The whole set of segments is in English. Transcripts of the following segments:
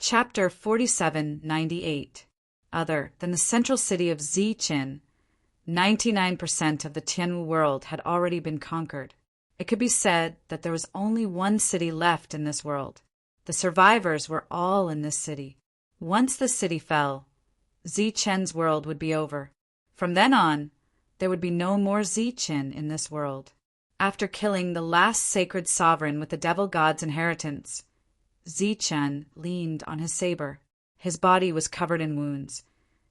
Chapter 4798. Other than the central city of Zichin, 99% of the Tianwu world had already been conquered. It could be said that there was only one city left in this world. The survivors were all in this city. Once the city fell, Zichen's world would be over. From then on, there would be no more Zichin in this world. After killing the last sacred sovereign with the devil god's inheritance, Zichen leaned on his saber. His body was covered in wounds,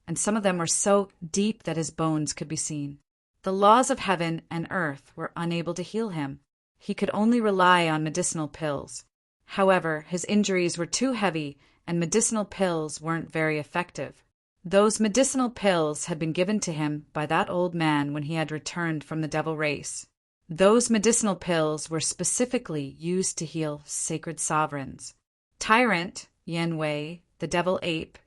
and some of them were so deep that his bones could be seen. The laws of heaven and earth were unable to heal him. He could only rely on medicinal pills. However, his injuries were too heavy, and medicinal pills weren't very effective. Those medicinal pills had been given to him by that old man when he had returned from the devil race. Those medicinal pills were specifically used to heal sacred sovereigns. Tyrant, Yan Wei, the devil ape,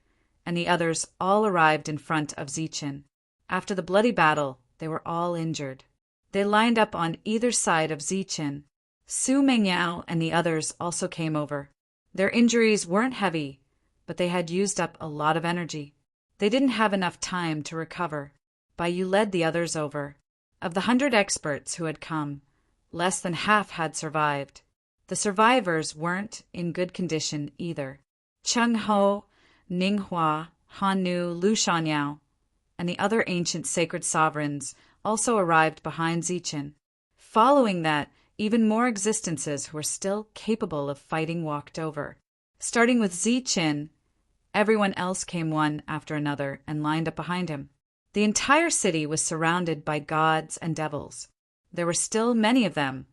and the others all arrived in front of Zichin. After the bloody battle, they were all injured. They lined up on either side of Zichin. Su Mengyao and the others also came over. Their injuries weren't heavy, but they had used up a lot of energy. They didn't have enough time to recover. Bai Yu led the others over. Of the 100 experts who had come, less than half had survived. The survivors weren't in good condition either. Cheng Ho, Ning Hua, Han Nu, Lu Shanyao, and the other ancient sacred sovereigns also arrived behind Zichin. Following that, even more existences who were still capable of fighting walked over. Starting with Zichin, everyone else came one after another and lined up behind him. The entire city was surrounded by gods and devils. There were still many of them,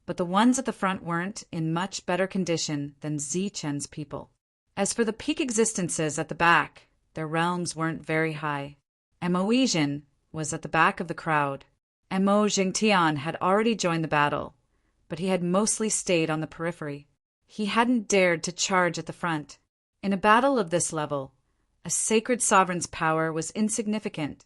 but the ones at the front weren't in much better condition than Zichen's people. As for the peak existences at the back, their realms weren't very high. Mo Yijin was at the back of the crowd. Mo Jingtian had already joined the battle, but he had mostly stayed on the periphery. He hadn't dared to charge at the front. In a battle of this level, a sacred sovereign's power was insignificant,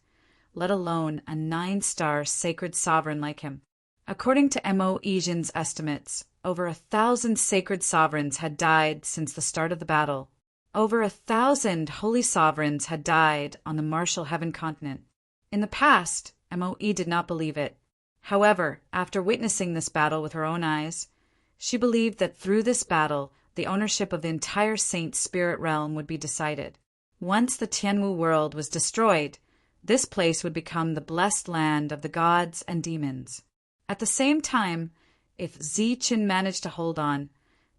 let alone a 9-star sacred sovereign like him. According to Mo Yijin's estimates, over 1,000 sacred sovereigns had died since the start of the battle. Over 1,000 holy sovereigns had died on the martial heaven continent. In the past, Mo Yi did not believe it. However, after witnessing this battle with her own eyes, she believed that through this battle, the ownership of the entire saint spirit realm would be decided. Once the Tianwu world was destroyed, this place would become the blessed land of the gods and demons. At the same time, if Zichin managed to hold on,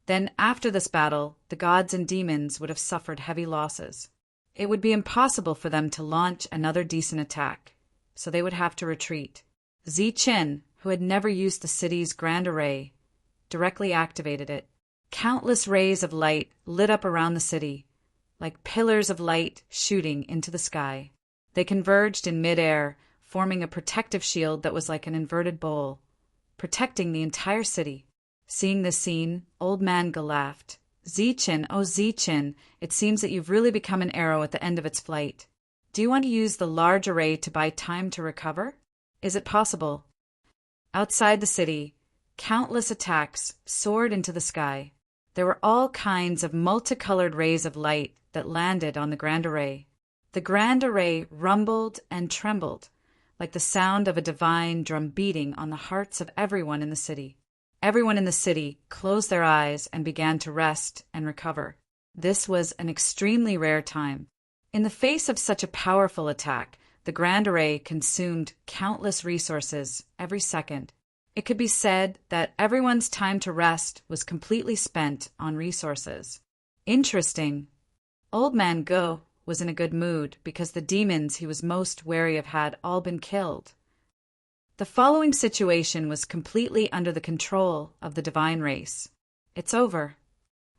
then after this battle, the gods and demons would have suffered heavy losses. It would be impossible for them to launch another decent attack, so they would have to retreat. Zichin, who had never used the city's grand array, directly activated it. Countless rays of light lit up around the city, like pillars of light shooting into the sky. They converged in midair, forming a protective shield that was like an inverted bowl, protecting the entire city. Seeing this scene, Old Man Ge laughed. Zichin, oh Zichin, it seems that you've really become an arrow at the end of its flight. Do you want to use the large array to buy time to recover? Is it possible? Outside the city, countless attacks soared into the sky. There were all kinds of multicolored rays of light that landed on the Grand Array. The Grand Array rumbled and trembled, like the sound of a divine drum beating on the hearts of everyone in the city. Everyone in the city closed their eyes and began to rest and recover. This was an extremely rare time. In the face of such a powerful attack, the Grand Array consumed countless resources every second. It could be said that everyone's time to rest was completely spent on resources. Interesting. Old Man Go was in a good mood because the demons he was most wary of had all been killed. The following situation was completely under the control of the divine race. It's over.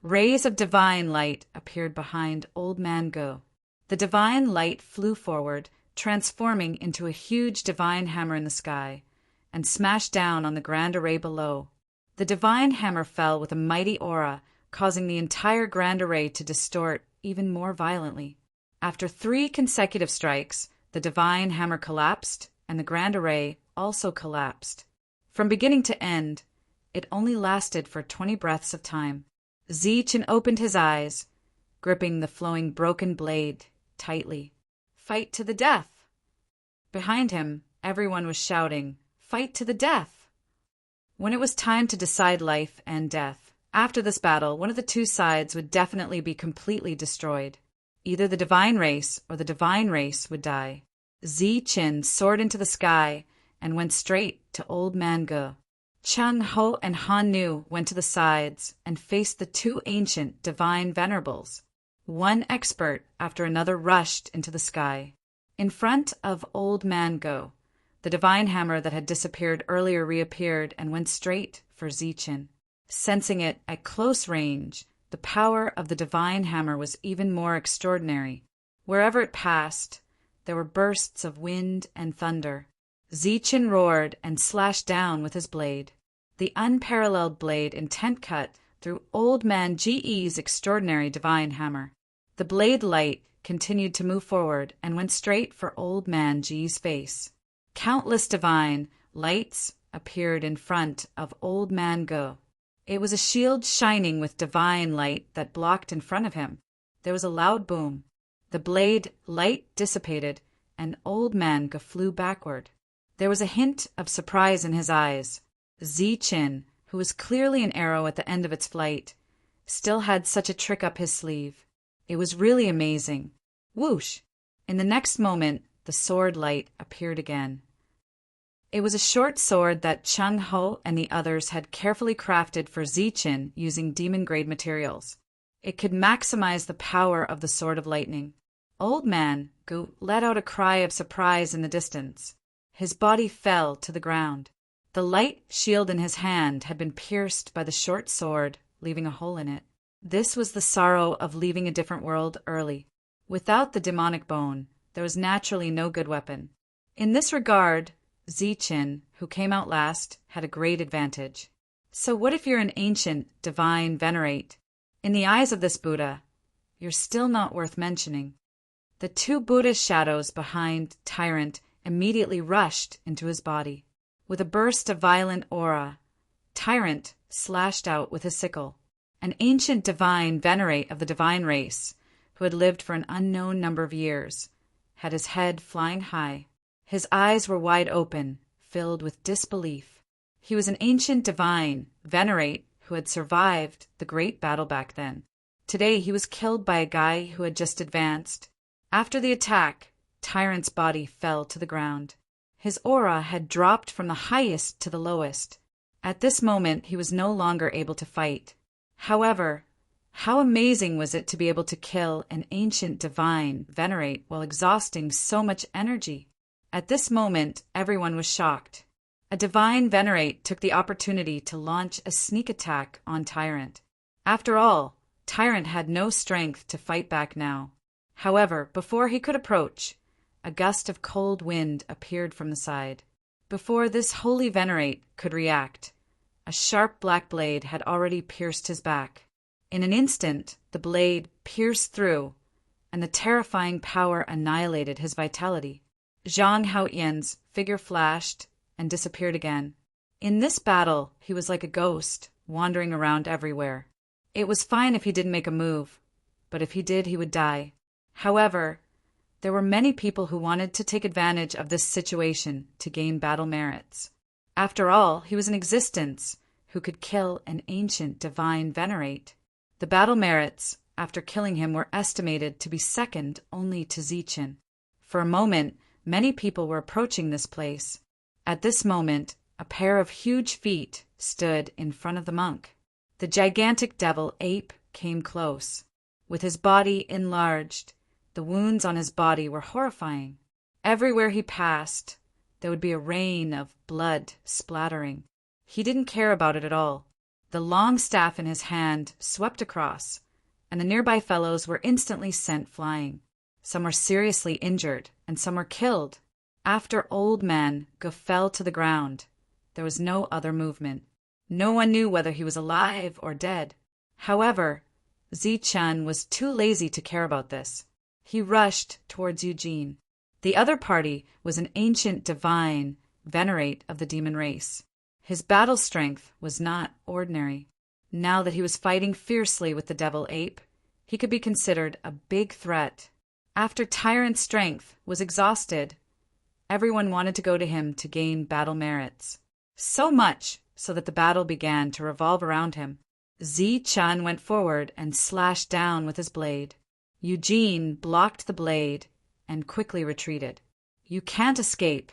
Rays of divine light appeared behind Old Man Go. The divine light flew forward, transforming into a huge divine hammer in the sky, and smashed down on the Grand Array below. The divine hammer fell with a mighty aura, causing the entire Grand Array to distort even more violently. After 3 consecutive strikes, the divine hammer collapsed, and the Grand Array also collapsed. From beginning to end, it only lasted for 20 breaths of time. Zichin opened his eyes, gripping the flowing broken blade tightly. "Fight to the death!" Behind him, everyone was shouting, "Fight to the death!" When it was time to decide life and death, after this battle, one of the two sides would definitely be completely destroyed. Either the divine race or the divine race would die. Ziqin soared into the sky and went straight to Old Man Ge. Cheng Ho and Han Nu went to the sides and faced the two ancient divine venerables. One expert after another rushed into the sky. In front of Old Man Ge, the divine hammer that had disappeared earlier reappeared and went straight for Ziqin. Sensing it at close range, the power of the divine hammer was even more extraordinary. Wherever it passed, there were bursts of wind and thunder. Ziqin roared and slashed down with his blade. The unparalleled blade intent cut through Old Man Ge's extraordinary divine hammer. The blade light continued to move forward and went straight for Old Man Ge's face. Countless divine lights appeared in front of Old Man Ge. It was a shield shining with divine light that blocked in front of him. There was a loud boom. The blade light dissipated, and Old Man Ge flew backward. There was a hint of surprise in his eyes. Ziqin, who was clearly an arrow at the end of its flight, still had such a trick up his sleeve. It was really amazing. Whoosh! In the next moment, the sword light appeared again. It was a short sword that Cheng Ho and the others had carefully crafted for Ziqin using demon-grade materials. It could maximize the power of the Sword of Lightning. Old Man Ge let out a cry of surprise in the distance. His body fell to the ground. The light shield in his hand had been pierced by the short sword, leaving a hole in it. This was the sorrow of leaving a different world early. Without the demonic bone, there was naturally no good weapon. In this regard, Ziqin, who came out last, had a great advantage. So what if you're an ancient, divine venerate? In the eyes of this Buddha, you're still not worth mentioning. The two Buddhist shadows behind Tyrant immediately rushed into his body. With a burst of violent aura, Tyrant slashed out with his sickle. An ancient divine venerate of the divine race, who had lived for an unknown number of years, had his head flying high. His eyes were wide open, filled with disbelief. He was an ancient divine venerate who had survived the great battle back then. Today he was killed by a guy who had just advanced. After the attack, Tyrant's body fell to the ground. His aura had dropped from the highest to the lowest. At this moment he was no longer able to fight. However, how amazing was it to be able to kill an ancient divine venerate while exhausting so much energy? At this moment, everyone was shocked. A divine venerate took the opportunity to launch a sneak attack on Tyrant. After all, Tyrant had no strength to fight back now. However, before he could approach, a gust of cold wind appeared from the side. Before this holy venerate could react, a sharp black blade had already pierced his back. In an instant, the blade pierced through, and the terrifying power annihilated his vitality. Zhang Haoyan's figure flashed and disappeared again. In this battle, he was like a ghost, wandering around everywhere. It was fine if he didn't make a move, but if he did, he would die. However, there were many people who wanted to take advantage of this situation to gain battle merits. After all, he was an existence who could kill an ancient divine venerate. The battle merits, after killing him, were estimated to be second only to Ziqin. For a moment, many people were approaching this place. At this moment, a pair of huge feet stood in front of the monk. The gigantic devil ape came close. With his body enlarged, the wounds on his body were horrifying. Everywhere he passed, there would be a rain of blood splattering. He didn't care about it at all. The long staff in his hand swept across, and the nearby fellows were instantly sent flying. Some were seriously injured, and some were killed. After Old Man Ge fell to the ground, there was no other movement. No one knew whether he was alive or dead. However, Ziqin was too lazy to care about this. He rushed towards Eugene. The other party was an ancient divine venerate of the demon race. His battle strength was not ordinary. Now that he was fighting fiercely with the devil ape, He could be considered a big threat. After Tyrant's strength was exhausted, everyone wanted to go to him to gain battle merits. So much so that the battle began to revolve around him. Zi-chan went forward and slashed down with his blade. Eugene blocked the blade and quickly retreated. "You can't escape."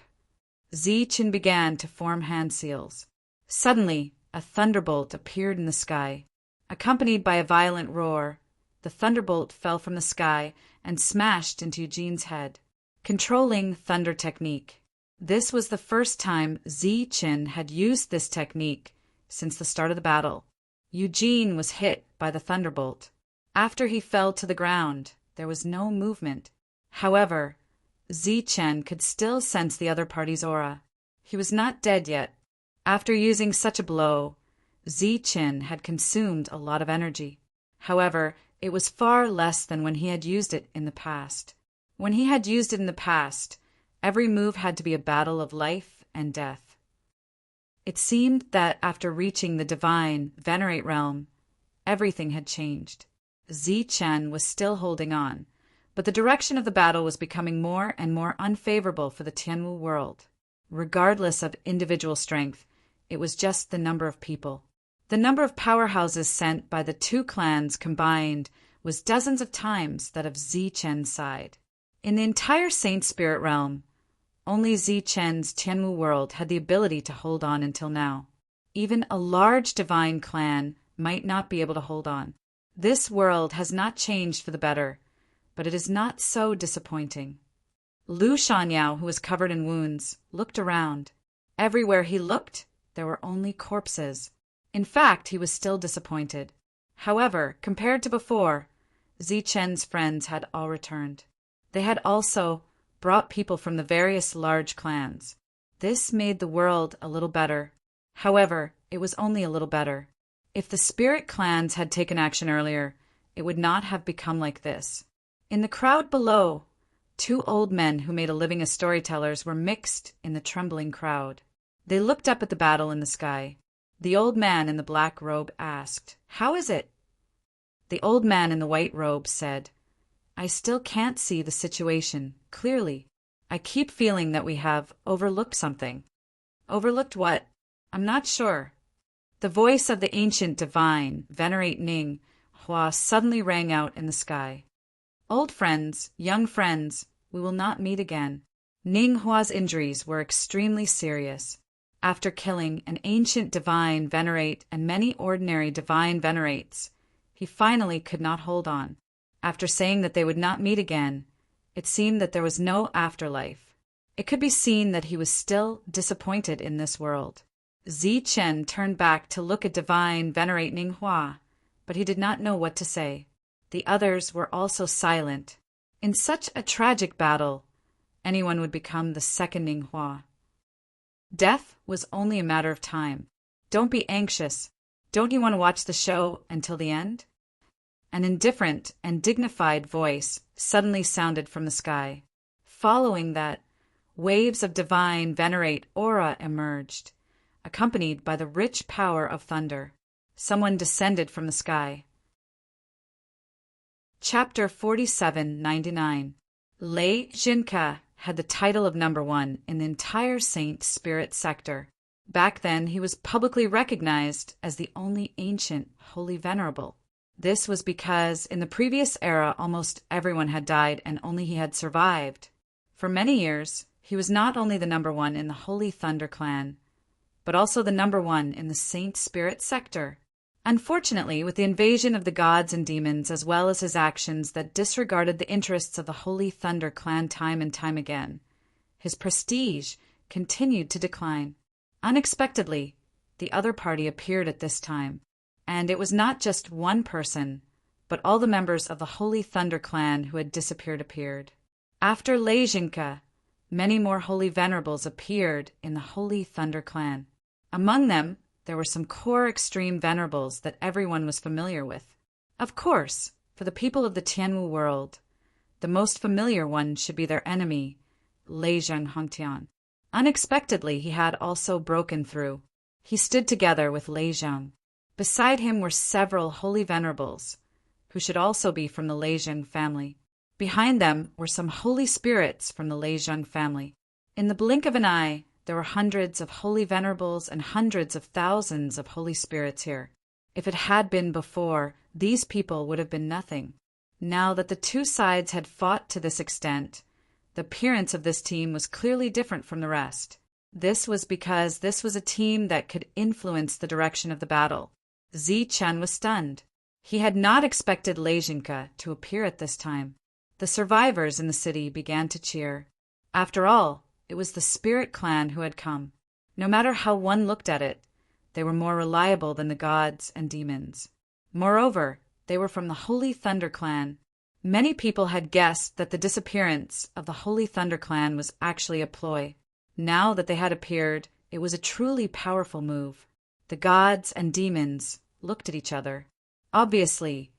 Zi-chan began to form hand seals. Suddenly, a thunderbolt appeared in the sky. Accompanied by a violent roar, the thunderbolt fell from the sky and smashed into Eugene's head. Controlling thunder technique. This was the first time Zi-chan had used this technique since the start of the battle. Eugene was hit by the thunderbolt. After he fell to the ground, there was no movement. However, Zi-chan could still sense the other party's aura. He was not dead yet. After using such a blow, Zi-chan had consumed a lot of energy. However, it was far less than when he had used it in the past. When he had used it in the past, every move had to be a battle of life and death. It seemed that after reaching the divine Venerate realm, everything had changed. Zi-chan was still holding on, but the direction of the battle was becoming more and more unfavorable for the Tianwu world. Regardless of individual strength, it was just the number of people. The number of powerhouses sent by the two clans combined was dozens of times that of Zi-chen's side. In the entire Saint Spirit realm, only Zi-chen's Tianwu world had the ability to hold on until now. Even a large divine clan might not be able to hold on. This world has not changed for the better, but it is not so disappointing. Lu Shanyao, who was covered in wounds, looked around. Everywhere he looked, there were only corpses. In fact, he was still disappointed. However, compared to before, Zi-chen's friends had all returned. They had also brought people from the various large clans. This made the world a little better. However, it was only a little better. If the spirit clans had taken action earlier, it would not have become like this. In the crowd below, two old men who made a living as storytellers were mixed in the trembling crowd. They looked up at the battle in the sky. The old man in the black robe asked, "How is it?" The old man in the white robe said, "I still can't see the situation clearly. I keep feeling that we have overlooked something." "Overlooked what?" "I'm not sure." The voice of the ancient divine, Venerate Ning Hua, suddenly rang out in the sky. "Old friends, young friends, we will not meet again." Ning Hua's injuries were extremely serious. After killing an ancient divine Venerate and many ordinary divine Venerates, he finally could not hold on. After saying that they would not meet again, it seemed that there was no afterlife. It could be seen that he was still disappointed in this world. Zi-chen turned back to look at divine Venerate Ning Hua, but he did not know what to say. The others were also silent. In such a tragic battle, anyone would become the second Ning Hua. Death was only a matter of time. Don't be anxious. Don't you want to watch the show until the end? An indifferent and dignified voice suddenly sounded from the sky. Following that, waves of divine Venerate aura emerged, accompanied by the rich power of thunder. Someone descended from the sky. Chapter 4799. Lei Jinka had the title of number 1 in the entire Saint Spirit sector. Back then, he was publicly recognized as the only ancient holy venerable. This was because in the previous era, almost everyone had died and only he had survived. For many years, he was not only the number 1 in the Holy Thunder clan, but also the number 1 in the Saint Spirit sector. Unfortunately, with the invasion of the gods and demons, as well as his actions that disregarded the interests of the Holy Thunder clan time and time again, his prestige continued to decline. Unexpectedly, the other party appeared at this time, and it was not just one person, but all the members of the Holy Thunder clan who had disappeared appeared. After Lei Jinka, many more holy venerables appeared in the Holy Thunder clan. Among them, there were some core extreme venerables that everyone was familiar with. Of course, for the people of the Tianwu world, the most familiar one should be their enemy, Lei Zhang. Unexpectedly, he had also broken through. He stood together with Lei Zhang. Beside him were several holy venerables, who should also be from the Lei Zheng family. Behind them were some holy spirits from the Lei Zheng family. In the blink of an eye, there were hundreds of holy venerables and hundreds of thousands of holy spirits here. If it had been before, these people would have been nothing. Now that the two sides had fought to this extent, the appearance of this team was clearly different from the rest. This was because this was a team that could influence the direction of the battle. Zichen was stunned. He had not expected Lei Zheng to appear at this time. The survivors in the city began to cheer. After all, it was the Spirit Clan who had come. No matter how one looked at it, they were more reliable than the gods and demons. Moreover, they were from the Holy Thunder Clan. Many people had guessed that the disappearance of the Holy Thunder Clan was actually a ploy. Now that they had appeared, it was a truly powerful move. The gods and demons looked at each other. Obviously,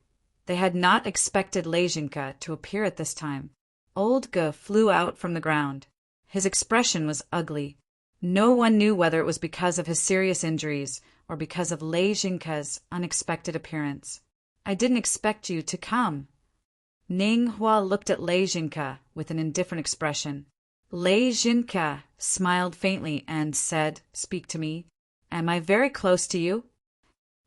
they had not expected Lei Zheng to appear at this time. Old Ge flew out from the ground. His expression was ugly. No one knew whether it was because of his serious injuries or because of Lei Zheng's unexpected appearance. I didn't expect you to come. Ning Hua looked at Lei Zheng with an indifferent expression. Lei Zheng smiled faintly and said, "Speak to me. Am I very close to you?"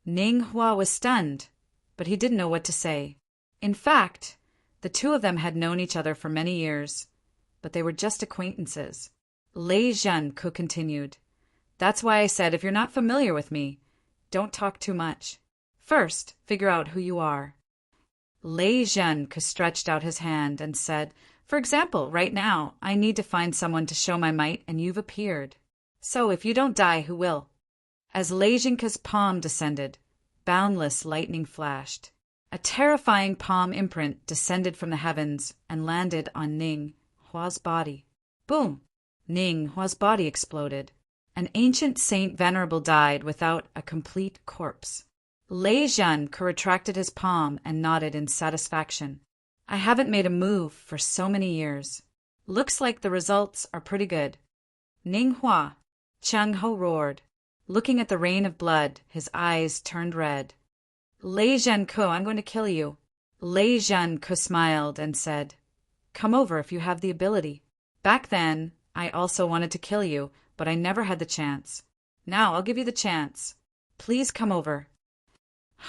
Ning Hua was stunned, but he didn't know what to say. In fact, the two of them had known each other for many years, but they were just acquaintances. Lei Zheng continued, "That's why I said if you're not familiar with me, don't talk too much. First, figure out who you are." Lei Zheng stretched out his hand and said, "For example, right now, I need to find someone to show my might, and you've appeared. So if you don't die, who will?" As Lei Zheng's palm descended, boundless lightning flashed. A terrifying palm imprint descended from the heavens and landed on Ning Hua's body. Boom! Ning Hua's body exploded. An ancient saint venerable died without a complete corpse. Lei Zheng retracted his palm and nodded in satisfaction. "I haven't made a move for so many years. Looks like the results are pretty good." Ning Hua, Cheng Ho roared. Looking at the rain of blood, his eyes turned red. "Lei Zheng, I'm going to kill you." Lei Zheng smiled and said, "Come over if you have the ability. Back then, I also wanted to kill you, but I never had the chance. Now I'll give you the chance. Please come over."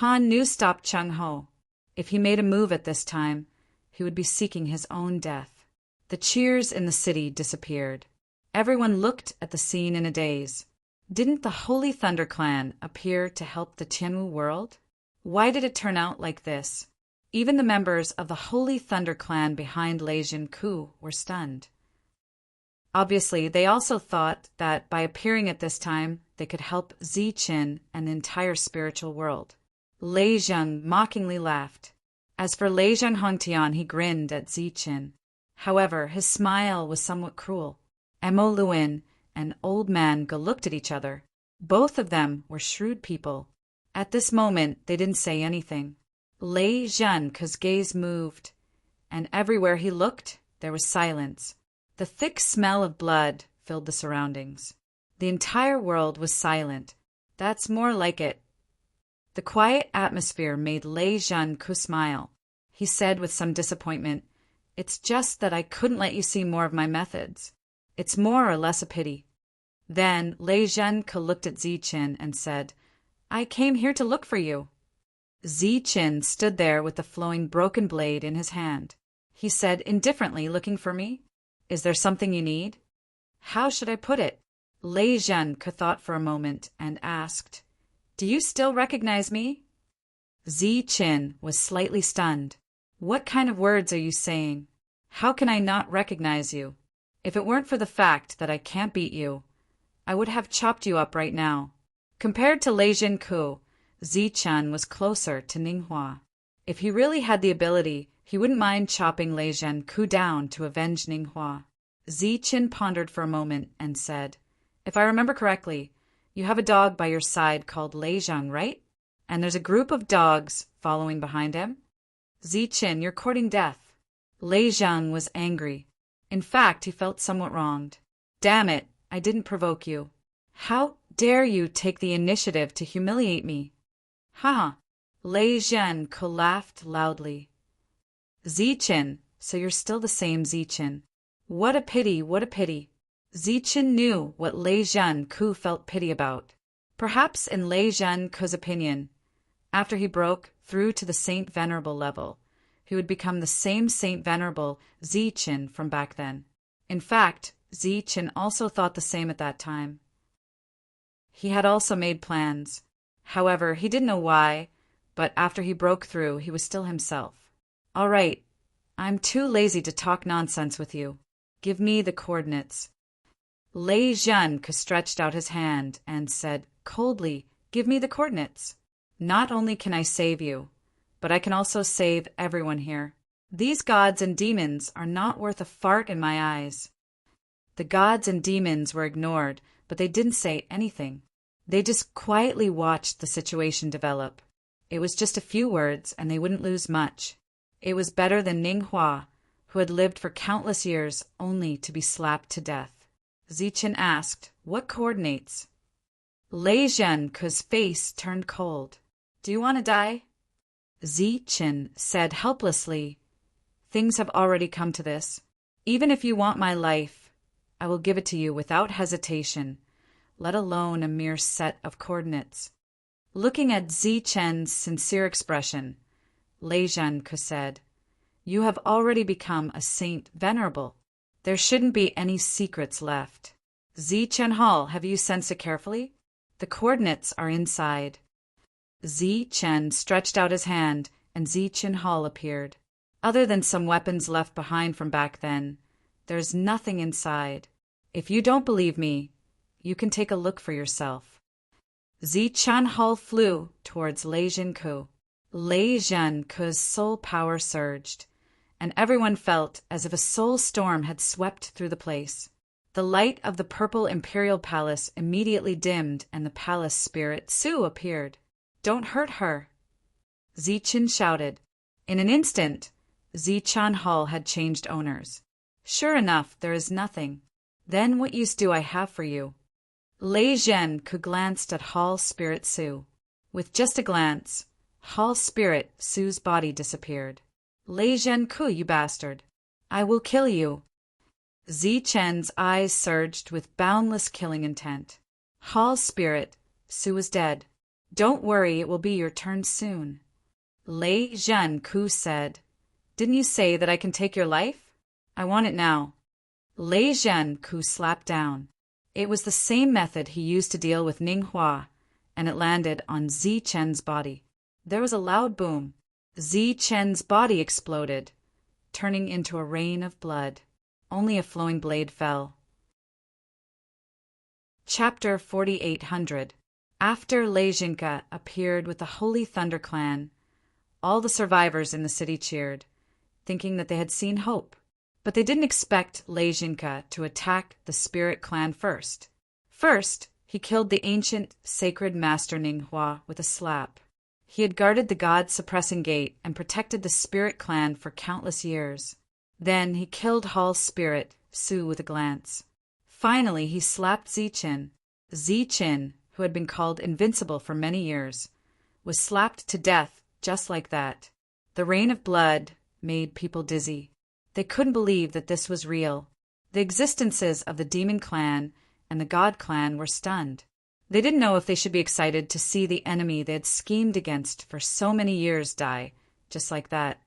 Han Nu stopped Cheng Ho. If he made a move at this time, he would be seeking his own death. The cheers in the city disappeared. Everyone looked at the scene in a daze. Didn't the Holy Thunder Clan appear to help the Tianwu world? Why did it turn out like this? Even the members of the Holy Thunder Clan behind Lei Zheng were stunned. Obviously, they also thought that by appearing at this time, they could help Zichen and the entire spiritual world. Lei Zheng mockingly laughed. As for Lei Zheng Hongtian, he grinned at Zichen. However, his smile was somewhat cruel. Mo Luin and Old Man Ge looked at each other. Both of them were shrewd people. At this moment, they didn't say anything. Lei Zheng's gaze moved, and everywhere he looked, there was silence. The thick smell of blood filled the surroundings. The entire world was silent. That's more like it. The quiet atmosphere made Lei Zheng smile. He said with some disappointment, "It's just that I couldn't let you see more of my methods. It's more or less a pity." Then Lei Zheng looked at Zichen and said, "I came here to look for you." Zichen stood there with the flowing broken blade in his hand. He said indifferently, "Looking for me? Is there something you need?" How should I put it? Lei Zheng thought for a moment and asked, "Do you still recognize me?" Zichen was slightly stunned. "What kind of words are you saying? How can I not recognize you? If it weren't for the fact that I can't beat you, I would have chopped you up right now." Compared to Lei Zheng, Zichen was closer to Ning Hua. If he really had the ability, he wouldn't mind chopping Lei Zheng down to avenge Ning Hua. Zichen pondered for a moment and said, "If I remember correctly, you have a dog by your side called Lei Zheng, right? And there's a group of dogs following behind him? Zichen, you're courting death." Lei Zheng was angry. In fact, he felt somewhat wronged. "Damn it, I didn't provoke you. How dare you take the initiative to humiliate me?" "Ha! Lei Zhenke laughed loudly. Zichen, so you're still the same Zichen. What a pity, what a pity. Zichen knew what Lei Zhenke felt pity about. Perhaps in Lei Zhenke's opinion, after he broke through to the Saint Venerable level, he would become the same Saint Venerable Zichen from back then. In fact, Zichen also thought the same at that time. He had also made plans. However, he didn't know why, but after he broke through, he was still himself. All right, I'm too lazy to talk nonsense with you. Give me the coordinates. Lei Zhenke stretched out his hand and said coldly, Give me the coordinates. Not only can I save you, but I can also save everyone here. These gods and demons are not worth a fart in my eyes. The gods and demons were ignored, but they didn't say anything. They just quietly watched the situation develop. It was just a few words, and they wouldn't lose much. It was better than Ning Hua, who had lived for countless years only to be slapped to death. Zichen asked, What coordinates? Lei Zhenke's face turned cold. Do you want to die? Zichen said helplessly, Things have already come to this. Even if you want my life, I will give it to you without hesitation, let alone a mere set of coordinates. Looking at Zichen's sincere expression, Lei Zhenke said, You have already become a Saint Venerable. There shouldn't be any secrets left. Zichen Hall, have you sensed it carefully? The coordinates are inside. Zichen stretched out his hand, and Zichen Hall appeared. Other than some weapons left behind from back then, there's nothing inside. If you don't believe me, you can take a look for yourself. Zichen Hall flew towards Lei Zhenke. Lei Zhenke's soul power surged, and everyone felt as if a soul storm had swept through the place. The light of the purple imperial palace immediately dimmed, and the palace spirit Su appeared. Don't hurt her, Zichen shouted. In an instant, Zichen Hall had changed owners. Sure enough, there is nothing. Then what use do I have for you? Lei Zhenke glanced at Hall Spirit Su. With just a glance, Hall Spirit Su's body disappeared. Lei Zhenke, you bastard! I will kill you! Zichen's eyes surged with boundless killing intent. Hall Spirit Su is dead. Don't worry, it will be your turn soon. Lei Zhenke said, Didn't you say that I can take your life? I want it now. Lei Zhenke slapped down. It was the same method he used to deal with Ning Hua, and it landed on Zichen's body. There was a loud boom. Zichen's body exploded, turning into a rain of blood. Only a flowing blade fell. Chapter 4800. After Lei Zhenke appeared with the Holy Thunder Clan, all the survivors in the city cheered, thinking that they had seen hope. But they didn't expect Lei Zhenke to attack the Spirit Clan first. First, he killed the ancient sacred master Ning Hua with a slap. He had guarded the god-suppressing gate and protected the Spirit Clan for countless years. Then he killed Hall Spirit Su with a glance. Finally, he slapped Zichen. Zichen, who had been called invincible for many years, was slapped to death just like that. The rain of blood made people dizzy. They couldn't believe that this was real. The existences of the Demon Clan and the God Clan were stunned. They didn't know if they should be excited to see the enemy they had schemed against for so many years die, just like that.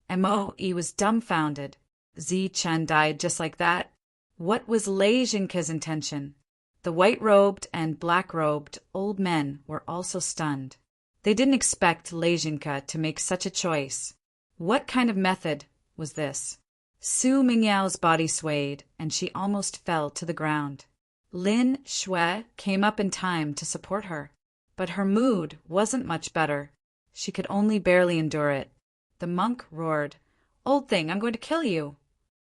Moe was dumbfounded. Zichen died just like that. What was Lei Zhenke's intention? The white-robed and black-robed old men were also stunned. They didn't expect Lei Zhenke to make such a choice. What kind of method was this? Su Mingyao's body swayed, and she almost fell to the ground. Lin Shui came up in time to support her, but her mood wasn't much better. She could only barely endure it. The monk roared, "Old thing, I'm going to kill you!"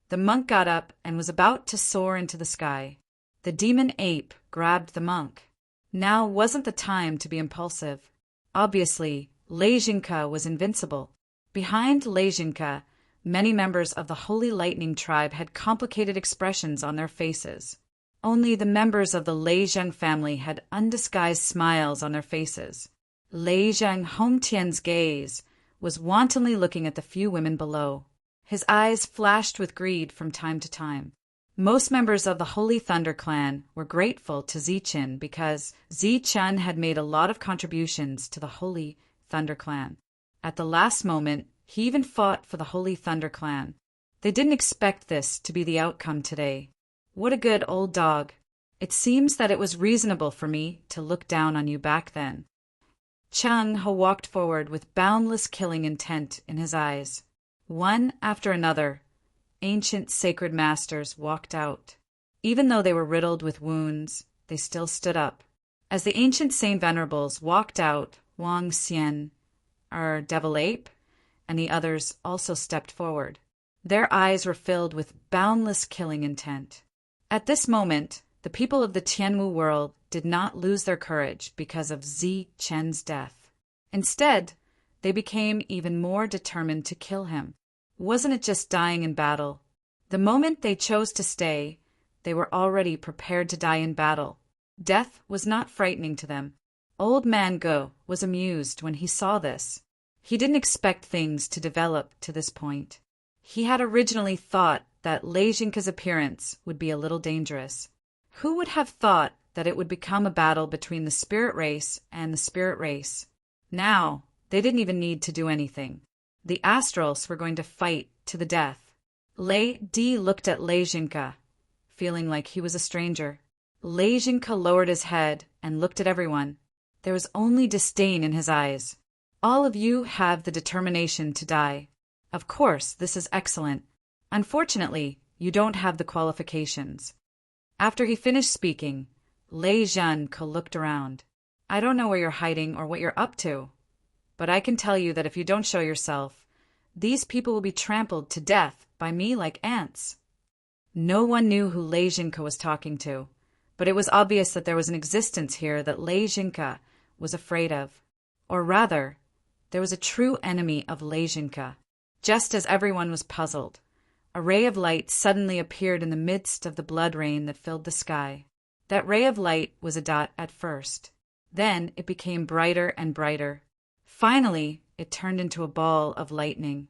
The monk got up and was about to soar into the sky. The demon ape grabbed the monk. Now wasn't the time to be impulsive. Obviously, Lei Zhenke was invincible. Behind Lei Zhenke, many members of the Holy Lightning tribe had complicated expressions on their faces. Only the members of the Lei Zheng family had undisguised smiles on their faces. Lei Zhang Hongtian's gaze was wantonly looking at the few women below. His eyes flashed with greed from time to time. Most members of the Holy Thunder clan were grateful to Ziqin because Ziqin had made a lot of contributions to the Holy Thunder clan. At the last moment, he even fought for the Holy Thunder clan. They didn't expect this to be the outcome today. What a good old dog. It seems that it was reasonable for me to look down on you back then. Cheng He walked forward with boundless killing intent in his eyes. One after another, ancient sacred masters walked out. Even though they were riddled with wounds, they still stood up. As the ancient Saint Venerables walked out, Wang Xian, our devil ape, and the others also stepped forward. Their eyes were filled with boundless killing intent. At this moment, the people of the Tianwu world did not lose their courage because of Zi Chen's death. Instead, they became even more determined to kill him. Wasn't it just dying in battle? The moment they chose to stay, they were already prepared to die in battle. Death was not frightening to them. Old Man Go was amused when he saw this. He didn't expect things to develop to this point. He had originally thought that Lei Jinka's appearance would be a little dangerous. Who would have thought that it would become a battle between the spirit race and the spirit race? Now, they didn't even need to do anything. The Astrals were going to fight to the death. Lei Di looked at Lei Jinka, feeling like he was a stranger. Lei Jinka lowered his head and looked at everyone. There was only disdain in his eyes. All of you have the determination to die. Of course, this is excellent. Unfortunately, you don't have the qualifications. After he finished speaking, Lei Zhanke looked around. I don't know where you're hiding or what you're up to, but I can tell you that if you don't show yourself, these people will be trampled to death by me like ants. No one knew who Lei Zhanke was talking to, but it was obvious that there was an existence here that Lei Zhanke was afraid of. Or rather, there was a true enemy of Lei Zhanke. Just as everyone was puzzled, a ray of light suddenly appeared in the midst of the blood rain that filled the sky. That ray of light was a dot at first. Then it became brighter and brighter. Finally, it turned into a ball of lightning.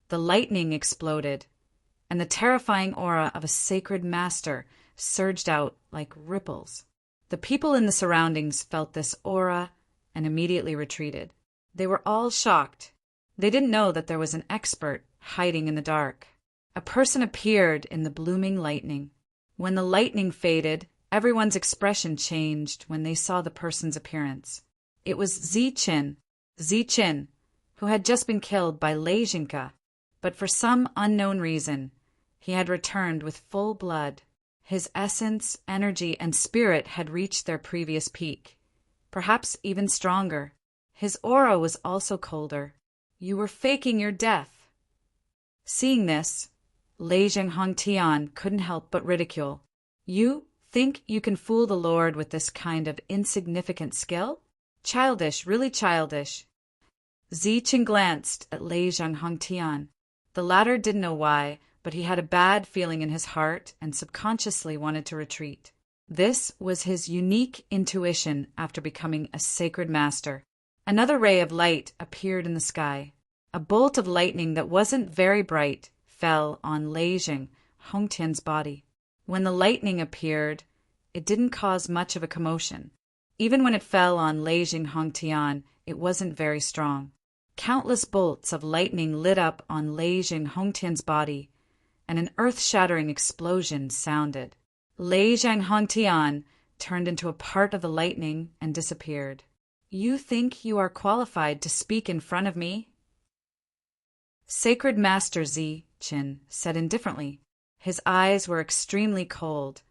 The lightning exploded, and the terrifying aura of a sacred master surged out like ripples. The people in the surroundings felt this aura and immediately retreated. They were all shocked. They didn't know that there was an expert hiding in the dark. A person appeared in the blooming lightning. When the lightning faded, everyone's expression changed when they saw the person's appearance. It was Ziqin, who had just been killed by Lei Zhanke, but for some unknown reason, he had returned with full blood. His essence, energy, and spirit had reached their previous peak, perhaps even stronger. His aura was also colder. You were faking your death. Seeing this, Lei Zhanghongtian couldn't help but ridicule. You think you can fool the Lord with this kind of insignificant skill? Childish, really childish. Ziqin glanced at Lei Zhanghongtian. The latter didn't know why, but he had a bad feeling in his heart and subconsciously wanted to retreat. This was his unique intuition after becoming a sacred master. Another ray of light appeared in the sky. A bolt of lightning that wasn't very bright fell on Lei Zhanghongtian's body. When the lightning appeared, it didn't cause much of a commotion. Even when it fell on Lei Zhanghongtian, it wasn't very strong. Countless bolts of lightning lit up on Lei Zhanghongtian's body, and an earth-shattering explosion sounded. Lei Zhanghongtian turned into a part of the lightning and disappeared. You think you are qualified to speak in front of me? Sacred Master Ziqin said indifferently. His eyes were extremely cold,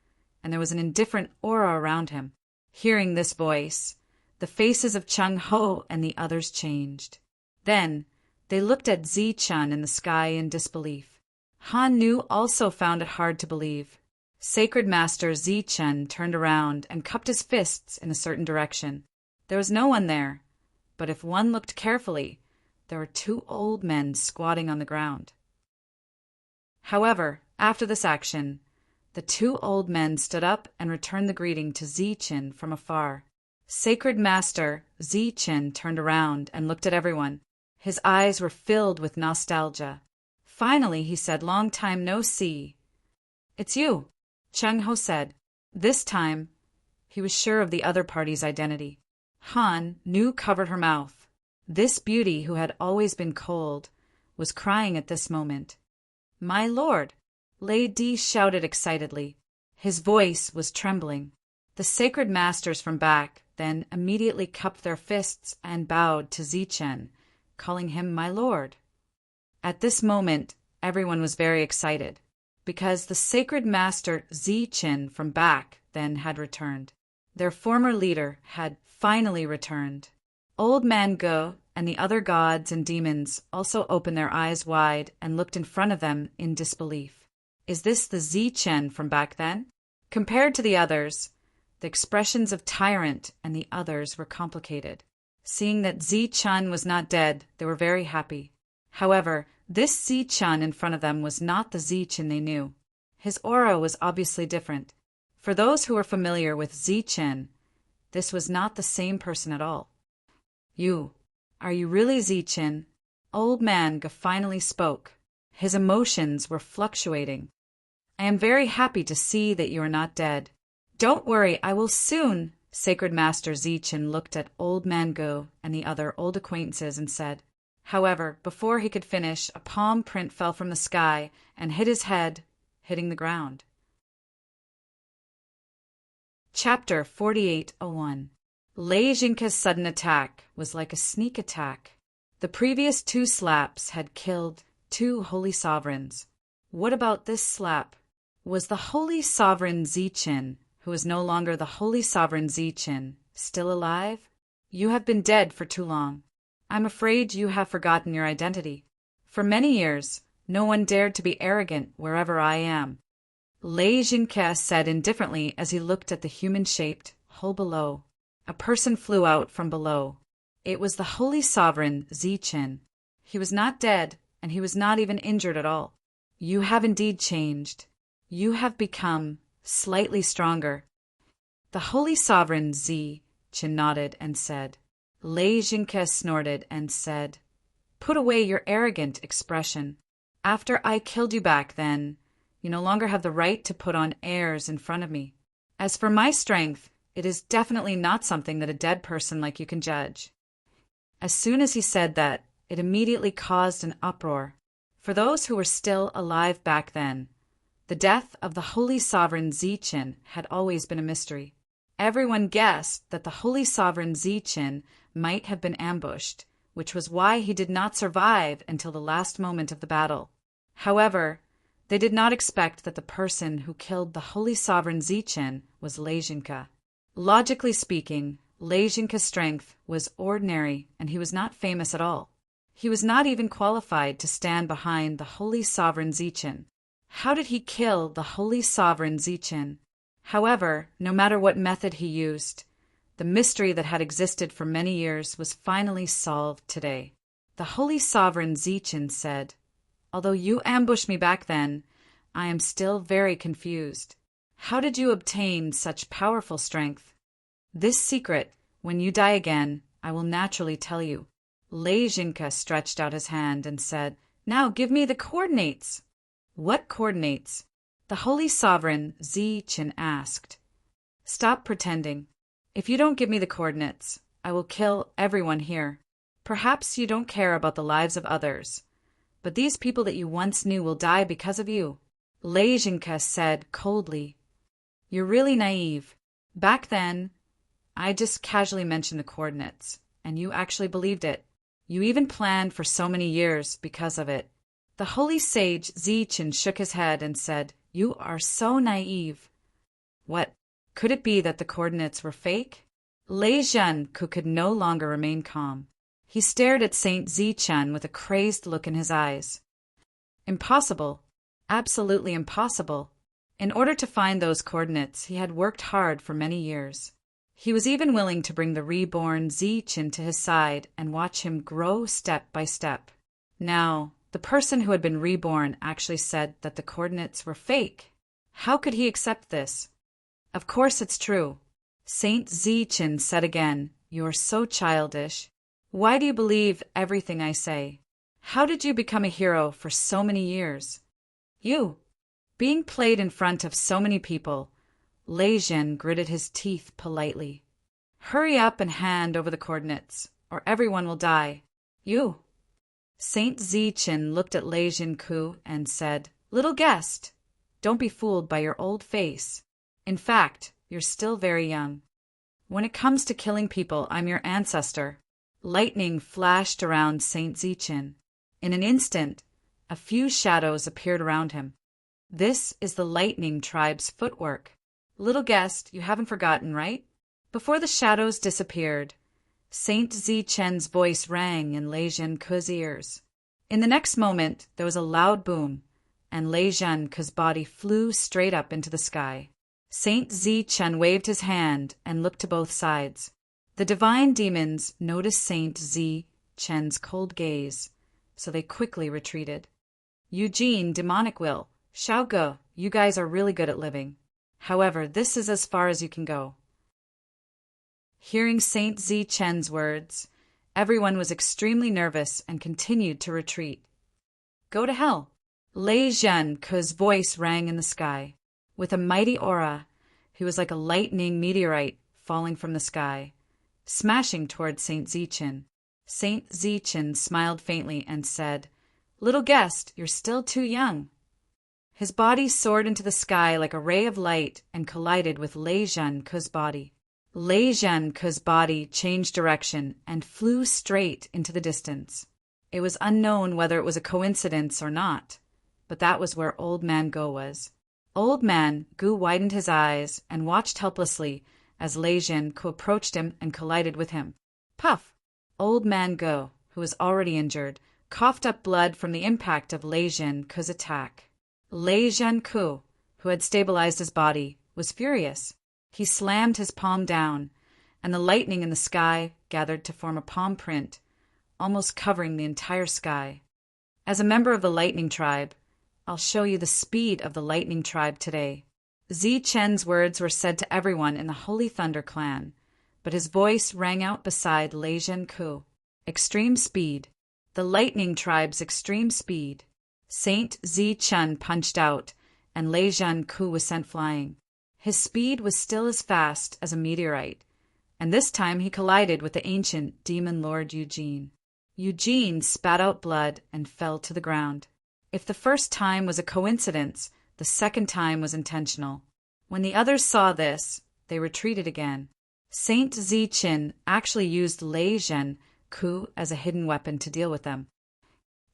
and there was an indifferent aura around him. Hearing this voice, the faces of Cheng Ho and the others changed. Then they looked at Ziqin in the sky in disbelief. Han Nu also found it hard to believe. Sacred Master Ziqin turned around and cupped his fists in a certain direction. There was no one there, but if one looked carefully, there were two old men squatting on the ground. However, after this action, the two old men stood up and returned the greeting to Ziqin from afar. Sacred Master Zichen turned around and looked at everyone. His eyes were filled with nostalgia. Finally, he said, "Long time no see." "It's you," Cheng Ho said. This time, he was sure of the other party's identity. Han Nu covered her mouth. This beauty, who had always been cold, was crying at this moment. "My lord!" Lei Di shouted excitedly. His voice was trembling. The sacred masters from back then immediately cupped their fists and bowed to Zichen, calling him "my lord." At this moment, everyone was very excited, because the sacred master Zichen from back then had returned. Their former leader had finally returned. Old Man Ge and the other gods and demons also opened their eyes wide and looked in front of them in disbelief. Is this the Zichen from back then? Compared to the others, the expressions of Tyrant and the others were complicated. Seeing that Zichen was not dead, they were very happy. However, this Zichen in front of them was not the Zichen they knew. His aura was obviously different. For those who were familiar with Zichen, this was not the same person at all. Are you really Zichen?" Old Man Ge finally spoke. His emotions were fluctuating. "I am very happy to see that you are not dead. Don't worry, I will soon." Sacred Master Zichen looked at Old Man Ge and the other old acquaintances and said. However, before he could finish, a palm print fell from the sky and hit his head, hitting the ground. Chapter 4801. Lei Jinka's sudden attack was like a sneak attack. The previous 2 slaps had killed 2 holy sovereigns. What about this slap? Was the holy sovereign Zichen, who is no longer the holy sovereign Zichen, still alive? You have been dead for too long. I'm afraid you have forgotten your identity. For many years, no one dared to be arrogant wherever I am. Lei Jinke said indifferently as he looked at the human-shaped hole below. A person flew out from below. It was the holy sovereign Zichen. He was not dead, and he was not even injured at all. You have indeed changed. You have become slightly stronger. The holy sovereign Zichen nodded and said. Lei Jinke snorted and said, "Put away your arrogant expression. After I killed you back then, you no longer have the right to put on airs in front of me. As for my strength, it is definitely not something that a dead person like you can judge." As soon as he said that, it immediately caused an uproar. For those who were still alive back then, the death of the holy sovereign Zichen had always been a mystery. Everyone guessed that the holy sovereign Zichen might have been ambushed, which was why he did not survive until the last moment of the battle. However, they did not expect that the person who killed the holy sovereign Zichen was Lei Jinke. Logically speaking, Lei Jinke's strength was ordinary and he was not famous at all. He was not even qualified to stand behind the holy sovereign Zichen. How did he kill the holy sovereign Zichen? However, no matter what method he used, the mystery that had existed for many years was finally solved today. The holy sovereign Zichen said, "Although you ambushed me back then, I am still very confused. How did you obtain such powerful strength? This secret, when you die again, I will naturally tell you." Lei Jinke stretched out his hand and said, "Now give me the coordinates." "What coordinates?" the holy sovereign Zichen asked. "Stop pretending. If you don't give me the coordinates, I will kill everyone here. Perhaps you don't care about the lives of others, but these people that you once knew will die because of you." Lei Jinke said coldly, "You're really naive. Back then, I just casually mentioned the coordinates, and you actually believed it. You even planned for so many years because of it." The holy sage Zichen shook his head and said, "You are so naive." What? Could it be that the coordinates were fake? Lei Jinke could no longer remain calm. He stared at Saint Zichen with a crazed look in his eyes. Impossible. Absolutely impossible. In order to find those coordinates, he had worked hard for many years. He was even willing to bring the reborn Zichen to his side and watch him grow step by step. Now, the person who had been reborn actually said that the coordinates were fake. How could he accept this? Of course it's true. Saint Zichen said again, "You are so childish. Why do you believe everything I say? How did you become a hero for so many years?" "You." Being played in front of so many people, Lei Zhen gritted his teeth politely. "Hurry up and hand over the coordinates, or everyone will die." "You." Saint Zichen looked at Lei Zhenku and said, "Little guest, don't be fooled by your old face. In fact, you're still very young. When it comes to killing people, I'm your ancestor." Lightning flashed around Saint Zichen. In an instant, a few shadows appeared around him. "This is the lightning tribe's footwork. Little guest, you haven't forgotten, right?" Before the shadows disappeared, Saint Zichen's voice rang in Lei Zhenku's ears. In the next moment, there was a loud boom, and Lei Zhenku's body flew straight up into the sky. Saint Zichen waved his hand and looked to both sides. The divine demons noticed Saint Zichen's cold gaze, so they quickly retreated. "Eugene, demonic will, Xiaoge, you guys are really good at living. However, this is as far as you can go." Hearing Saint Zichen's words, everyone was extremely nervous and continued to retreat. "Go to hell." Lei Zhenku's voice rang in the sky. With a mighty aura, he was like a lightning meteorite falling from the sky, smashing toward Saint Zichen. Saint Zichen smiled faintly and said, "Little guest, you're still too young." His body soared into the sky like a ray of light and collided with Lei Zhenku's body. Lei Zhenku's body changed direction and flew straight into the distance. It was unknown whether it was a coincidence or not, but that was where Old Man Go was. Old Man Go widened his eyes and watched helplessly as Lei Zhenku approached him and collided with him. Puff! Old Man Go, who was already injured, coughed up blood from the impact of Lei Zhenku's attack. Lei Zhenku, who had stabilized his body, was furious. He slammed his palm down, and the lightning in the sky gathered to form a palm print, almost covering the entire sky. As a member of the Lightning Tribe, I'll show you the speed of the Lightning Tribe today. Zichen's words were said to everyone in the Holy Thunder Clan, but his voice rang out beside Lei Zhenku. Extreme speed. The Lightning Tribe's extreme speed. Saint Zichen punched out, and Lei Zhenku was sent flying. His speed was still as fast as a meteorite, and this time he collided with the ancient demon lord Eugene. Eugene spat out blood and fell to the ground. If the first time was a coincidence, the second time was intentional. When the others saw this, they retreated again. Saint Zichen actually used Lei Zhenku as a hidden weapon to deal with them.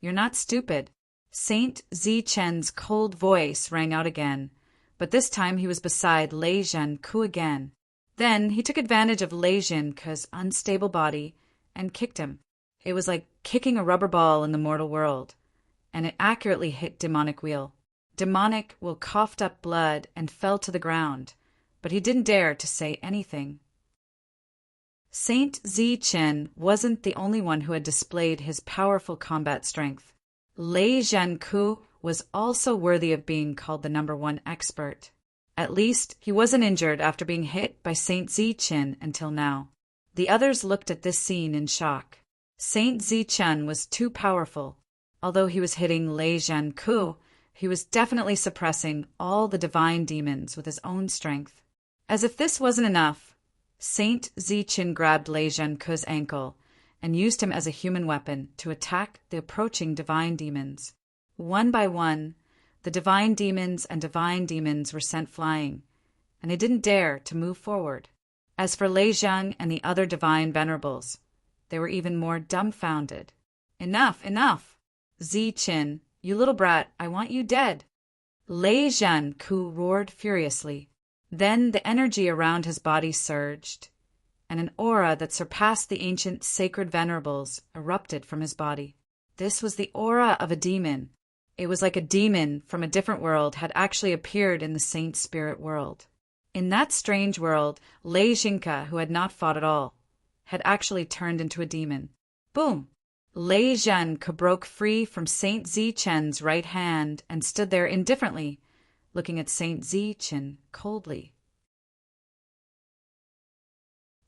"You're not stupid." Saint Zichen's cold voice rang out again, but this time he was beside Lei Zhenku again. Then he took advantage of Lei Zhenku's unstable body and kicked him. It was like kicking a rubber ball in the mortal world, and it accurately hit Demonic Wheel. Demonic Wheel coughed up blood and fell to the ground, but he didn't dare to say anything. Saint Zichen wasn't the only one who had displayed his powerful combat strength. Lei Zhenku was also worthy of being called the #1 expert. At least, he wasn't injured after being hit by Saint Zichen until now. The others looked at this scene in shock. Saint Zichen was too powerful. Although he was hitting Lei Zhenku, he was definitely suppressing all the divine demons with his own strength. As if this wasn't enough, Saint Zichen grabbed Lei Zhenku's ankle and used him as a human weapon to attack the approaching divine demons. One by one, the divine demons were sent flying, and they didn't dare to move forward. As for Lei Zheng and the other divine venerables, they were even more dumbfounded. "Enough, enough! Zichen, you little brat, I want you dead!" Lei Zhenku roared furiously. Then the energy around his body surged, and an aura that surpassed the ancient sacred venerables erupted from his body. This was the aura of a demon. It was like a demon from a different world had actually appeared in the saint spirit world. In that strange world, Lei Zhenku, who had not fought at all, had actually turned into a demon. Boom! Lei Zhenku broke free from Saint Zichen's right hand and stood there indifferently, looking at Saint Zichen coldly.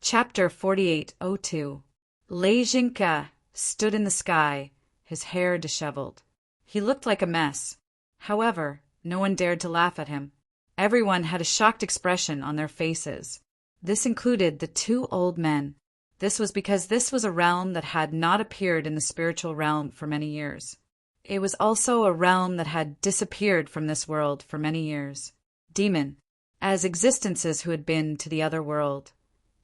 Chapter 4802. Lei Jinka stood in the sky, his hair disheveled. He looked like a mess. However, no one dared to laugh at him. Everyone had a shocked expression on their faces. This included the two old men. This was because this was a realm that had not appeared in the spiritual realm for many years. It was also a realm that had disappeared from this world for many years. Demon, as existences who had been to the other world.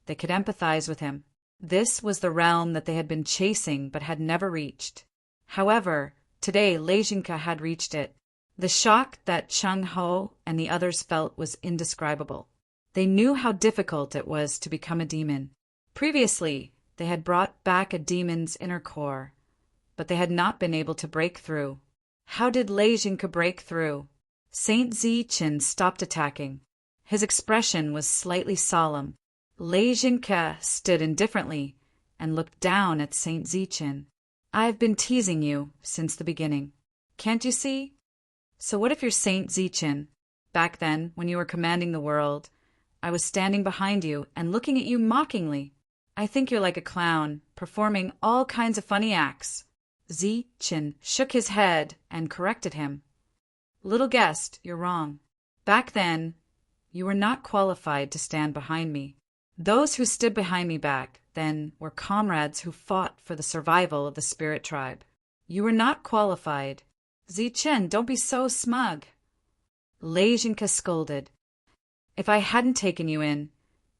They could empathize with him. This was the realm that they had been chasing but had never reached. However, today Lejinka had reached it. The shock that Chung Ho and the others felt was indescribable. They knew how difficult it was to become a demon. Previously, they had brought back a demon's inner core, but they had not been able to break through. How did Lejinka break through? Saint Zichen stopped attacking. His expression was slightly solemn. Lejinka stood indifferently and looked down at Saint Zichen. I've been teasing you since the beginning. Can't you see? So what if you're Saint Zichen? Back then, when you were commanding the world, I was standing behind you and looking at you mockingly. I think you're like a clown, performing all kinds of funny acts. Zichen shook his head and corrected him. Little guest, you're wrong. Back then, you were not qualified to stand behind me. Those who stood behind me back then were comrades who fought for the survival of the spirit tribe. You were not qualified. Zichen, don't be so smug. Lejinka scolded. If I hadn't taken you in,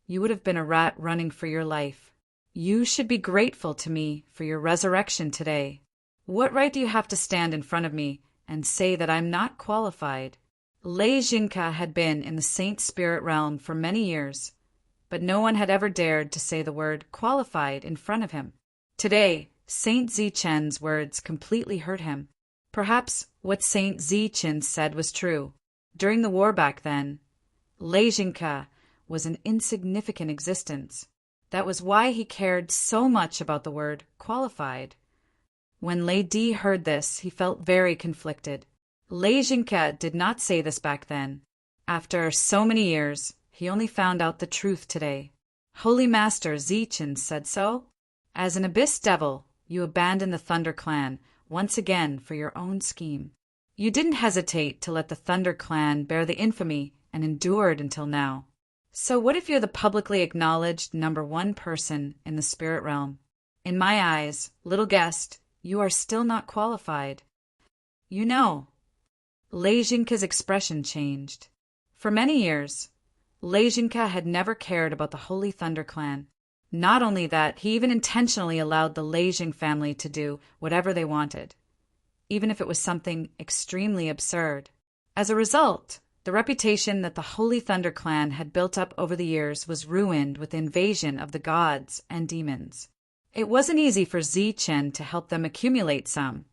you would have been a rat running for your life. You should be grateful to me for your resurrection today. What right do you have to stand in front of me and say that I'm not qualified? Lejinka had been in the saint spirit realm for many years, but no one had ever dared to say the word qualified in front of him. Today, Saint Zichen's words completely hurt him. Perhaps what Saint Zichen said was true. During the war back then, Lejinka was an insignificant existence. That was why he cared so much about the word qualified. When Lady heard this, he felt very conflicted. Lejinka did not say this back then. After so many years, he only found out the truth today. Holy Master Zichen said so. As an abyss devil, you abandoned the Thunder Clan once again for your own scheme. You didn't hesitate to let the Thunder Clan bear the infamy and endured until now. So what if you're the publicly acknowledged #1 person in the spirit realm? In my eyes, little guest, you are still not qualified. You know. Lejinka's expression changed. For many years, Lejinka had never cared about the Holy Thunder Clan. Not only that, he even intentionally allowed the Lejing family to do whatever they wanted, even if it was something extremely absurd. As a result, the reputation that the Holy Thunder Clan had built up over the years was ruined with the invasion of the gods and demons. It wasn't easy for Zichen to help them accumulate some,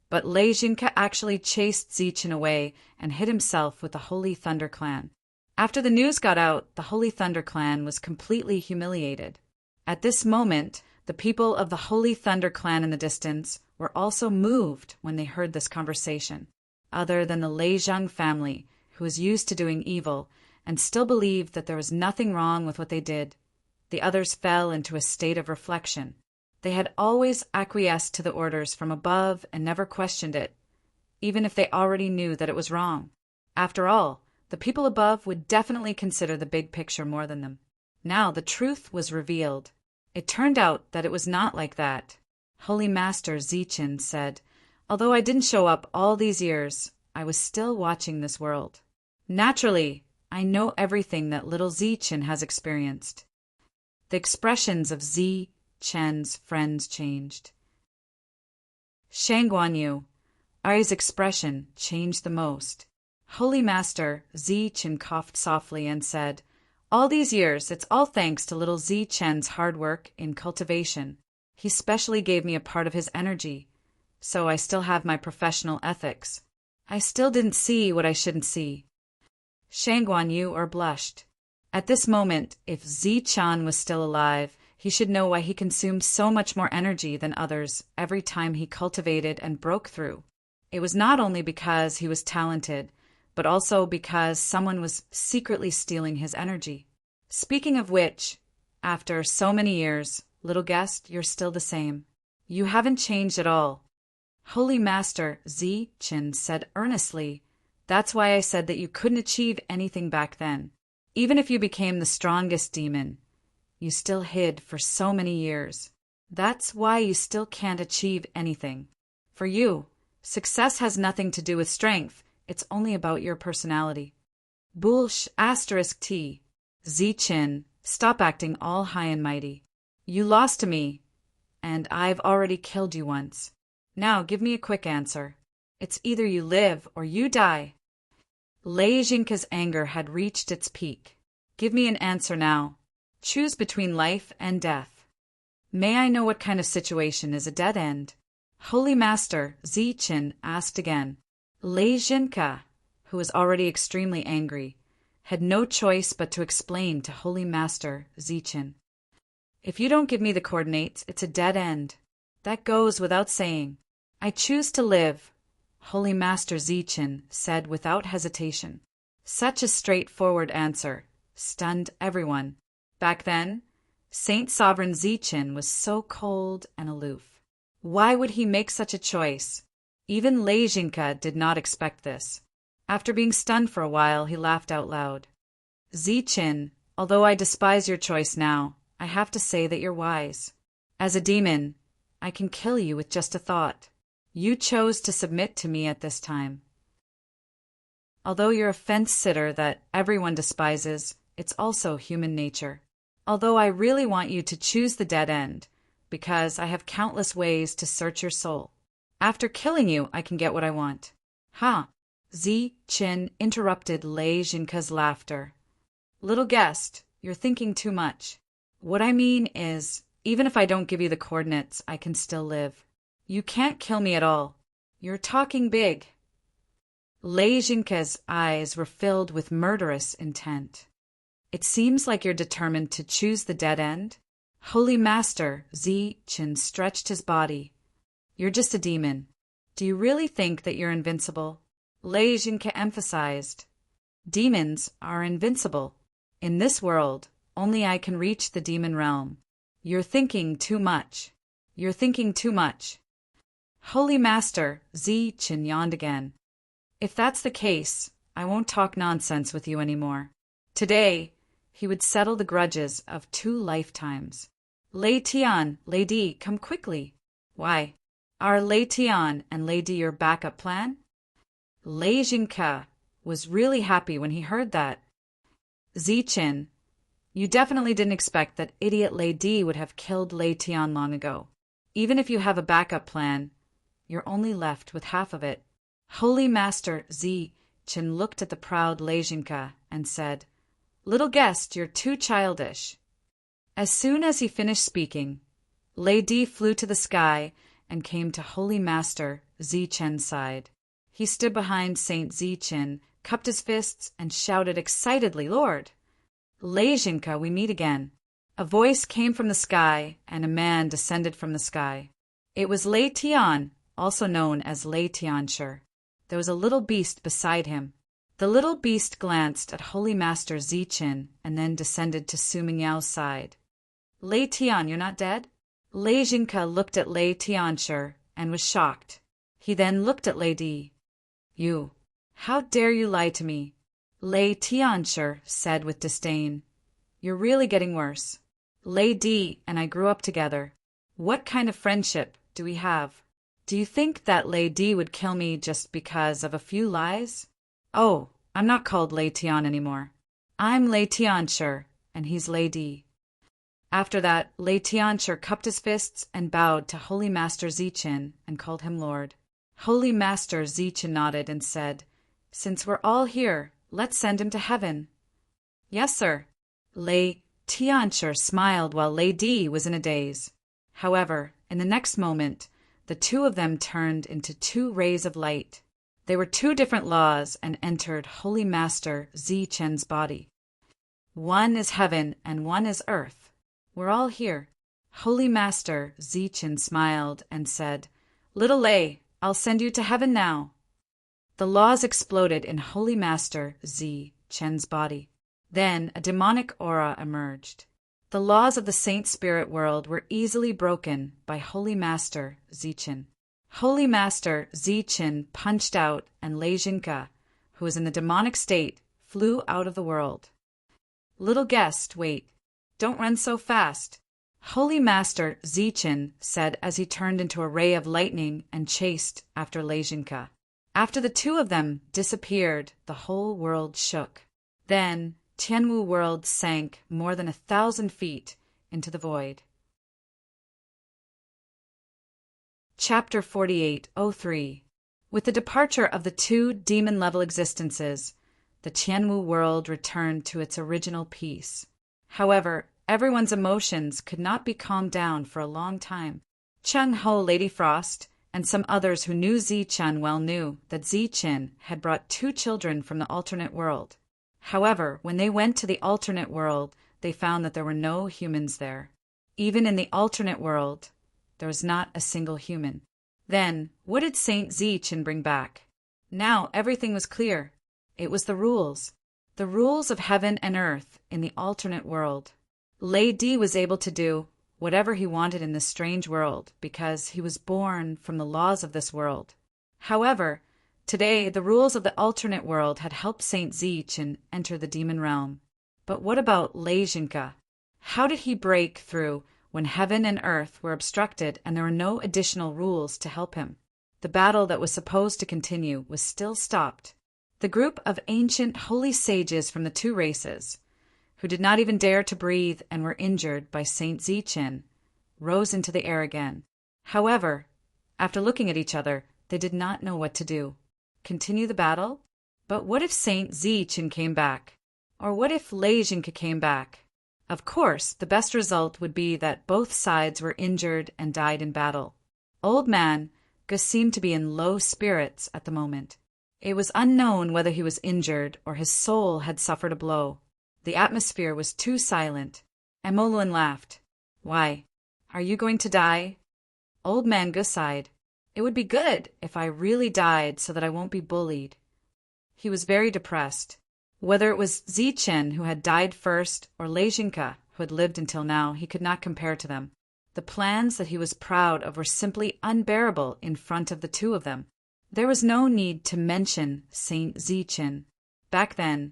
but Lejinka actually chased Zichen away and hid himself with the Holy Thunder Clan. After the news got out, the Holy Thunder Clan was completely humiliated. At this moment, the people of the Holy Thunder Clan in the distance were also moved when they heard this conversation. Other than the Lejang family, who was used to doing evil and still believed that there was nothing wrong with what they did, the others fell into a state of reflection. They had always acquiesced to the orders from above and never questioned it, even if they already knew that it was wrong. After all, the people above would definitely consider the big picture more than them. Now the truth was revealed. It turned out that it was not like that. Holy Master Zichen said, although I didn't show up all these years, I was still watching this world. Naturally, I know everything that little Zichen has experienced. The expressions of Zichen's friends changed. Shangguanyu, Ari's expression changed the most. Holy Master Zichen coughed softly and said, all these years, it's all thanks to little Zichen's hard work in cultivation. He specially gave me a part of his energy, so I still have my professional ethics. I still didn't see what I shouldn't see. Shangguanyu blushed. At this moment, if Zichan was still alive, he should know why he consumed so much more energy than others every time he cultivated and broke through. It was not only because he was talented, but also because someone was secretly stealing his energy. Speaking of which, After so many years, little guest, you're still the same. You haven't changed at all. Holy Master Zichen said earnestly, that's why I said that you couldn't achieve anything back then. Even if you became the strongest demon, you still hid for so many years. That's why you still can't achieve anything. For you, success has nothing to do with strength. It's only about your personality. Bullsh asterisk T. Zichen, stop acting all high and mighty. You lost to me, and I've already killed you once. Now give me a quick answer. It's either you live or you die. Lei Jinka's anger had reached its peak. Give me an answer now. Choose between life and death. May I know what kind of situation is a dead end? Holy Master Zichen asked again. Lei Jinka, who was already extremely angry, had no choice but to explain to Holy Master Zichen. If you don't give me the coordinates, it's a dead end. That goes without saying. I choose to live, Holy Master Zichen said without hesitation. Such a straightforward answer stunned everyone. Back then, Saint Sovereign Zichen was so cold and aloof. Why would he make such a choice? Even Lei Jinka did not expect this. After being stunned for a while, he laughed out loud. Zichen, although I despise your choice now, I have to say that you're wise. As a demon, I can kill you with just a thought. You chose to submit to me at this time. Although you're a fence-sitter that everyone despises, it's also human nature. Although I really want you to choose the dead end, because I have countless ways to search your soul. After killing you, I can get what I want. Ha! Zichen interrupted Lei Jinka's laughter. Little guest, you're thinking too much. What I mean is, even if I don't give you the coordinates, I can still live. You can't kill me at all. You're talking big. Lei Jinka's eyes were filled with murderous intent. It seems like you're determined to choose the dead end. Holy Master Zichen stretched his body. You're just a demon. Do you really think that you're invincible? Lei Jinka emphasized. Demons are invincible. In this world, only I can reach the demon realm. You're thinking too much. You're thinking too much. Holy Master Zichen yawned again. If that's the case, I won't talk nonsense with you anymore. Today, he would settle the grudges of 2 lifetimes. Lei Tian, Lei Di, come quickly. Why, are Lei Tian and Lei Di your backup plan? Lei Jinka was really happy when he heard that. Zichen, you definitely didn't expect that idiot Lei Di would have killed Lei Tian long ago. Even if you have a backup plan, you're only left with half of it. Holy Master Zichen looked at the proud Lei Jinka and said, Little guest, you're too childish. As soon as he finished speaking, Lei Di flew to the sky and came to Holy Master Zichen's side. He stood behind Saint Zichen, cupped his fists, and shouted excitedly, Lord! Lei Jinka, we meet again. A voice came from the sky, and a man descended from the sky. It was Lei Tian, also known as Lei Tianshi. There was a little beast beside him. The little beast glanced at Holy Master Zichen and then descended to Su Mingyao's side. Lei Tian, you're not dead? Lei Jinka looked at Lei Tianshi and was shocked. He then looked at Lei Di. You, how dare you lie to me? Lei Tianshi said with disdain. You're really getting worse. Lei Di and I grew up together. What kind of friendship do we have? Do you think that Lei Di would kill me just because of a few lies? Oh, I'm not called Lei Tian anymore. I'm Lei Tianshi, and he's Lei Di. After that, Lei Tianshi cupped his fists and bowed to Holy Master Zichen and called him Lord. Holy Master Zichen nodded and said, Since we're all here, let's send him to heaven. Yes, sir. Lei Tianshi smiled while Lei Di was in a daze. However, in the next moment, the 2 of them turned into 2 rays of light. They were 2 different laws and entered Holy Master Zichen's body. One is heaven and one is earth. We're all here. Holy Master Zichen smiled and said, Little Lei, I'll send you to heaven now. The laws exploded in Holy Master Zichen's body. Then a demonic aura emerged. The laws of the Saint Spirit world were easily broken by Holy Master Zichen. Holy Master Zichen punched out, and Lejinka, who was in the demonic state, flew out of the world. Little guest, wait. Don't run so fast. Holy Master Zichen said as he turned into a ray of lightning and chased after Lejinka. After the two of them disappeared, the whole world shook. Then Tianwu world sank more than 1,000 feet into the void. Chapter 48:03. With the departure of the two demon-level existences, the Tianwu world returned to its original peace. However, everyone's emotions could not be calmed down for a long time. Cheng Ho, Lady Frost, and some others who knew Zichen well knew that Zichen had brought 2 children from the alternate world. However, when they went to the alternate world, they found that there were no humans there. Even in the alternate world, there was not a single human. Then, what did Saint Zichen bring back? Now everything was clear. It was the rules of heaven and earth in the alternate world. Lady was able to do whatever he wanted in this strange world because he was born from the laws of this world. However, today the rules of the alternate world had helped Saint Zichen enter the demon realm. But what about Lejinka? How did he break through when heaven and earth were obstructed and there were no additional rules to help him? The battle that was supposed to continue was still stopped. The group of ancient holy sages from the 2 races, who did not even dare to breathe and were injured by Saint Zichen, rose into the air again. However, after looking at each other, they did not know what to do. Continue the battle? But what if Saint Zichen came back? Or what if Lejinka came back? Of course, the best result would be that both sides were injured and died in battle. Old man Gus seemed to be in low spirits at the moment. It was unknown whether he was injured or his soul had suffered a blow. The atmosphere was too silent. Emoluen laughed. Why, are you going to die? Old man Gus sighed. It would be good if I really died so that I won't be bullied. He was very depressed. Whether it was Zichen who had died first or Lejinka who had lived until now, he could not compare to them. The plans that he was proud of were simply unbearable in front of the 2 of them. There was no need to mention Saint Zichen. Back then,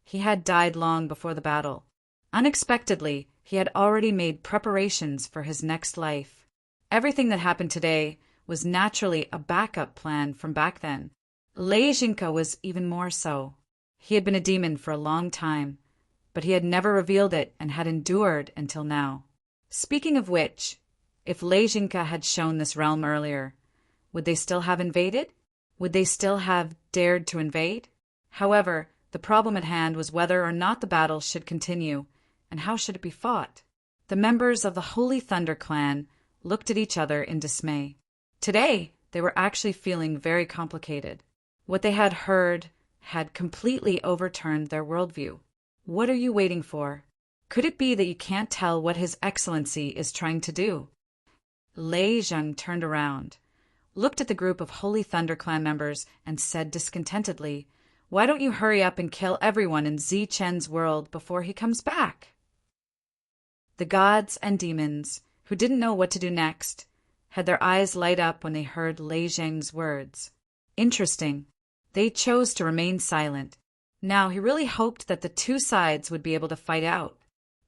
he had died long before the battle. Unexpectedly, he had already made preparations for his next life. Everything that happened today was naturally a backup plan from back then. Lejinka was even more so. He had been a demon for a long time, but he had never revealed it and had endured until now. Speaking of which, if Lejinka had shown this realm earlier, would they still have invaded? Would they still have dared to invade? However, the problem at hand was whether or not the battle should continue, and how should it be fought. The members of the Holy Thunder clan looked at each other in dismay. Today, they were actually feeling very complicated. What they had heard had completely overturned their worldview. What are you waiting for? Could it be that you can't tell what His Excellency is trying to do? Lei Zheng turned around, looked at the group of Holy Thunder Clan members, and said discontentedly, "Why don't you hurry up and kill everyone in Zichen's world before he comes back?" The gods and demons, who didn't know what to do next, had their eyes light up when they heard Lei Zheng's words. Interesting. They chose to remain silent. Now he really hoped that the 2 sides would be able to fight out.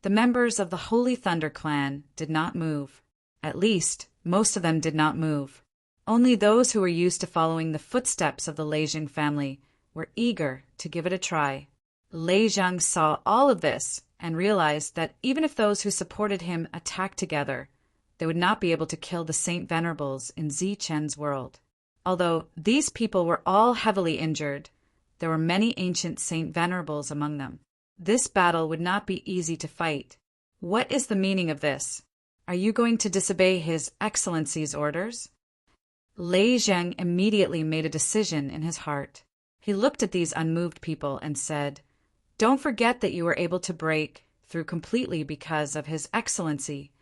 The members of the Holy Thunder clan did not move. At least, most of them did not move. Only those who were used to following the footsteps of the Lejing family were eager to give it a try. Lei Zheng saw all of this and realized that even if those who supported him attacked together, they would not be able to kill the Saint Venerables in Zichen's world. Although these people were all heavily injured, there were many ancient Saint Venerables among them. This battle would not be easy to fight. What is the meaning of this? Are you going to disobey His Excellency's orders? Lei Zheng immediately made a decision in his heart. He looked at these unmoved people and said, "Don't forget that you were able to break through completely because of His Excellency.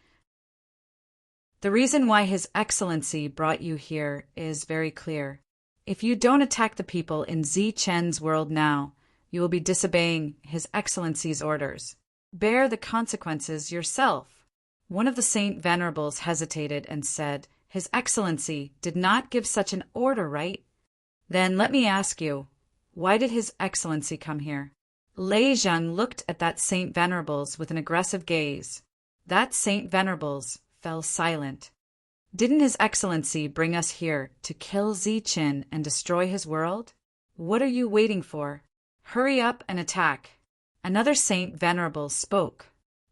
The reason why His Excellency brought you here is very clear. If you don't attack the people in Zichen's world now, you will be disobeying His Excellency's orders. Bear the consequences yourself. One of the Saint Venerables hesitated and said, His Excellency did not give such an order, right? Then let me ask you, why did His Excellency come here? Lei Zhang looked at that Saint Venerables with an aggressive gaze. That Saint Venerables fell silent. Didn't His Excellency bring us here to kill Ziqin and destroy his world? What are you waiting for? Hurry up and attack. Another Saint Venerable spoke.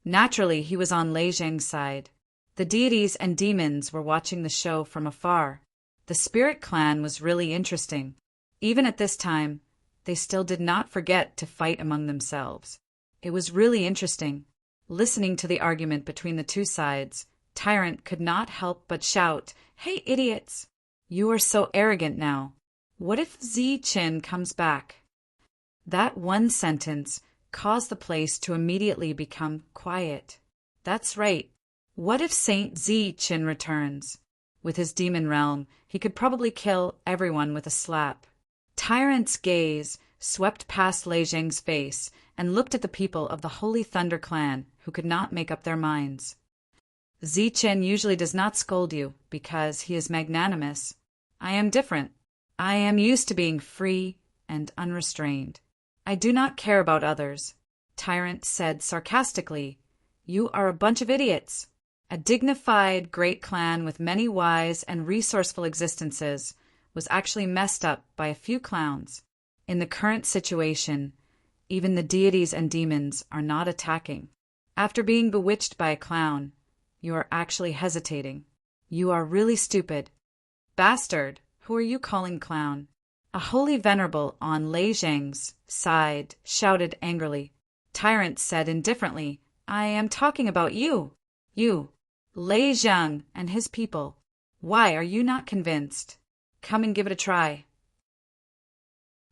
Naturally, he was on Lei Zhang's side. The deities and demons were watching the show from afar. The spirit clan was really interesting. Even at this time, they still did not forget to fight among themselves. It was really interesting. Listening to the argument between the two sides, Tyrant could not help but shout, Hey, idiots! You are so arrogant now. What if Ziqin comes back? That one sentence caused the place to immediately become quiet. That's right. What if Saint Ziqin returns? With his demon realm, he could probably kill everyone with a slap. Tyrant's gaze swept past Lei Zhang's face and looked at the people of the Holy Thunder clan who could not make up their minds. Ziqin usually does not scold you because he is magnanimous. I am different. I am used to being free and unrestrained. I do not care about others. Tyrant said sarcastically, You are a bunch of idiots. A dignified great clan with many wise and resourceful existences was actually messed up by a few clowns. In the current situation, even the deities and demons are not attacking. After being bewitched by a clown, you are actually hesitating. You are really stupid. Bastard, who are you calling clown? A holy venerable on Lei Zhang's side shouted angrily. Tyrant said indifferently, I am talking about you. You, Lei Zhang and his people. Why are you not convinced? Come and give it a try.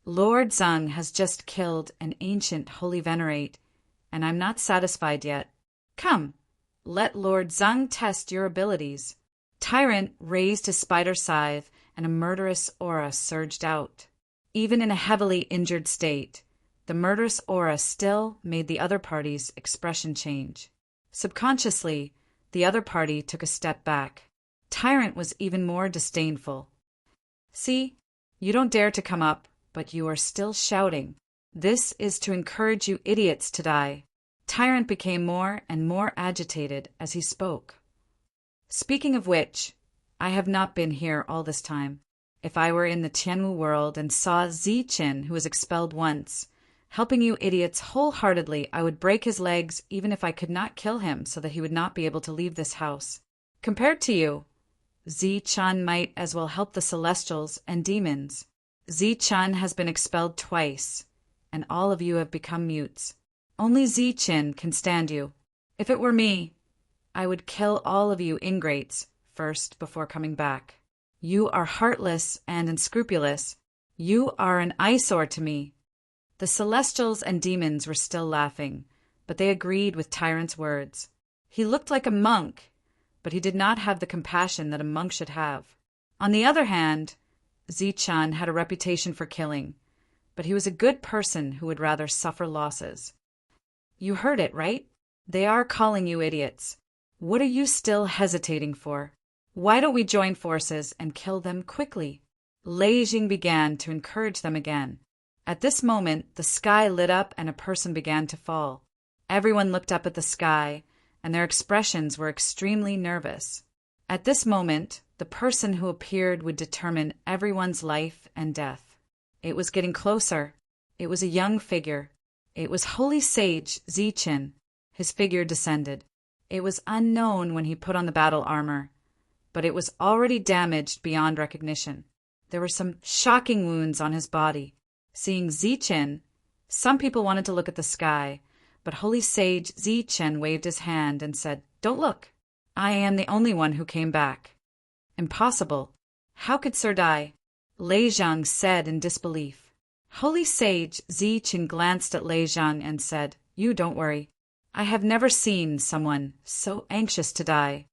Lord Zhang has just killed an ancient holy venerate, and I'm not satisfied yet. Come, let Lord Zhang test your abilities. Tyrant raised his spider scythe, and a murderous aura surged out. Even in a heavily injured state, the murderous aura still made the other party's expression change. Subconsciously, the other party took a step back. Tyrant was even more disdainful. See, you don't dare to come up, but you are still shouting. This is to encourage you idiots to die. Tyrant became more and more agitated as he spoke. Speaking of which, I have not been here all this time. If I were in the Tianwu world and saw Ziqin, who was expelled once, helping you idiots wholeheartedly, I would break his legs even if I could not kill him so that he would not be able to leave this house. Compared to you, Ziqin might as well help the celestials and demons. Ziqin has been expelled twice, and all of you have become mutes. Only Ziqin can stand you. If it were me, I would kill all of you ingrates first before coming back. You are heartless and unscrupulous. You are an eyesore to me. The celestials and demons were still laughing, but they agreed with Tyrant's words. He looked like a monk, but he did not have the compassion that a monk should have. On the other hand, Ziqin had a reputation for killing, but he was a good person who would rather suffer losses. You heard it, right? They are calling you idiots. What are you still hesitating for? Why don't we join forces and kill them quickly? Lei Jing began to encourage them again. At this moment, the sky lit up and a person began to fall. Everyone looked up at the sky, and their expressions were extremely nervous. At this moment, the person who appeared would determine everyone's life and death. It was getting closer. It was a young figure. It was Holy Sage Ziqin. His figure descended. It was unknown when he put on the battle armor, but it was already damaged beyond recognition. There were some shocking wounds on his body. Seeing Ziqin, some people wanted to look at the sky, but Holy Sage Ziqin waved his hand and said, Don't look. I am the only one who came back. Impossible. How could Sir die? Lei Zhang said in disbelief. Holy Sage Ziqin glanced at Lei Zhang and said, You don't worry. I have never seen someone so anxious to die.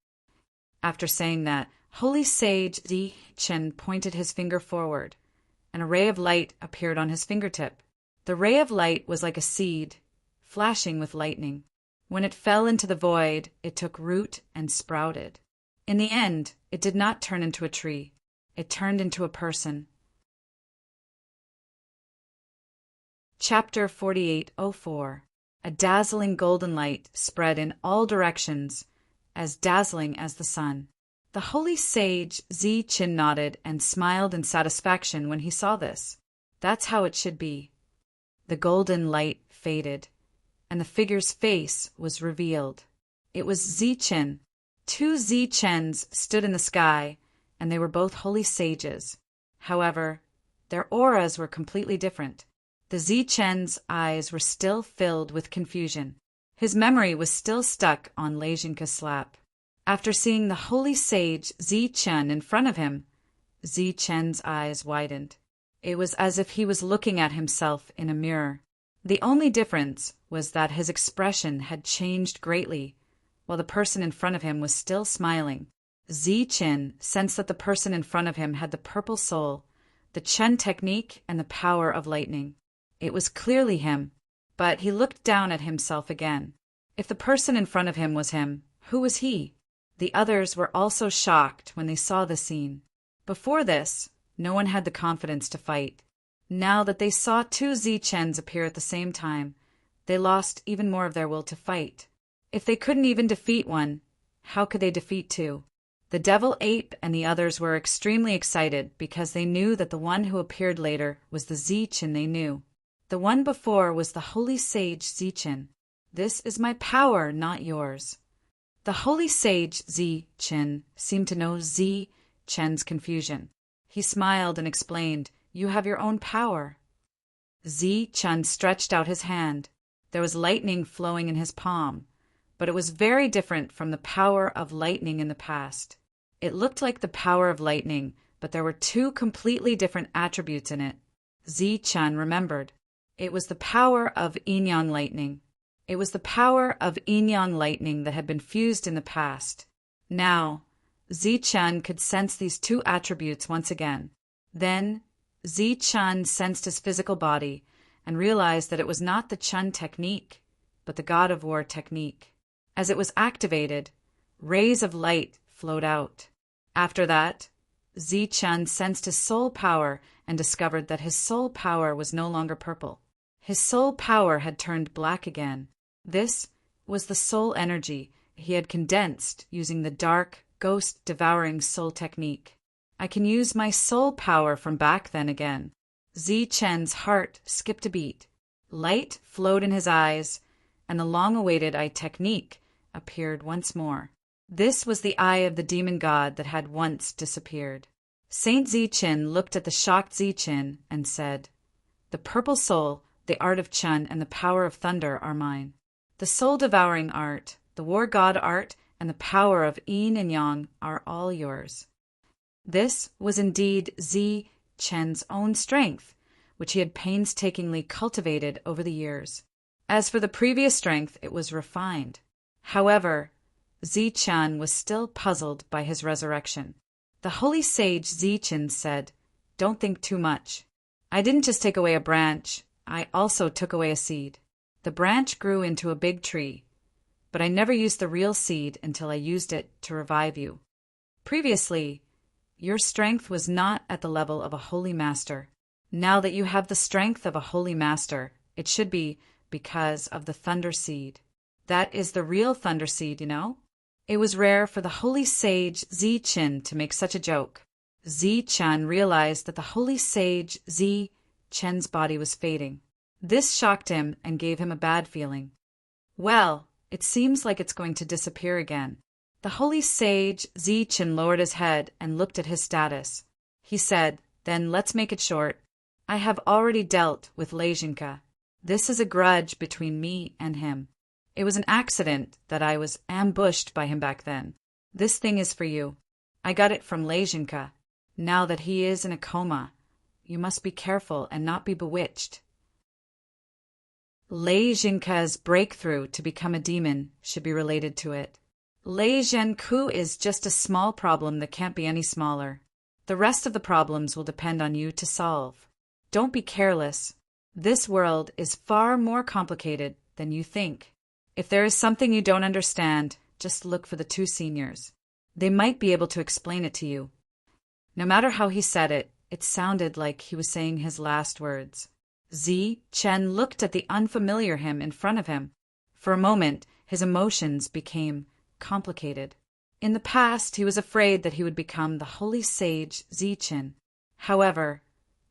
After saying that, Holy Sage Ziqin pointed his finger forward. and a ray of light appeared on his fingertip. The ray of light was like a seed, flashing with lightning. When it fell into the void, it took root and sprouted. In the end, it did not turn into a tree. It turned into a person. Chapter 48:04. A dazzling golden light spread in all directions, as dazzling as the sun. The holy sage Zi-Chin nodded and smiled in satisfaction when he saw this. That's how it should be. The golden light faded, and the figure's face was revealed. It was Zi-Chin. Two Zi-Chens stood in the sky, and they were both holy sages. However, their auras were completely different. The Zi-Chen's eyes were still filled with confusion. His memory was still stuck on Lei Jinka's slap. After seeing the holy sage Zi-Chen in front of him, Zi-Chen's eyes widened. It was as if he was looking at himself in a mirror. The only difference was that his expression had changed greatly, while the person in front of him was still smiling. Zi-Chen sensed that the person in front of him had the purple soul, the Chen technique, and the power of lightning. It was clearly him, but he looked down at himself again. If the person in front of him was him, who was he? The others were also shocked when they saw the scene. Before this, no one had the confidence to fight. Now that they saw two Zi-Chens appear at the same time, they lost even more of their will to fight. If they couldn't even defeat one, how could they defeat two? The devil ape and the others were extremely excited because they knew that the one who appeared later was the Zi-Chen they knew. The one before was the holy sage Zi-Chen. This is my power, not yours. The holy sage Zi-Chen seemed to know Zi-Chen's confusion. He smiled and explained, "You have your own power." Zi-Chen stretched out his hand. There was lightning flowing in his palm, but it was very different from the power of lightning in the past. It looked like the power of lightning, but there were two completely different attributes in it. Zi-Chen remembered. It was the power of yin-yang lightning. It was the power of yin-yang lightning that had been fused in the past. Now, Zi-Chen could sense these two attributes once again. Then, Zi-Chen sensed his physical body and realized that it was not the Chen technique, but the God of War technique. As it was activated, rays of light flowed out. After that, Zi-Chen sensed his soul power and discovered that his soul power was no longer purple. His soul power had turned black again. This was the soul energy he had condensed using the dark, ghost-devouring soul technique. I can use my soul power from back then again. Zi-Chen's heart skipped a beat. Light flowed in his eyes, and the long-awaited eye technique appeared once more. This was the eye of the demon god that had once disappeared. Saint Zi-Chen looked at the shocked Zi-Chen and said, "The purple soul, the art of Chen, and the power of thunder are mine. The soul-devouring art, the war god art, and the power of yin and yang are all yours." This was indeed Zi-Chen's own strength, which he had painstakingly cultivated over the years. As for the previous strength, it was refined. However, Zi-Chen was still puzzled by his resurrection. The holy sage Zi-Chen said, "Don't think too much. I didn't just take away a branch, I also took away a seed. The branch grew into a big tree, but I never used the real seed until I used it to revive you. Previously, your strength was not at the level of a holy master. Now that you have the strength of a holy master, it should be because of the thunder seed. That is the real thunder seed, you know?" It was rare for the holy sage Zi-Chen to make such a joke. Zi-Chen realized that the holy sage Zi-Chen's body was fading. This shocked him and gave him a bad feeling. Well, it seems like it's going to disappear again. The holy sage Zi-Chen lowered his head and looked at his status. He said, "Then let's make it short. I have already dealt with Lei Jinka. This is a grudge between me and him. It was an accident that I was ambushed by him back then. This thing is for you. I got it from Lei Jinka. Now that he is in a coma, you must be careful and not be bewitched." Lei Jinka's breakthrough to become a demon should be related to it. Lei Zhenku is just a small problem that can't be any smaller. The rest of the problems will depend on you to solve. Don't be careless. This world is far more complicated than you think. If there is something you don't understand, just look for the two seniors. They might be able to explain it to you. No matter how he said it, it sounded like he was saying his last words. Zi Chen looked at the unfamiliar him in front of him. For a moment, his emotions became complicated. In the past, he was afraid that he would become the holy sage Zi Chen. However,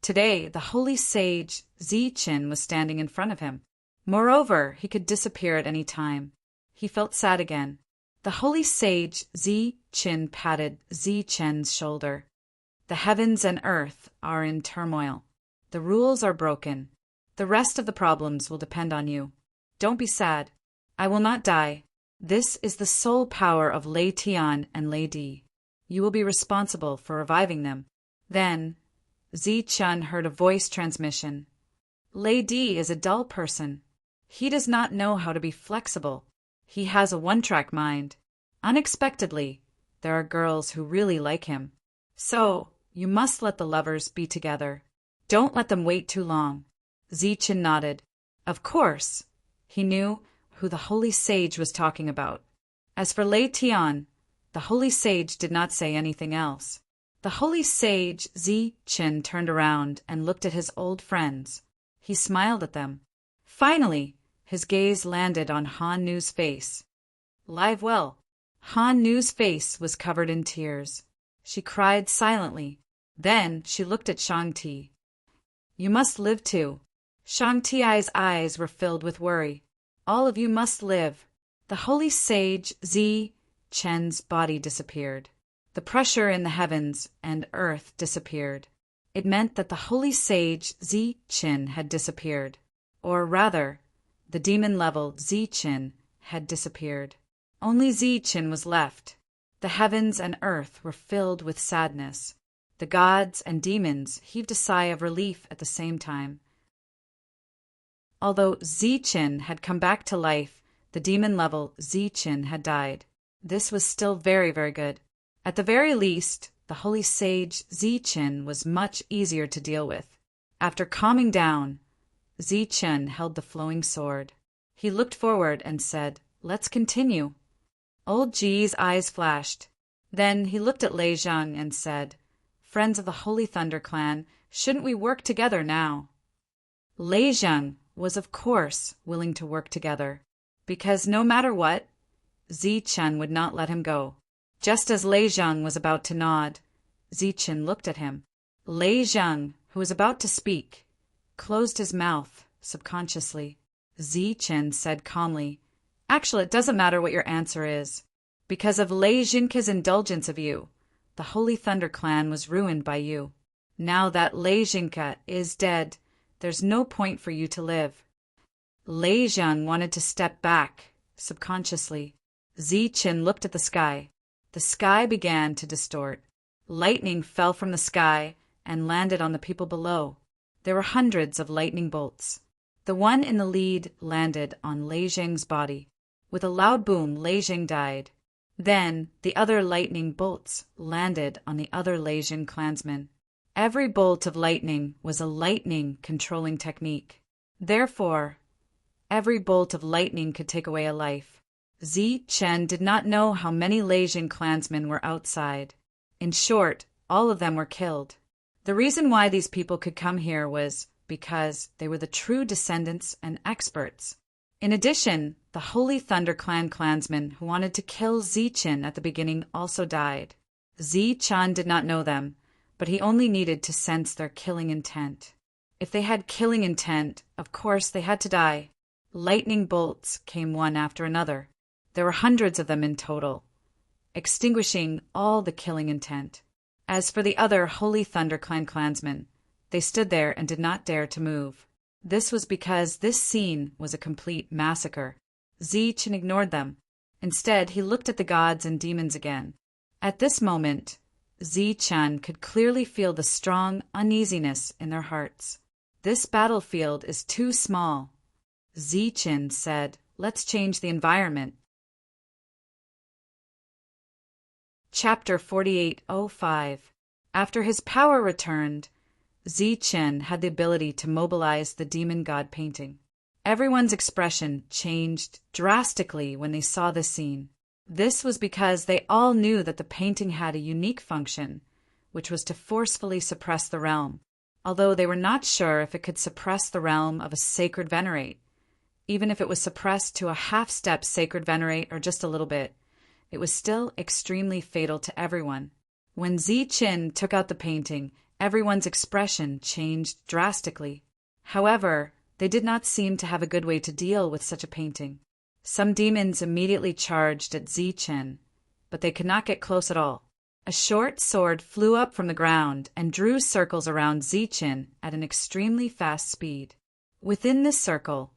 today the holy sage Zi Chen was standing in front of him. Moreover, he could disappear at any time. He felt sad again. The holy sage Zi Chen patted Zi Chen's shoulder. The heavens and earth are in turmoil. The rules are broken. The rest of the problems will depend on you. Don't be sad. I will not die. This is the sole power of Lei Tian and Lei Di. You will be responsible for reviving them. Then, Zi Chen heard a voice transmission. Lei Di is a dull person. He does not know how to be flexible. He has a one-track mind. Unexpectedly, there are girls who really like him. So, you must let the lovers be together. Don't let them wait too long. Zi Chen nodded. Of course. He knew who the holy sage was talking about. As for Lei Tian, the holy sage did not say anything else. The holy sage Zi Chen turned around and looked at his old friends. He smiled at them. Finally, his gaze landed on Han Nu's face. Live well. Han Nu's face was covered in tears. She cried silently. Then she looked at Shang-Ti. You must live too. Shang-Ti's eyes were filled with worry. All of you must live. The holy sage Zi Chen's body disappeared. The pressure in the heavens and earth disappeared. It meant that the holy sage Zi Chen had disappeared. Or rather, the demon-level Zi Chen had disappeared. Only Zi Chen was left. The heavens and earth were filled with sadness. The gods and demons heaved a sigh of relief at the same time. Although Zi Chen had come back to life, the demon-level Zi Chen had died. This was still very, very good. At the very least, the holy sage Zi Chen was much easier to deal with. After calming down, Zi Chen held the flowing sword. He looked forward and said, Let's continue. Old Ji's eyes flashed. Then he looked at Lei Zhang and said, Friends of the Holy Thunder Clan, shouldn't we work together now? Lei Zhang was of course willing to work together, because no matter what, Zi Chen would not let him go. Just as Lei Zhang was about to nod, Zi Chen looked at him. Lei Zhang, who was about to speak, closed his mouth subconsciously. Zi Chen said calmly, Actually, it doesn't matter what your answer is. Because of Lei Jinke's indulgence of you, the Holy Thunder Clan was ruined by you. Now that Lei Jinke is dead, there's no point for you to live. Lei Zhang wanted to step back, subconsciously. Zi Chen looked at the sky. The sky began to distort. Lightning fell from the sky and landed on the people below. There were hundreds of lightning bolts. The one in the lead landed on Lei Zhang's body. With a loud boom, Lei Zhang died. Then the other lightning bolts landed on the other Lei Zhang clansmen. Every bolt of lightning was a lightning controlling technique. Therefore, every bolt of lightning could take away a life. Zi Chen did not know how many Lei Zhang clansmen were outside. In short, all of them were killed. The reason why these people could come here was because they were the true descendants and experts. In addition, the Holy Thunder Clan clansmen who wanted to kill Zi Chen at the beginning also died. Zi Chen did not know them, but he only needed to sense their killing intent. If they had killing intent, of course they had to die. Lightning bolts came one after another. There were hundreds of them in total, extinguishing all the killing intent. As for the other Holy Thunder Clan clansmen, they stood there and did not dare to move. This was because this scene was a complete massacre. Zi Chen ignored them. Instead, he looked at the gods and demons again. At this moment, Zi Chen could clearly feel the strong uneasiness in their hearts. This battlefield is too small. Zi Chen said, Let's change the environment. Chapter 4805. After his power returned, Zi Chen had the ability to mobilize the demon god painting. Everyone's expression changed drastically when they saw this scene. This was because they all knew that the painting had a unique function, which was to forcefully suppress the realm, although they were not sure if it could suppress the realm of a sacred venerate. Even if it was suppressed to a half-step sacred venerate or just a little bit, it was still extremely fatal to everyone. When Ziqin took out the painting, everyone's expression changed drastically. However, they did not seem to have a good way to deal with such a painting. Some demons immediately charged at Ziqin, but they could not get close at all. A short sword flew up from the ground and drew circles around Ziqin at an extremely fast speed. Within this circle,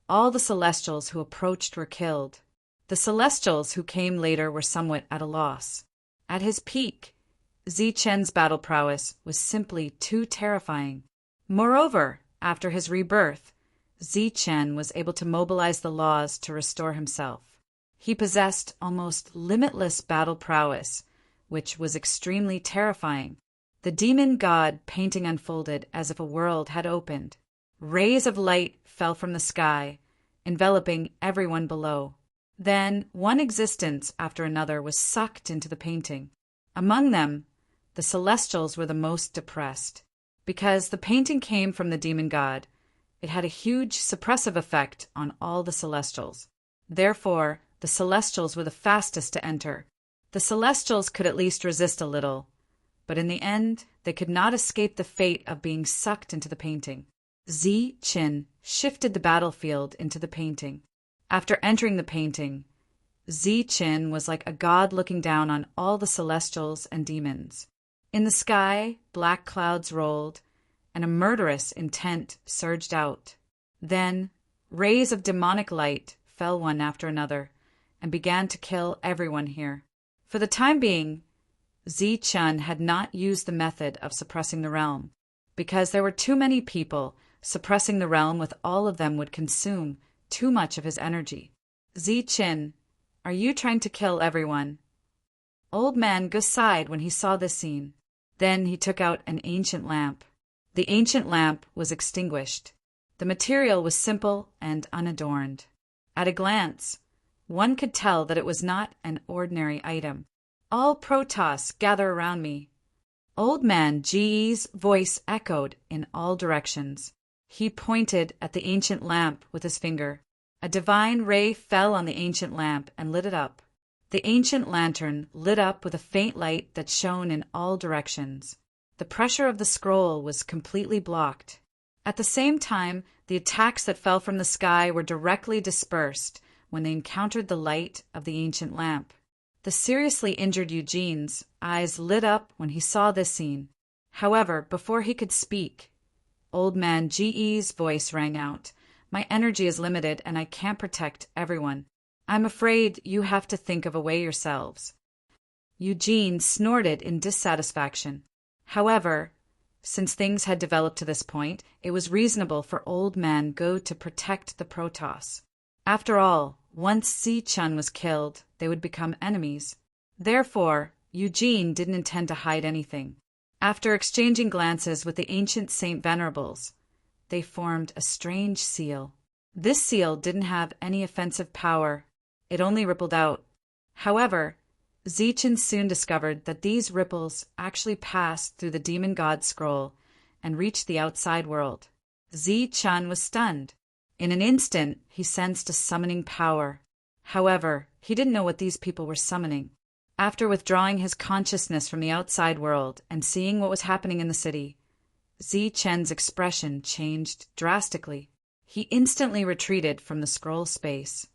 all the Celestials who approached were killed. The Celestials who came later were somewhat at a loss. At his peak, Ziqin's battle prowess was simply too terrifying. Moreover, after his rebirth, Ziqin was able to mobilize the laws to restore himself. He possessed almost limitless battle prowess, which was extremely terrifying. The demon god painting unfolded as if a world had opened. Rays of light fell from the sky, enveloping everyone below. Then one existence after another was sucked into the painting. Among them, the Celestials were the most depressed. Because the painting came from the demon god, it had a huge suppressive effect on all the Celestials. Therefore, the Celestials were the fastest to enter. The Celestials could at least resist a little, but in the end, they could not escape the fate of being sucked into the painting. Ziqin shifted the battlefield into the painting. After entering the painting, Ziqin was like a god looking down on all the Celestials and demons. In the sky, black clouds rolled, and a murderous intent surged out. Then, rays of demonic light fell one after another and began to kill everyone here. For the time being, Ziqin had not used the method of suppressing the realm, because there were too many people. Suppressing the realm with all of them would consume too much of his energy. Ziqin, are you trying to kill everyone? Old man Gus sighed when he saw this scene. Then he took out an ancient lamp. The ancient lamp was extinguished. The material was simple and unadorned. At a glance, one could tell that it was not an ordinary item. All Protoss, gather around me. Old man Ge's voice echoed in all directions. He pointed at the ancient lamp with his finger. A divine ray fell on the ancient lamp and lit it up. The ancient lantern lit up with a faint light that shone in all directions. The pressure of the scroll was completely blocked. At the same time, the attacks that fell from the sky were directly dispersed when they encountered the light of the ancient lamp. The seriously injured Eugene's eyes lit up when he saw this scene. However, before he could speak, Old man Ge's voice rang out. My energy is limited and I can't protect everyone. I'm afraid you have to think of a way yourselves. Eugene snorted in dissatisfaction. However, since things had developed to this point, it was reasonable for Old Man Go to protect the Protoss. After all, once Ziqin was killed, they would become enemies. Therefore, Eugene didn't intend to hide anything. After exchanging glances with the ancient Saint Venerables, they formed a strange seal. This seal didn't have any offensive power. It only rippled out. However, Ziqin soon discovered that these ripples actually passed through the demon god scroll and reached the outside world. Ziqin was stunned. In an instant, he sensed a summoning power. However, he didn't know what these people were summoning. After withdrawing his consciousness from the outside world and seeing what was happening in the city, Ziqin's expression changed drastically. He instantly retreated from the scroll space.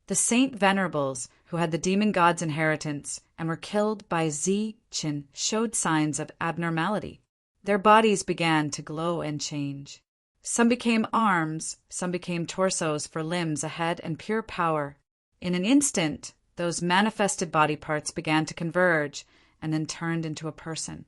The Saint Venerables, who had the demon god's inheritance and were killed by Ziqin, showed signs of abnormality. Their bodies began to glow and change. Some became arms, some became torsos for limbs, a head, and pure power. In an instant, those manifested body parts began to converge and then turned into a person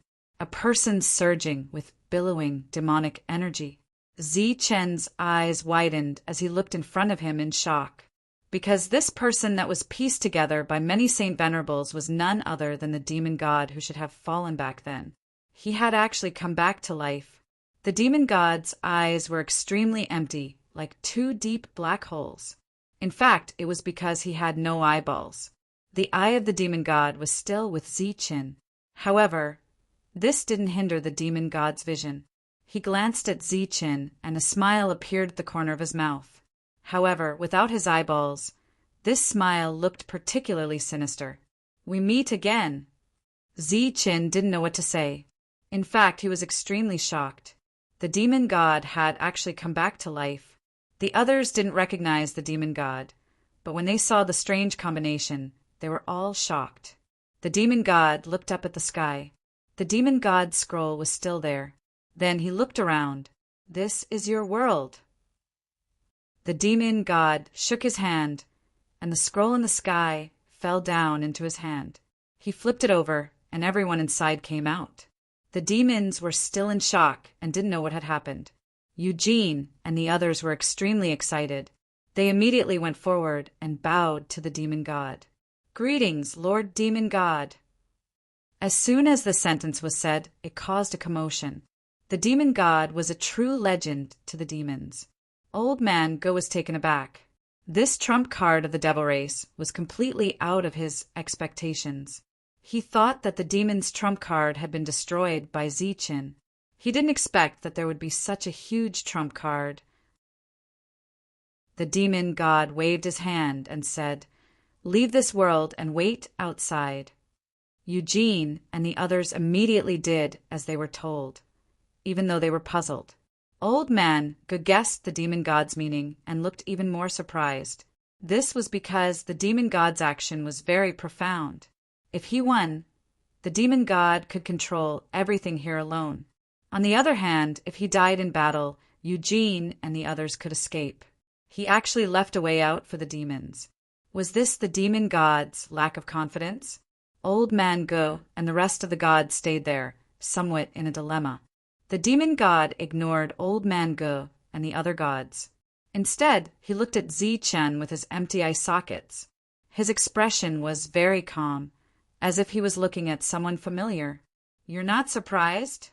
surging with billowing demonic energy. Ziqin's eyes widened as he looked in front of him in shock, because this person that was pieced together by many Saint Venerables was none other than the demon god who should have fallen back then. He had actually come back to life. The demon god's eyes were extremely empty, like two deep black holes. In fact, it was because he had no eyeballs. The eye of the demon god was still with Ziqin. However, this didn't hinder the demon god's vision. He glanced at Ziqin, and a smile appeared at the corner of his mouth. However, without his eyeballs, this smile looked particularly sinister. "We meet again." Ziqin didn't know what to say. In fact, he was extremely shocked. The demon god had actually come back to life. The others didn't recognize the demon god, but when they saw the strange combination, they were all shocked. The demon god looked up at the sky. The demon god's scroll was still there. Then he looked around. "This is your world." The demon god shook his hand, and the scroll in the sky fell down into his hand. He flipped it over, and everyone inside came out. The demons were still in shock and didn't know what had happened. Eugene and the others were extremely excited. They immediately went forward and bowed to the demon god. "Greetings, Lord Demon God." As soon as the sentence was said, it caused a commotion. The demon god was a true legend to the demons. Old Man Go was taken aback. This trump card of the devil race was completely out of his expectations. He thought that the demon's trump card had been destroyed by Ziqin. He didn't expect that there would be such a huge trump card. The demon god waved his hand and said, "Leave this world and wait outside." Eugene and the others immediately did as they were told, even though they were puzzled. Old Man guessed the demon god's meaning and looked even more surprised. This was because the demon god's action was very profound. If he won, the demon god could control everything here alone. On the other hand, if he died in battle, Eugene and the others could escape. He actually left a way out for the demons. Was this the demon god's lack of confidence? Old Man Go and the rest of the gods stayed there, somewhat in a dilemma. The demon god ignored Old Man Go and the other gods. Instead, he looked at Ziqin with his empty eye sockets. His expression was very calm, as if he was looking at someone familiar. "You're not surprised?"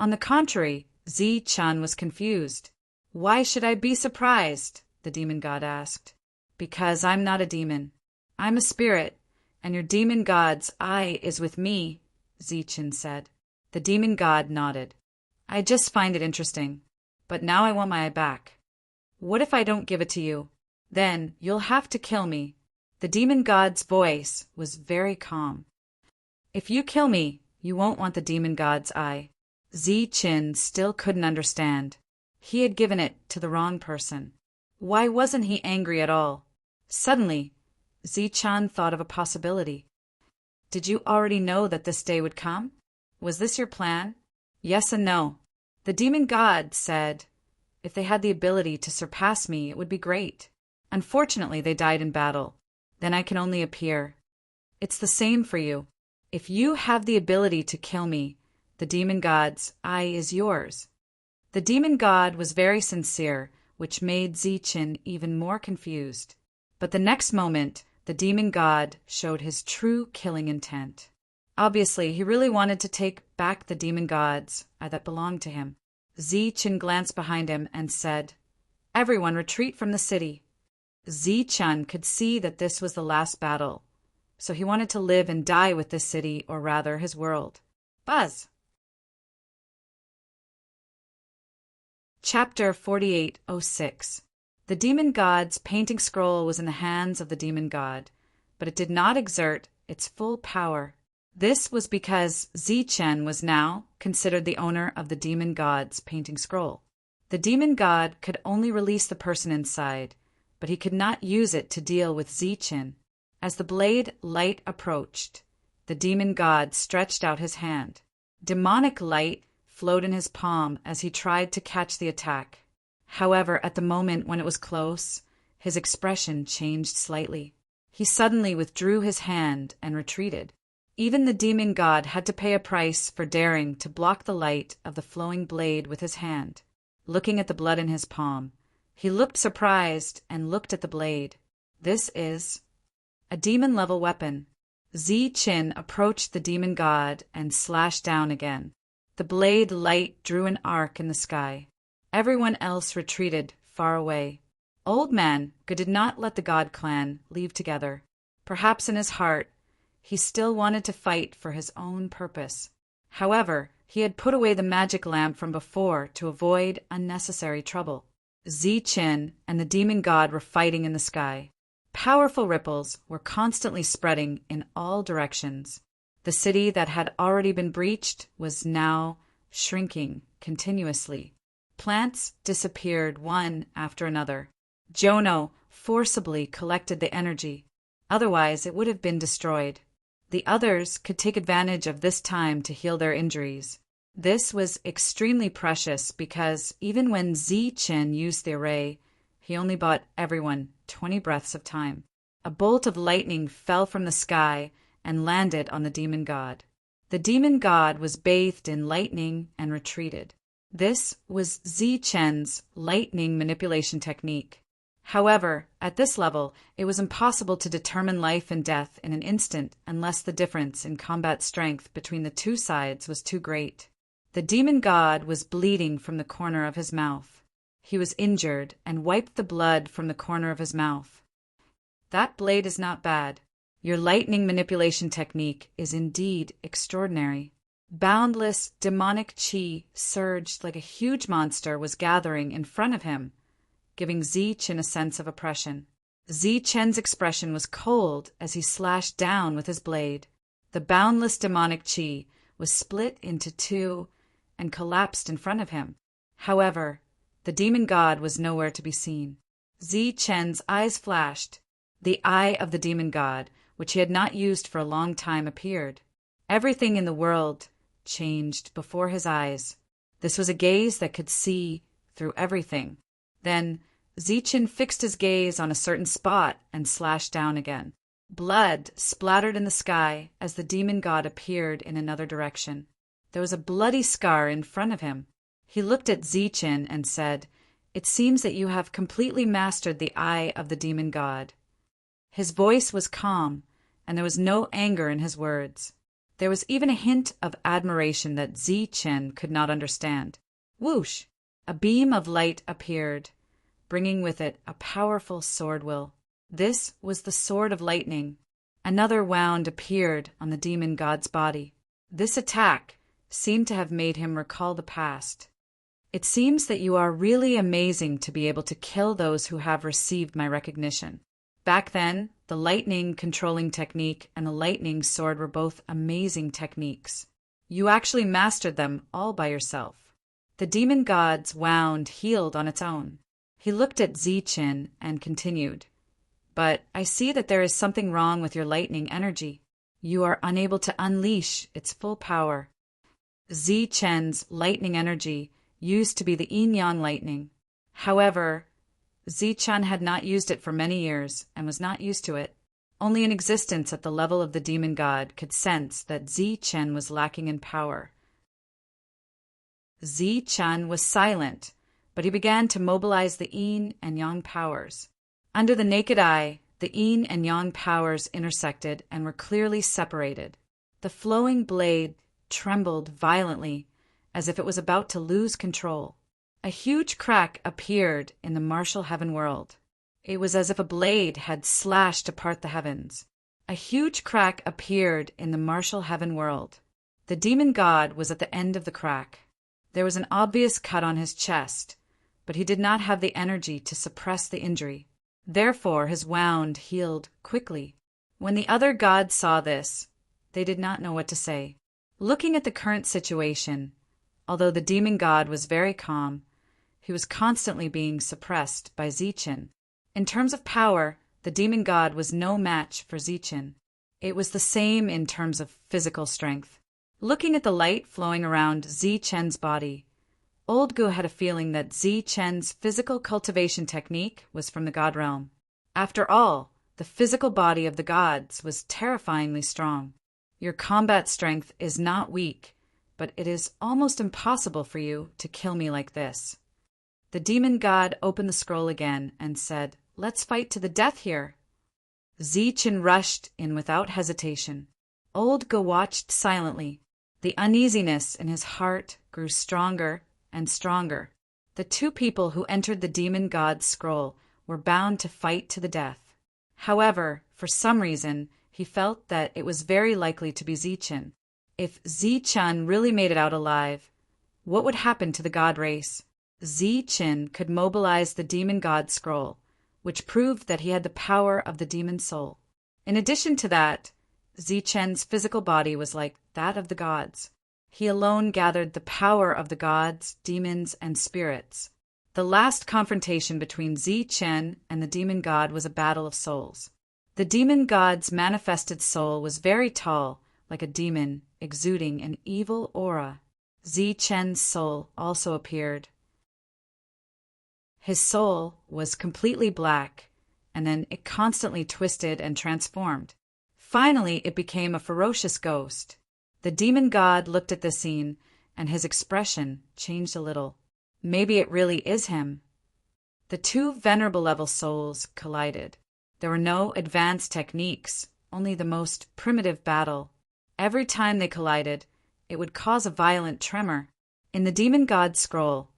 On the contrary, Ziqin was confused. "Why should I be surprised?" the demon god asked. "Because I'm not a demon. I'm a spirit, and your demon god's eye is with me," Ziqin said. The demon god nodded. "I just find it interesting, but now I want my eye back." "What if I don't give it to you? Then you'll have to kill me." The demon god's voice was very calm. "If you kill me, you won't want the demon god's eye." Ziqin still couldn't understand. He had given it to the wrong person. Why wasn't he angry at all? Suddenly, Ziqin thought of a possibility. "Did you already know that this day would come? Was this your plan?" "Yes and no." The demon god said, "If they had the ability to surpass me, it would be great. Unfortunately, they died in battle. Then I can only appear. It's the same for you. If you have the ability to kill me, the demon god's eye is yours." The demon god was very sincere, which made Ziqin even more confused. But the next moment, the demon god showed his true killing intent. Obviously, he really wanted to take back the demon gods that belonged to him. Ziqin glanced behind him and said, "Everyone retreat from the city." Ziqin could see that this was the last battle, so he wanted to live and die with this city, or rather his world. Buzz! Chapter 4806. The demon god's painting scroll was in the hands of the demon god, but it did not exert its full power. This was because Ziqin was now considered the owner of the demon god's painting scroll. The demon god could only release the person inside, but he could not use it to deal with Ziqin. As the blade light approached, the demon god stretched out his hand. Demonic light flowed in his palm as he tried to catch the attack. However, at the moment when it was close, his expression changed slightly. He suddenly withdrew his hand and retreated. Even the demon god had to pay a price for daring to block the light of the flowing blade with his hand. Looking at the blood in his palm, he looked surprised and looked at the blade. This is a demon-level weapon. Ziqin approached the demon god and slashed down again. The blade light drew an arc in the sky. Everyone else retreated far away. Old Man Gu did not let the God clan leave together. Perhaps in his heart, he still wanted to fight for his own purpose. However, he had put away the magic lamp from before to avoid unnecessary trouble. Ziqin and the demon god were fighting in the sky. Powerful ripples were constantly spreading in all directions. The city that had already been breached was now shrinking continuously. Plants disappeared one after another. Jono forcibly collected the energy. Otherwise, it would have been destroyed. The others could take advantage of this time to heal their injuries. This was extremely precious because even when Ziqin used the array, he only bought everyone 20 breaths of time. A bolt of lightning fell from the sky and landed on the demon god. The demon god was bathed in lightning and retreated. This was Ziqin's lightning manipulation technique. However, at this level, it was impossible to determine life and death in an instant unless the difference in combat strength between the two sides was too great. The demon god was bleeding from the corner of his mouth. He was injured and wiped the blood from the corner of his mouth. That blade is not bad. Your lightning manipulation technique is indeed extraordinary. Boundless demonic chi surged like a huge monster was gathering in front of him, giving Ziqin a sense of oppression. Ziqin's expression was cold as he slashed down with his blade. The boundless demonic chi was split into two and collapsed in front of him. However, the demon god was nowhere to be seen. Ziqin's eyes flashed. The eye of the demon god, which he had not used for a long time, appeared. Everything in the world changed before his eyes. This was a gaze that could see through everything. Then Ziqin fixed his gaze on a certain spot and slashed down again. Blood splattered in the sky as the demon god appeared in another direction. There was a bloody scar in front of him. He looked at Ziqin and said, "It seems that you have completely mastered the eye of the demon god." His voice was calm, and there was no anger in his words. There was even a hint of admiration that Ziqin could not understand. Whoosh! A beam of light appeared, bringing with it a powerful sword will. This was the sword of lightning. Another wound appeared on the demon god's body. This attack seemed to have made him recall the past. "It seems that you are really amazing to be able to kill those who have received my recognition." Back then, the lightning controlling technique and the lightning sword were both amazing techniques. You actually mastered them all by yourself. The demon god's wound healed on its own. He looked at Ziqin and continued, "But I see that there is something wrong with your lightning energy. You are unable to unleash its full power." Ziqin's lightning energy used to be the yin-yang lightning. However, Ziqin had not used it for many years and was not used to it. Only an existence at the level of the demon god could sense that Ziqin was lacking in power. Ziqin was silent, but he began to mobilize the yin and yang powers. Under the naked eye, the yin and yang powers intersected and were clearly separated. The flowing blade trembled violently, as if it was about to lose control. A huge crack appeared in the martial heaven world. It was as if a blade had slashed apart the heavens. A huge crack appeared in the martial heaven world. The demon god was at the end of the crack. There was an obvious cut on his chest, but he did not have the energy to suppress the injury. Therefore, his wound healed quickly. When the other gods saw this, they did not know what to say. Looking at the current situation, although the demon god was very calm, he was constantly being suppressed by Ziqin. In terms of power, the demon god was no match for Ziqin. It was the same in terms of physical strength. Looking at the light flowing around Ziqin's body, Old Gu had a feeling that Ziqin's physical cultivation technique was from the god realm. After all, the physical body of the gods was terrifyingly strong. Your combat strength is not weak, but it is almost impossible for you to kill me like this. The demon god opened the scroll again and said, "Let's fight to the death here." Ziqin rushed in without hesitation. Old Gu watched silently. The uneasiness in his heart grew stronger and stronger. The two people who entered the demon god's scroll were bound to fight to the death. However, for some reason, he felt that it was very likely to be Zichen. If Zichen really made it out alive, what would happen to the god race? Zichen could mobilize the demon god scroll, which proved that he had the power of the demon soul. In addition to that, Zichen's physical body was like that of the gods. He alone gathered the power of the gods, demons, and spirits. The last confrontation between Zichen and the demon god was a battle of souls. The demon god's manifested soul was very tall, like a demon, exuding an evil aura. Zichen's soul also appeared. His soul was completely black, and then it constantly twisted and transformed. Finally, it became a ferocious ghost. The demon god looked at the scene, and his expression changed a little. Maybe it really is him. The two venerable level souls collided. There were no advanced techniques, only the most primitive battle. Every time they collided, it would cause a violent tremor. In the demon god's scroll,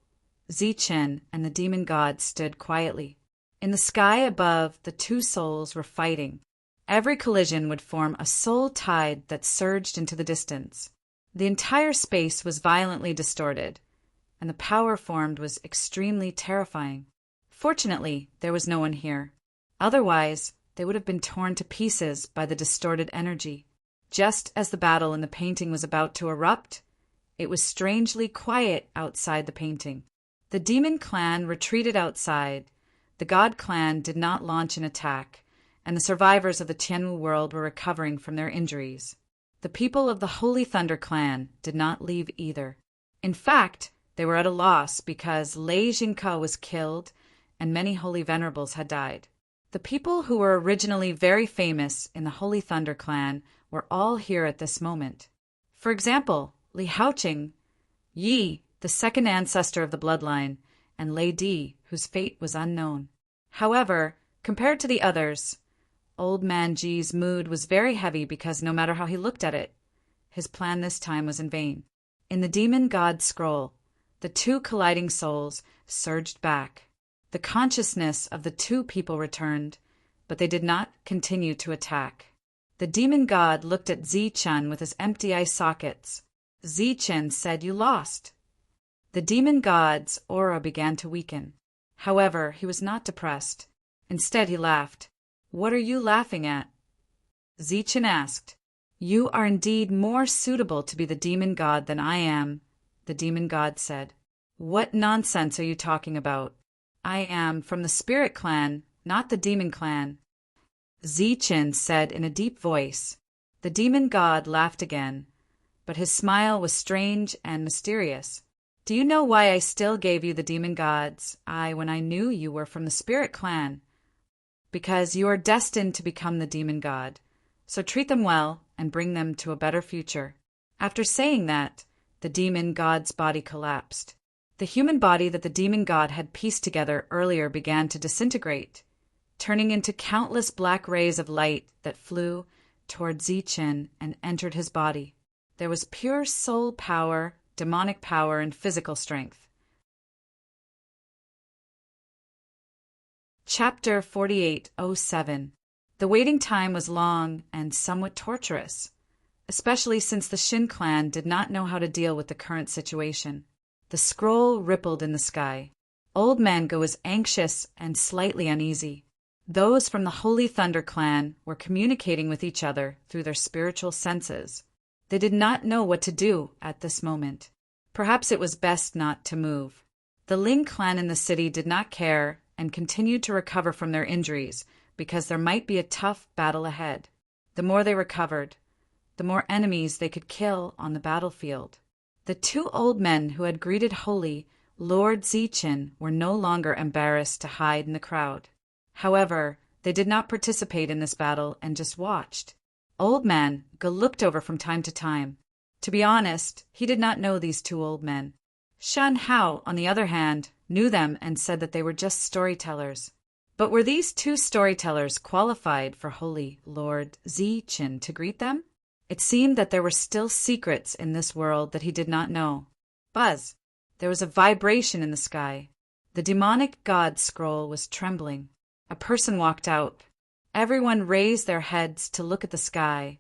Zichen and the demon god stood quietly. In the sky above, the two souls were fighting. Every collision would form a soul tide that surged into the distance. The entire space was violently distorted, and the power formed was extremely terrifying. Fortunately, there was no one here. Otherwise, they would have been torn to pieces by the distorted energy. Just as the battle in the painting was about to erupt, it was strangely quiet outside the painting. The demon clan retreated outside. The god clan did not launch an attack, and the survivors of the Tianwu world were recovering from their injuries. The people of the Holy Thunder clan did not leave either. In fact, they were at a loss because Lei Jinke was killed and many holy venerables had died. The people who were originally very famous in the Holy Thunder clan were all here at this moment. For example, Li Haoqing, Yi, the second ancestor of the bloodline, and Lei Di, whose fate was unknown. However, compared to the others, Old Man Ji's mood was very heavy because no matter how he looked at it, his plan this time was in vain. In the demon god scroll, the two colliding souls surged back. The consciousness of the two people returned, but they did not continue to attack. The demon god looked at Zichen with his empty eye sockets. Zichen said, "You lost." The demon god's aura began to weaken. However, he was not depressed. Instead, he laughed. "What are you laughing at?" Zichen asked. "You are indeed more suitable to be the demon god than I am," the demon god said. "What nonsense are you talking about? I am from the spirit clan, not the demon clan." Zichen said in a deep voice. The demon god laughed again, but his smile was strange and mysterious. "Do you know why I still gave you the demon god's eye when I knew you were from the spirit clan? Because you are destined to become the demon god, so treat them well and bring them to a better future." After saying that, the demon god's body collapsed. The human body that the demon god had pieced together earlier began to disintegrate, turning into countless black rays of light that flew toward Zichen and entered his body. There was pure soul power, demonic power, and physical strength. Chapter 48:07. The waiting time was long and somewhat torturous, especially since the Shin clan did not know how to deal with the current situation. The scroll rippled in the sky. Old Mango was anxious and slightly uneasy. Those from the Holy Thunder clan were communicating with each other through their spiritual senses. They did not know what to do at this moment. Perhaps it was best not to move. The Ling clan in the city did not care and continued to recover from their injuries because there might be a tough battle ahead. The more they recovered, the more enemies they could kill on the battlefield. The two old men who had greeted Holy Lord Zichen were no longer embarrassed to hide in the crowd. However, they did not participate in this battle and just watched. Old Man looked over from time to time. To be honest, he did not know these two old men. Shan Hao, on the other hand, knew them and said that they were just storytellers. But were these two storytellers qualified for Holy Lord Zichen to greet them? It seemed that there were still secrets in this world that he did not know. Buzz! There was a vibration in the sky. The demonic god scroll was trembling. A person walked out. Everyone raised their heads to look at the sky,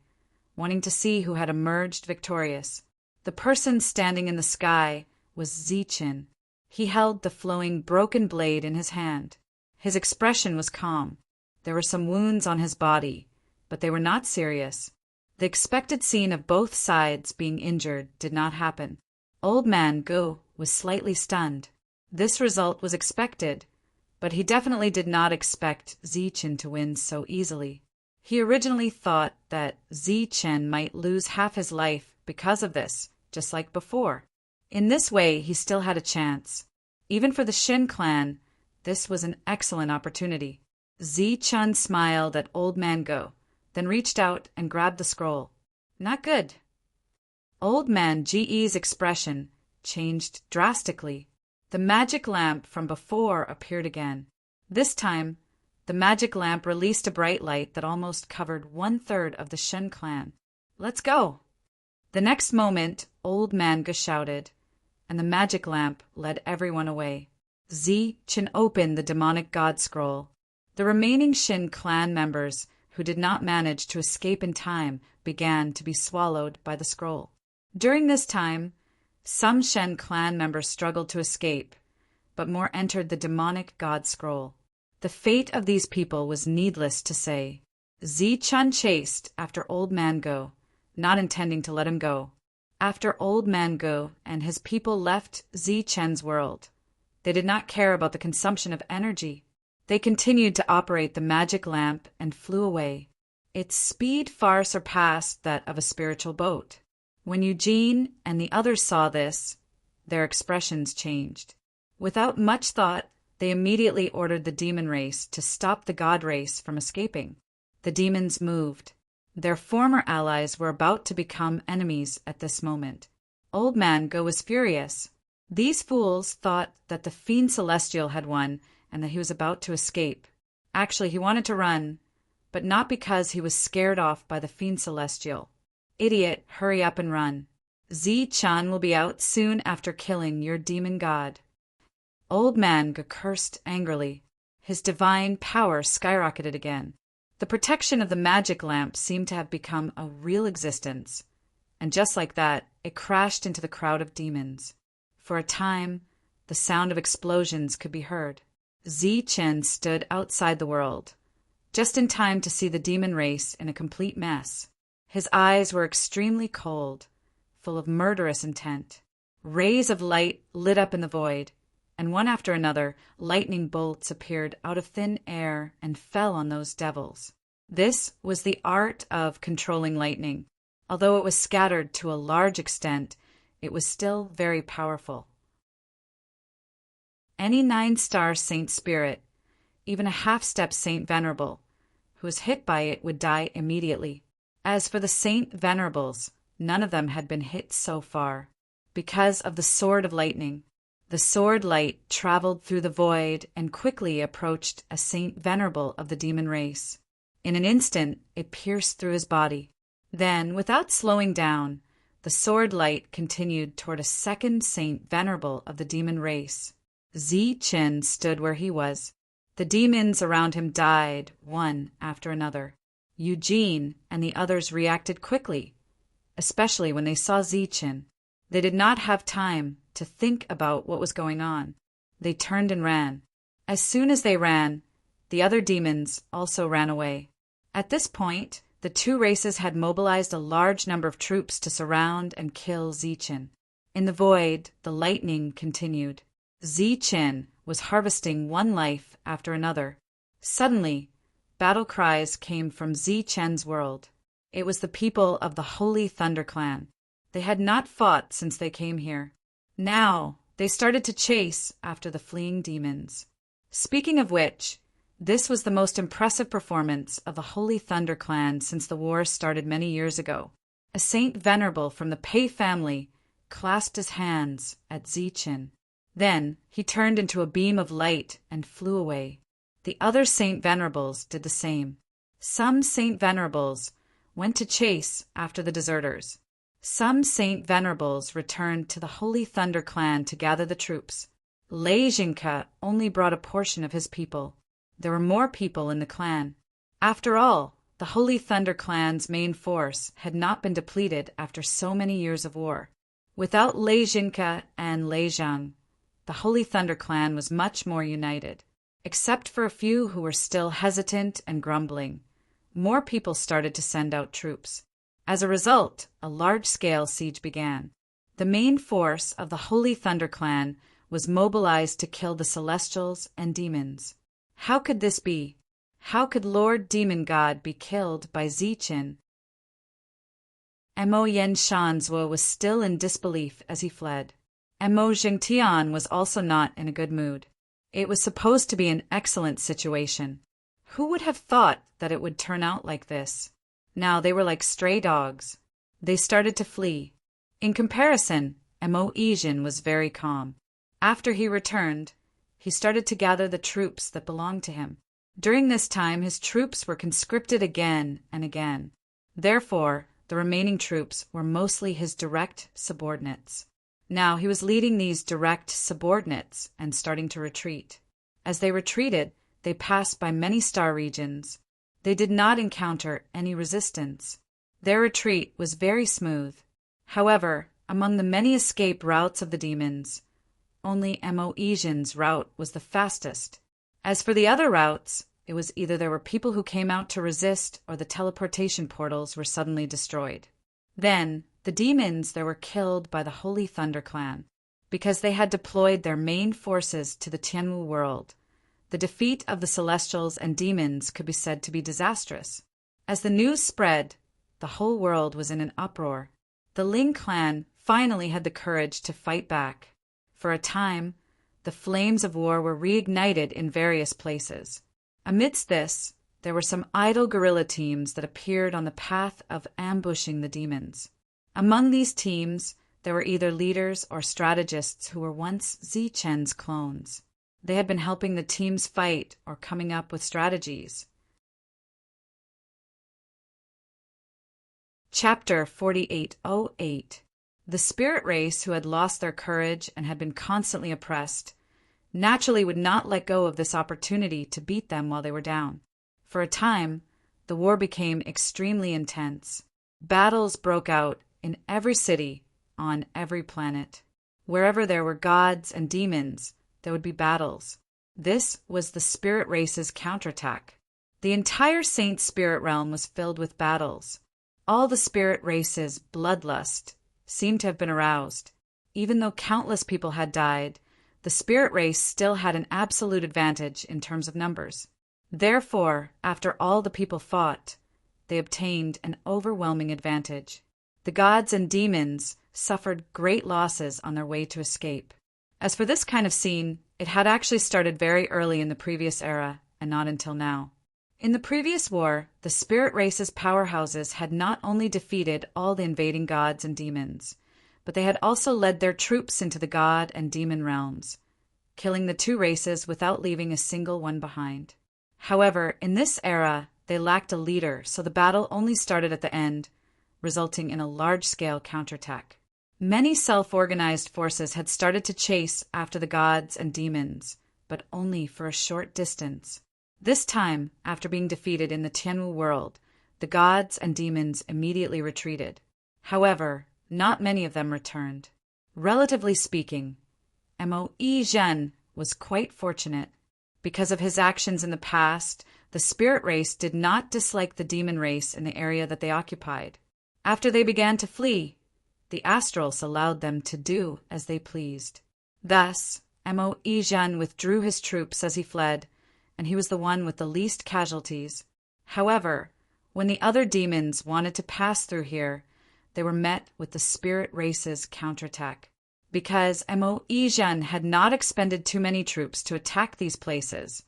wanting to see who had emerged victorious. The person standing in the sky was Zichin. He held the flowing broken blade in his hand. His expression was calm. There were some wounds on his body, but they were not serious. The expected scene of both sides being injured did not happen. Old Man Go was slightly stunned. This result was expected, but he definitely did not expect Zichin to win so easily. He originally thought that Zichin might lose half his life because of this, just like before. In this way, he still had a chance. Even for the Shin clan, this was an excellent opportunity. Zichin smiled at Old Man Go, then reached out and grabbed the scroll. Not good. Old Man Ge's expression changed drastically. The magic lamp from before appeared again. This time, the magic lamp released a bright light that almost covered 1/3 of the Shin clan. Let's go! The next moment, Old Man Ge shouted, and the magic lamp led everyone away. Zichin opened the demonic god scroll. The remaining Shin clan members who did not manage to escape in time began to be swallowed by the scroll. During this time, some Shen clan members struggled to escape, but more entered the demonic god scroll. The fate of these people was needless to say. Zichin chased after Old Man Go, not intending to let him go. After Old Man Go and his people left Zichin's world, they did not care about the consumption of energy. They continued to operate the magic lamp and flew away. Its speed far surpassed that of a spiritual boat. When Eugene and the others saw this, their expressions changed. Without much thought, they immediately ordered the demon race to stop the god race from escaping. The demons moved. Their former allies were about to become enemies at this moment. Old Man Go was furious. These fools thought that the Fiend Celestial had won and that he was about to escape. Actually, he wanted to run, but not because he was scared off by the Fiend Celestial. Idiot, hurry up and run. Zichin will be out soon after killing your demon god. Old Man Ge cursed angrily. His divine power skyrocketed again. The protection of the magic lamp seemed to have become a real existence, and just like that, it crashed into the crowd of demons. For a time, the sound of explosions could be heard. Zichin stood outside the world, just in time to see the demon race in a complete mess. His eyes were extremely cold, full of murderous intent. Rays of light lit up in the void, and one after another, lightning bolts appeared out of thin air and fell on those devils. This was the art of controlling lightning. Although it was scattered to a large extent, it was still very powerful. Any 9-star Saint Spirit, even a half-step Saint Venerable, who was hit by it would die immediately. As for the Saint Venerables, none of them had been hit so far, because of the Sword of Lightning. The sword light traveled through the void and quickly approached a Saint Venerable of the demon race. In an instant, it pierced through his body. Then, without slowing down, the sword light continued toward a second Saint Venerable of the demon race. Zichin stood where he was. The demons around him died, one after another. Eugene and the others reacted quickly, especially when they saw Zichin. They did not have time to think about what was going on. They turned and ran. As soon as they ran, the other demons also ran away. At this point, the two races had mobilized a large number of troops to surround and kill Zichin. In the void, the lightning continued. Zichin was harvesting one life after another. Suddenly, battle cries came from Zichin's world. It was the people of the Holy Thunder Clan. They had not fought since they came here. Now, they started to chase after the fleeing demons. Speaking of which, this was the most impressive performance of the Holy Thunder Clan since the war started many years ago. A Saint Venerable from the Pei family clasped his hands at Zichin. Then he turned into a beam of light and flew away. The other Saint Venerables did the same. Some Saint Venerables went to chase after the deserters. Some Saint Venerables returned to the Holy Thunder clan to gather the troops. Lejinka only brought a portion of his people. There were more people in the clan. After all, the Holy Thunder clan's main force had not been depleted after so many years of war. Without Lejinka and Lejang, the Holy Thunder clan was much more united. Except for a few who were still hesitant and grumbling, more people started to send out troops. As a result, a large-scale siege began. The main force of the Holy Thunder clan was mobilized to kill the Celestials and demons. How could this be? How could Lord Demon God be killed by Zichin? Mo Yen Shanzhua was still in disbelief as he fled. Mo Jingtian was also not in a good mood. It was supposed to be an excellent situation. Who would have thought that it would turn out like this? Now they were like stray dogs. They started to flee. In comparison, Mo Yijin was very calm. After he returned, he started to gather the troops that belonged to him. During this time, his troops were conscripted again and again. Therefore, the remaining troops were mostly his direct subordinates. Now he was leading these direct subordinates and starting to retreat. As they retreated, they passed by many star regions. They did not encounter any resistance. Their retreat was very smooth. However, among the many escape routes of the demons, only Mo Yijin's route was the fastest. As for the other routes, it was either there were people who came out to resist or the teleportation portals were suddenly destroyed. Then, the demons there were killed by the Holy Thunder clan. Because they had deployed their main forces to the Tianwu world, the defeat of the Celestials and demons could be said to be disastrous. As the news spread, the whole world was in an uproar. The Ling clan finally had the courage to fight back. For a time, the flames of war were reignited in various places. Amidst this, there were some idle guerrilla teams that appeared on the path of ambushing the demons. Among these teams, there were either leaders or strategists who were once Zichen's clones. They had been helping the teams fight or coming up with strategies. Chapter 4808. The spirit race who had lost their courage and had been constantly oppressed naturally would not let go of this opportunity to beat them while they were down. For a time, the war became extremely intense. Battles broke out in every city, on every planet. Wherever there were gods and demons, there would be battles. This was the spirit race's counterattack. The entire Saint Spirit realm was filled with battles. All the spirit race's bloodlust seemed to have been aroused. Even though countless people had died, the spirit race still had an absolute advantage in terms of numbers. Therefore, after all the people fought, they obtained an overwhelming advantage. The gods and demons suffered great losses on their way to escape. As for this kind of scene, it had actually started very early in the previous era, and not until now. In the previous war, the spirit race's powerhouses had not only defeated all the invading gods and demons, but they had also led their troops into the god and demon realms, killing the two races without leaving a single one behind. However, in this era, they lacked a leader, so the battle only started at the end, resulting in a large-scale counterattack. Many self-organized forces had started to chase after the gods and demons, but only for a short distance. This time, after being defeated in the Tianwu world, the gods and demons immediately retreated. However, not many of them returned. Relatively speaking, Mo Yizhen was quite fortunate. Because of his actions in the past, the spirit race did not dislike the demon race in the area that they occupied. After they began to flee, the astrals allowed them to do as they pleased. Thus, Mo Yizhen withdrew his troops as he fled, and he was the one with the least casualties. However, when the other demons wanted to pass through here, they were met with the spirit race's counterattack. Because Mo Yizhen had not expended too many troops to attack these places,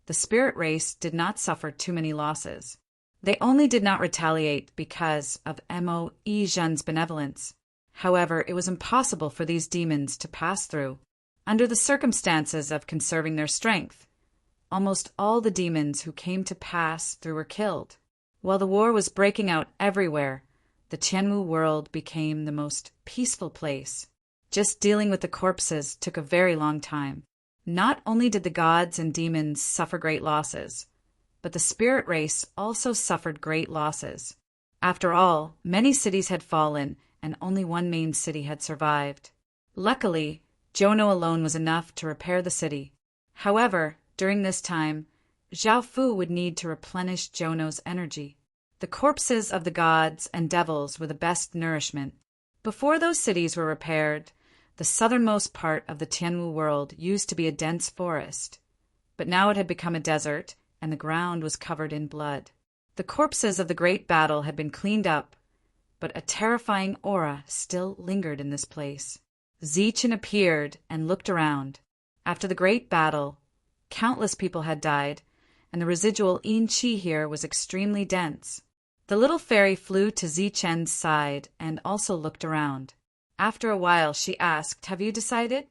the spirit race did not suffer too many losses. They only did not retaliate because of Mo Yizhen's benevolence. However, it was impossible for these demons to pass through. Under the circumstances of conserving their strength, almost all the demons who came to pass through were killed. While the war was breaking out everywhere, the Tianwu world became the most peaceful place. Just dealing with the corpses took a very long time. Not only did the gods and demons suffer great losses, but the spirit race also suffered great losses. After all, many cities had fallen, and only one main city had survived. Luckily, Zhounou alone was enough to repair the city. However, during this time, Zhao Fu would need to replenish Zhounou's energy. The corpses of the gods and devils were the best nourishment. Before those cities were repaired, the southernmost part of the Tianwu world used to be a dense forest, but now it had become a desert, and the ground was covered in blood. The corpses of the great battle had been cleaned up, but a terrifying aura still lingered in this place. Zichen appeared and looked around. After the great battle, countless people had died, and the residual yin qi here was extremely dense. The little fairy flew to Zichen's side and also looked around. After a while, she asked, "Have you decided?"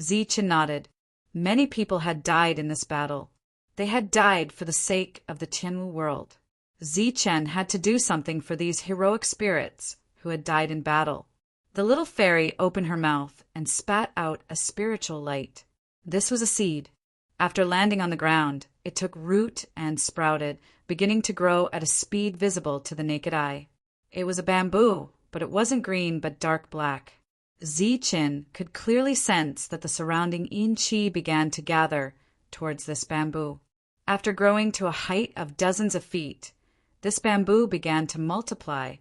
Zichen nodded. Many people had died in this battle. They had died for the sake of the Tianwu world. Zichen had to do something for these heroic spirits who had died in battle. The little fairy opened her mouth and spat out a spiritual light. This was a seed. After landing on the ground, it took root and sprouted, beginning to grow at a speed visible to the naked eye. It was a bamboo, but it wasn't green but dark black. Zichen could clearly sense that the surrounding yin qi began to gather towards this bamboo. After growing to a height of dozens of feet, this bamboo began to multiply,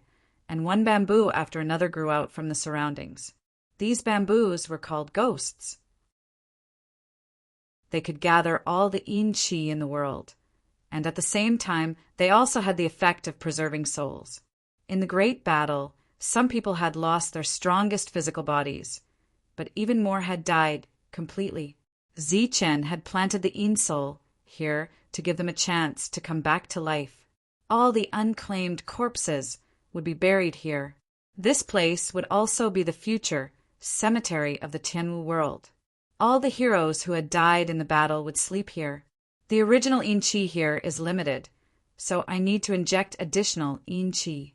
and one bamboo after another grew out from the surroundings. These bamboos were called ghosts. They could gather all the yin qi in the world, and at the same time they also had the effect of preserving souls. In the great battle, some people had lost their strongest physical bodies, but even more had died completely. Zichen had planted the yin soul here to give them a chance to come back to life. All the unclaimed corpses would be buried here. This place would also be the future cemetery of the Tianwu world. All the heroes who had died in the battle would sleep here. The original yin qi here is limited, so I need to inject additional yin qi.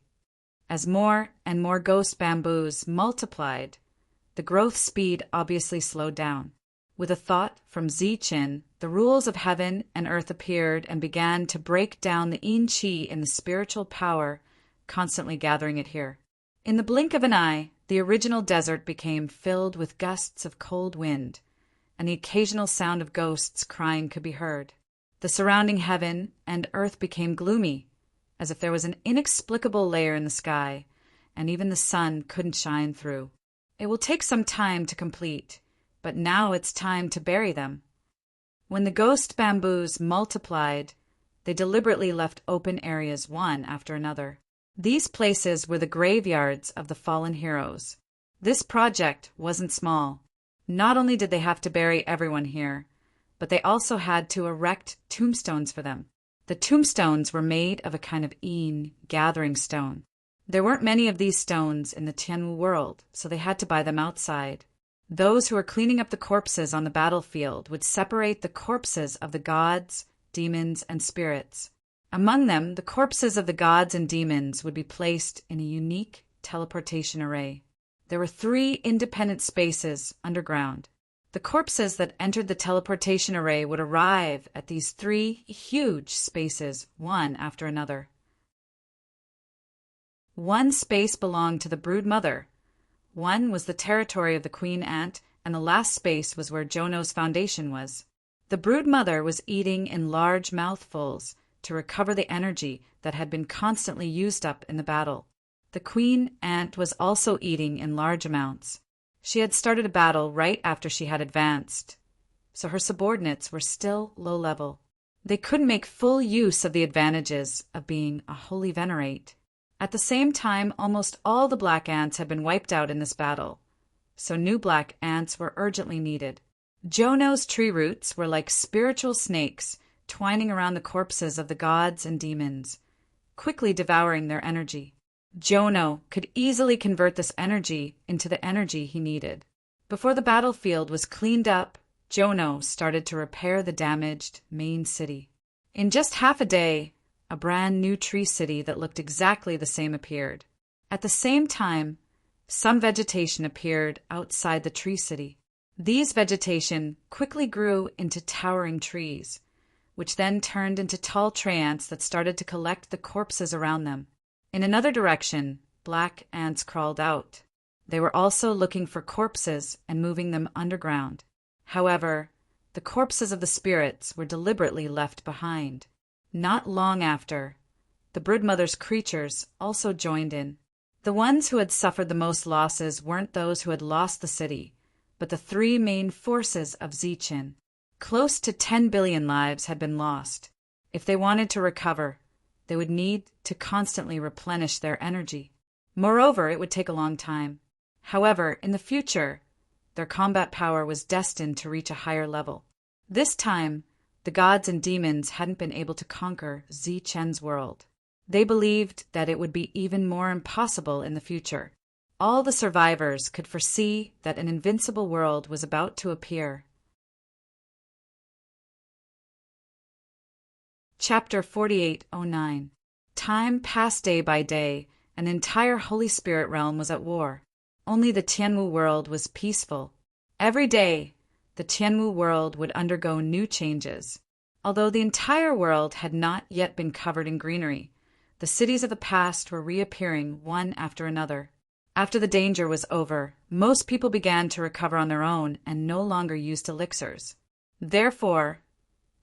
As more and more ghost bamboos multiplied, the growth speed obviously slowed down. With a thought from Zichen, the rules of heaven and earth appeared and began to break down the yin qi in the spiritual power constantly gathering it here. In the blink of an eye, the original desert became filled with gusts of cold wind, and the occasional sound of ghosts crying could be heard. The surrounding heaven and earth became gloomy, as if there was an inexplicable layer in the sky, and even the sun couldn't shine through. It will take some time to complete, but now it's time to bury them. When the ghost bamboos multiplied, they deliberately left open areas one after another. These places were the graveyards of the fallen heroes. This project wasn't small. Not only did they have to bury everyone here, but they also had to erect tombstones for them. The tombstones were made of a kind of yin gathering stone. There weren't many of these stones in the Tianwu world, so they had to buy them outside. Those who were cleaning up the corpses on the battlefield would separate the corpses of the gods, demons, and spirits. Among them, the corpses of the gods and demons would be placed in a unique teleportation array. There were 3 independent spaces underground. The corpses that entered the teleportation array would arrive at these 3 huge spaces, one after another. One space belonged to the brood mother. One was the territory of the queen ant, and the last space was where Zhounou's foundation was. The brood mother was eating in large mouthfuls to recover the energy that had been constantly used up in the battle. The queen ant was also eating in large amounts. She had started a battle right after she had advanced, so her subordinates were still low level. They couldn't make full use of the advantages of being a holy venerate. At the same time, almost all the black ants had been wiped out in this battle, so new black ants were urgently needed. Zhounou's tree roots were like spiritual snakes twining around the corpses of the gods and demons, quickly devouring their energy. Zhounou could easily convert this energy into the energy he needed. Before the battlefield was cleaned up, Zhounou started to repair the damaged main city. In just half a day, a brand new tree city that looked exactly the same appeared. At the same time, some vegetation appeared outside the tree city. These vegetation quickly grew into towering trees, which then turned into tall tree ants that started to collect the corpses around them. In another direction, black ants crawled out. They were also looking for corpses and moving them underground. However, the corpses of the spirits were deliberately left behind. Not long after, the broodmother's creatures also joined in. The ones who had suffered the most losses weren't those who had lost the city, but the three main forces of Zichin. Close to 10 billion lives had been lost. If they wanted to recover, they would need to constantly replenish their energy. Moreover, it would take a long time. However, in the future, their combat power was destined to reach a higher level. This time, the gods and demons hadn't been able to conquer Zichen's world. They believed that it would be even more impossible in the future. All the survivors could foresee that an invincible world was about to appear. Chapter 4809. Time passed day by day, and the entire Holy Spirit realm was at war. Only the Tianwu world was peaceful. Every day, the Tianwu world would undergo new changes. Although the entire world had not yet been covered in greenery, the cities of the past were reappearing one after another. After the danger was over, most people began to recover on their own and no longer used elixirs. Therefore,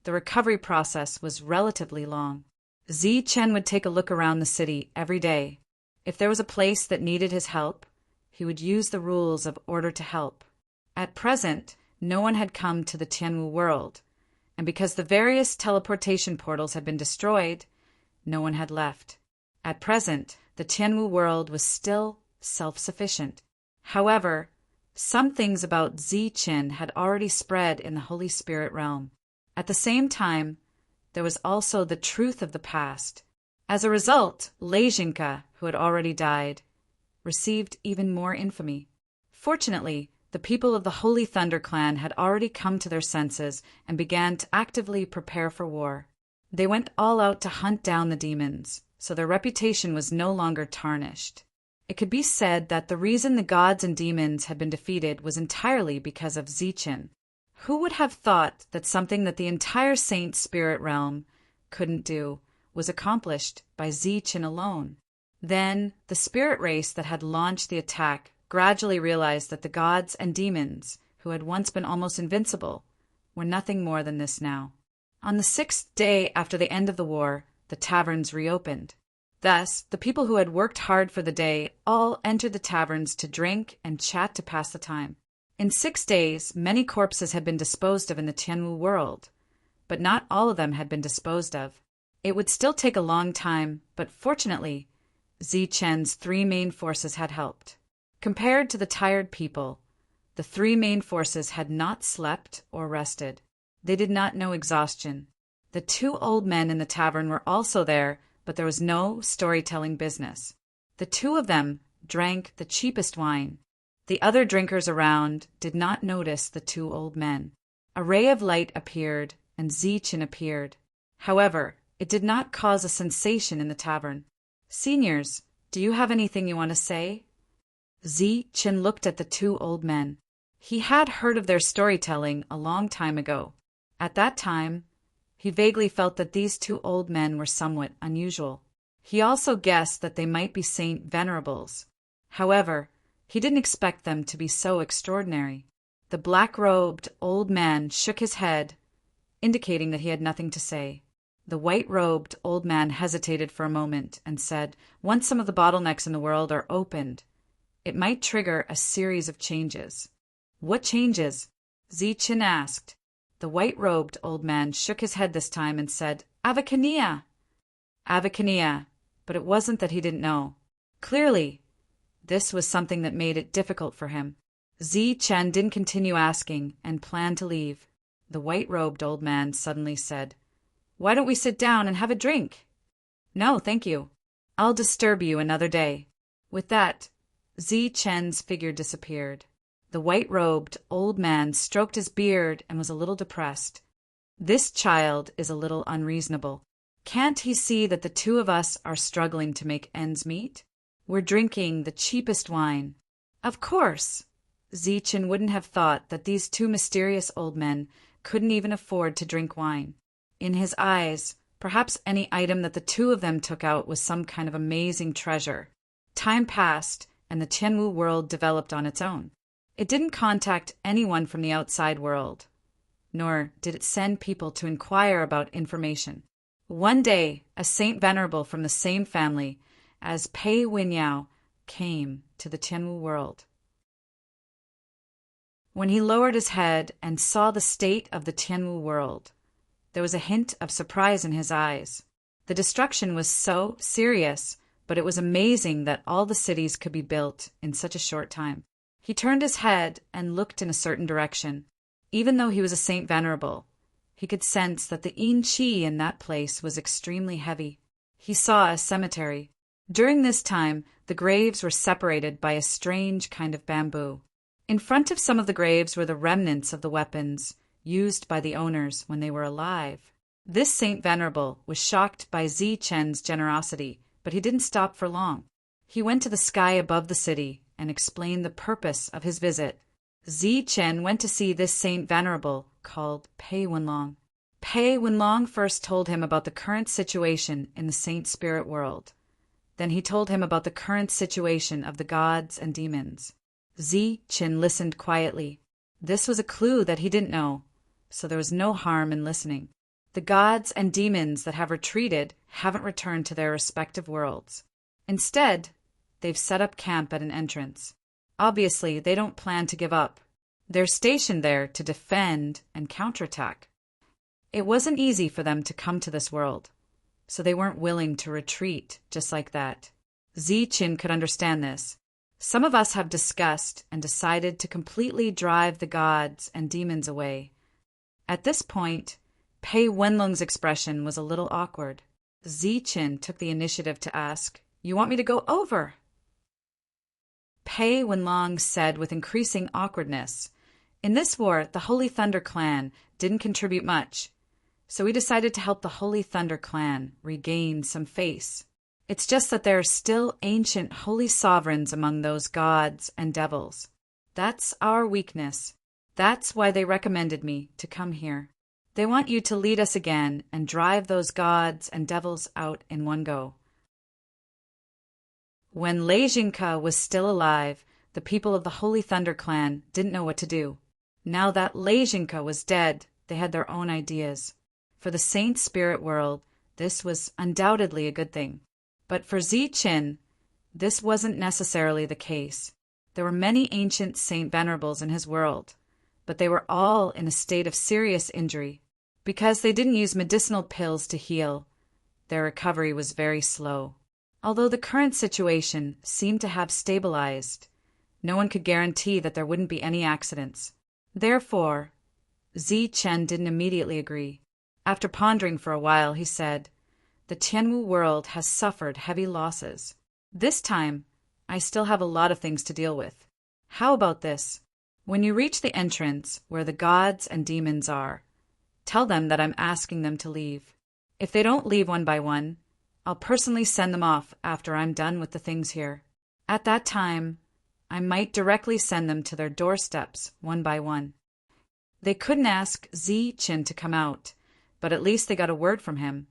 the recovery process was relatively long. Zichen would take a look around the city every day. If there was a place that needed his help, he would use the rules of order to help. At present, no one had come to the Tianwu world, and because the various teleportation portals had been destroyed, no one had left. At present, the Tianwu world was still self-sufficient. However, some things about Zichin had already spread in the Holy Spirit realm. At the same time, there was also the truth of the past. As a result, Lejinka, who had already died, received even more infamy. Fortunately, the people of the Holy Thunder clan had already come to their senses and began to actively prepare for war. They went all out to hunt down the demons, so their reputation was no longer tarnished. It could be said that the reason the gods and demons had been defeated was entirely because of Zichin. Who would have thought that something that the entire Saint Spirit realm couldn't do was accomplished by Zichin alone? Then, the spirit race that had launched the attack gradually realized that the gods and demons, who had once been almost invincible, were nothing more than this now. On the 6th day after the end of the war, the taverns reopened. Thus, the people who had worked hard for the day all entered the taverns to drink and chat to pass the time. In 6 days, many corpses had been disposed of in the Tianwu world, but not all of them had been disposed of. It would still take a long time, but fortunately, Zichen's three main forces had helped. Compared to the tired people, the three main forces had not slept or rested. They did not know exhaustion. The 2 old men in the tavern were also there, but there was no storytelling business. The 2 of them drank the cheapest wine. The other drinkers around did not notice the 2 old men. A ray of light appeared, and Zichin appeared. However, it did not cause a sensation in the tavern. "Seniors, do you have anything you want to say?" Zichin looked at the 2 old men. He had heard of their storytelling a long time ago. At that time, he vaguely felt that these 2 old men were somewhat unusual. He also guessed that they might be Saint Venerables. However, he didn't expect them to be so extraordinary. The black-robed old man shook his head, indicating that he had nothing to say. The white-robed old man hesitated for a moment and said, "Once some of the bottlenecks in the world are opened, it might trigger a series of changes." "What changes?" Zichin asked. The white-robed old man shook his head this time and said, "Avakania!" Avakania, but it wasn't that he didn't know. Clearly, this was something that made it difficult for him. Zichin didn't continue asking and planned to leave. The white-robed old man suddenly said, "Why don't we sit down and have a drink?" "No, thank you. I'll disturb you another day." With that, Zichen's figure disappeared. The white-robed old man stroked his beard and was a little depressed. "This child is a little unreasonable." Can't he see that the two of us are struggling to make ends meet? We're drinking the cheapest wine. Of course, Zichen wouldn't have thought that these two mysterious old men couldn't even afford to drink wine. In his eyes, perhaps any item that the two of them took out was some kind of amazing treasure. Time passed, and the Tianwu world developed on its own. It didn't contact anyone from the outside world, nor did it send people to inquire about information. One day, a saint venerable from the same family as Pei Wenyao came to the Tianwu world. When he lowered his head and saw the state of the Tianwu world, there was a hint of surprise in his eyes. The destruction was so serious, but it was amazing that all the cities could be built in such a short time. He turned his head and looked in a certain direction. Even though he was a saint venerable, he could sense that the yin qi in that place was extremely heavy. He saw a cemetery. During this time, the graves were separated by a strange kind of bamboo. In front of some of the graves were the remnants of the weapons used by the owners when they were alive. This saint venerable was shocked by Zichen's generosity, but he didn't stop for long. He went to the sky above the city and explained the purpose of his visit. Zichen went to see this saint venerable called Pei Wenlong. Pei Wenlong first told him about the current situation in the saint spirit world. Then he told him about the current situation of the gods and demons. Zichen listened quietly. This was a clue that he didn't know, so there was no harm in listening. The gods and demons that have retreated haven't returned to their respective worlds. Instead, they've set up camp at an entrance. Obviously, they don't plan to give up. They're stationed there to defend and counterattack. It wasn't easy for them to come to this world, so they weren't willing to retreat just like that. Zichen could understand this. Some of us have discussed and decided to completely drive the gods and demons away. At this point, Pei Wenlong's expression was a little awkward. Zichen took the initiative to ask, "You want me to go over?" Pei Wenlong said with increasing awkwardness, "In this war, the Holy Thunder clan didn't contribute much, so we decided to help the Holy Thunder clan regain some face. It's just that there are still ancient holy sovereigns among those gods and devils. That's our weakness. That's why they recommended me to come here. They want you to lead us again and drive those gods and devils out in one go." When Lei Jinka was still alive, the people of the Holy Thunder clan didn't know what to do. Now that Lei Jinka was dead, they had their own ideas. For the saint spirit world, this was undoubtedly a good thing. But for Zichen, this wasn't necessarily the case. There were many ancient saint venerables in his world, but they were all in a state of serious injury. Because they didn't use medicinal pills to heal, their recovery was very slow. Although the current situation seemed to have stabilized, no one could guarantee that there wouldn't be any accidents. Therefore, Zichen didn't immediately agree. After pondering for a while, he said, "The Tianwu world has suffered heavy losses. This time, I still have a lot of things to deal with. How about this? When you reach the entrance where the gods and demons are, tell them that I'm asking them to leave. If they don't leave one by one, I'll personally send them off after I'm done with the things here. At that time, I might directly send them to their doorsteps one by one." They couldn't ask Zichen to come out, but at least they got a word from him.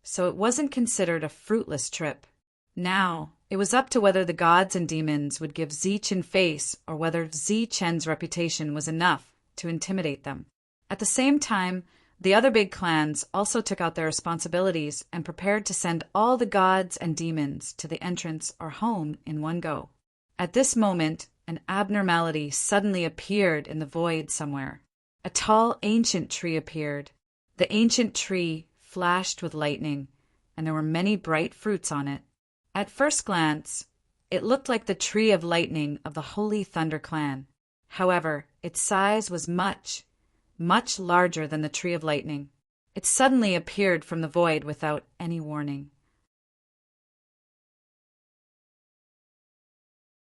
So it wasn't considered a fruitless trip. Now, it was up to whether the gods and demons would give Zichen face or whether Zichen's reputation was enough to intimidate them. At the same time, the other big clans also took out their responsibilities and prepared to send all the gods and demons to the entrance or home in one go. At this moment, an abnormality suddenly appeared in the void somewhere. A tall ancient tree appeared. The ancient tree flashed with lightning, and there were many bright fruits on it. At first glance, it looked like the tree of lightning of the Holy Thunder clan. However, its size was much larger than the tree of lightning. It suddenly appeared from the void without any warning.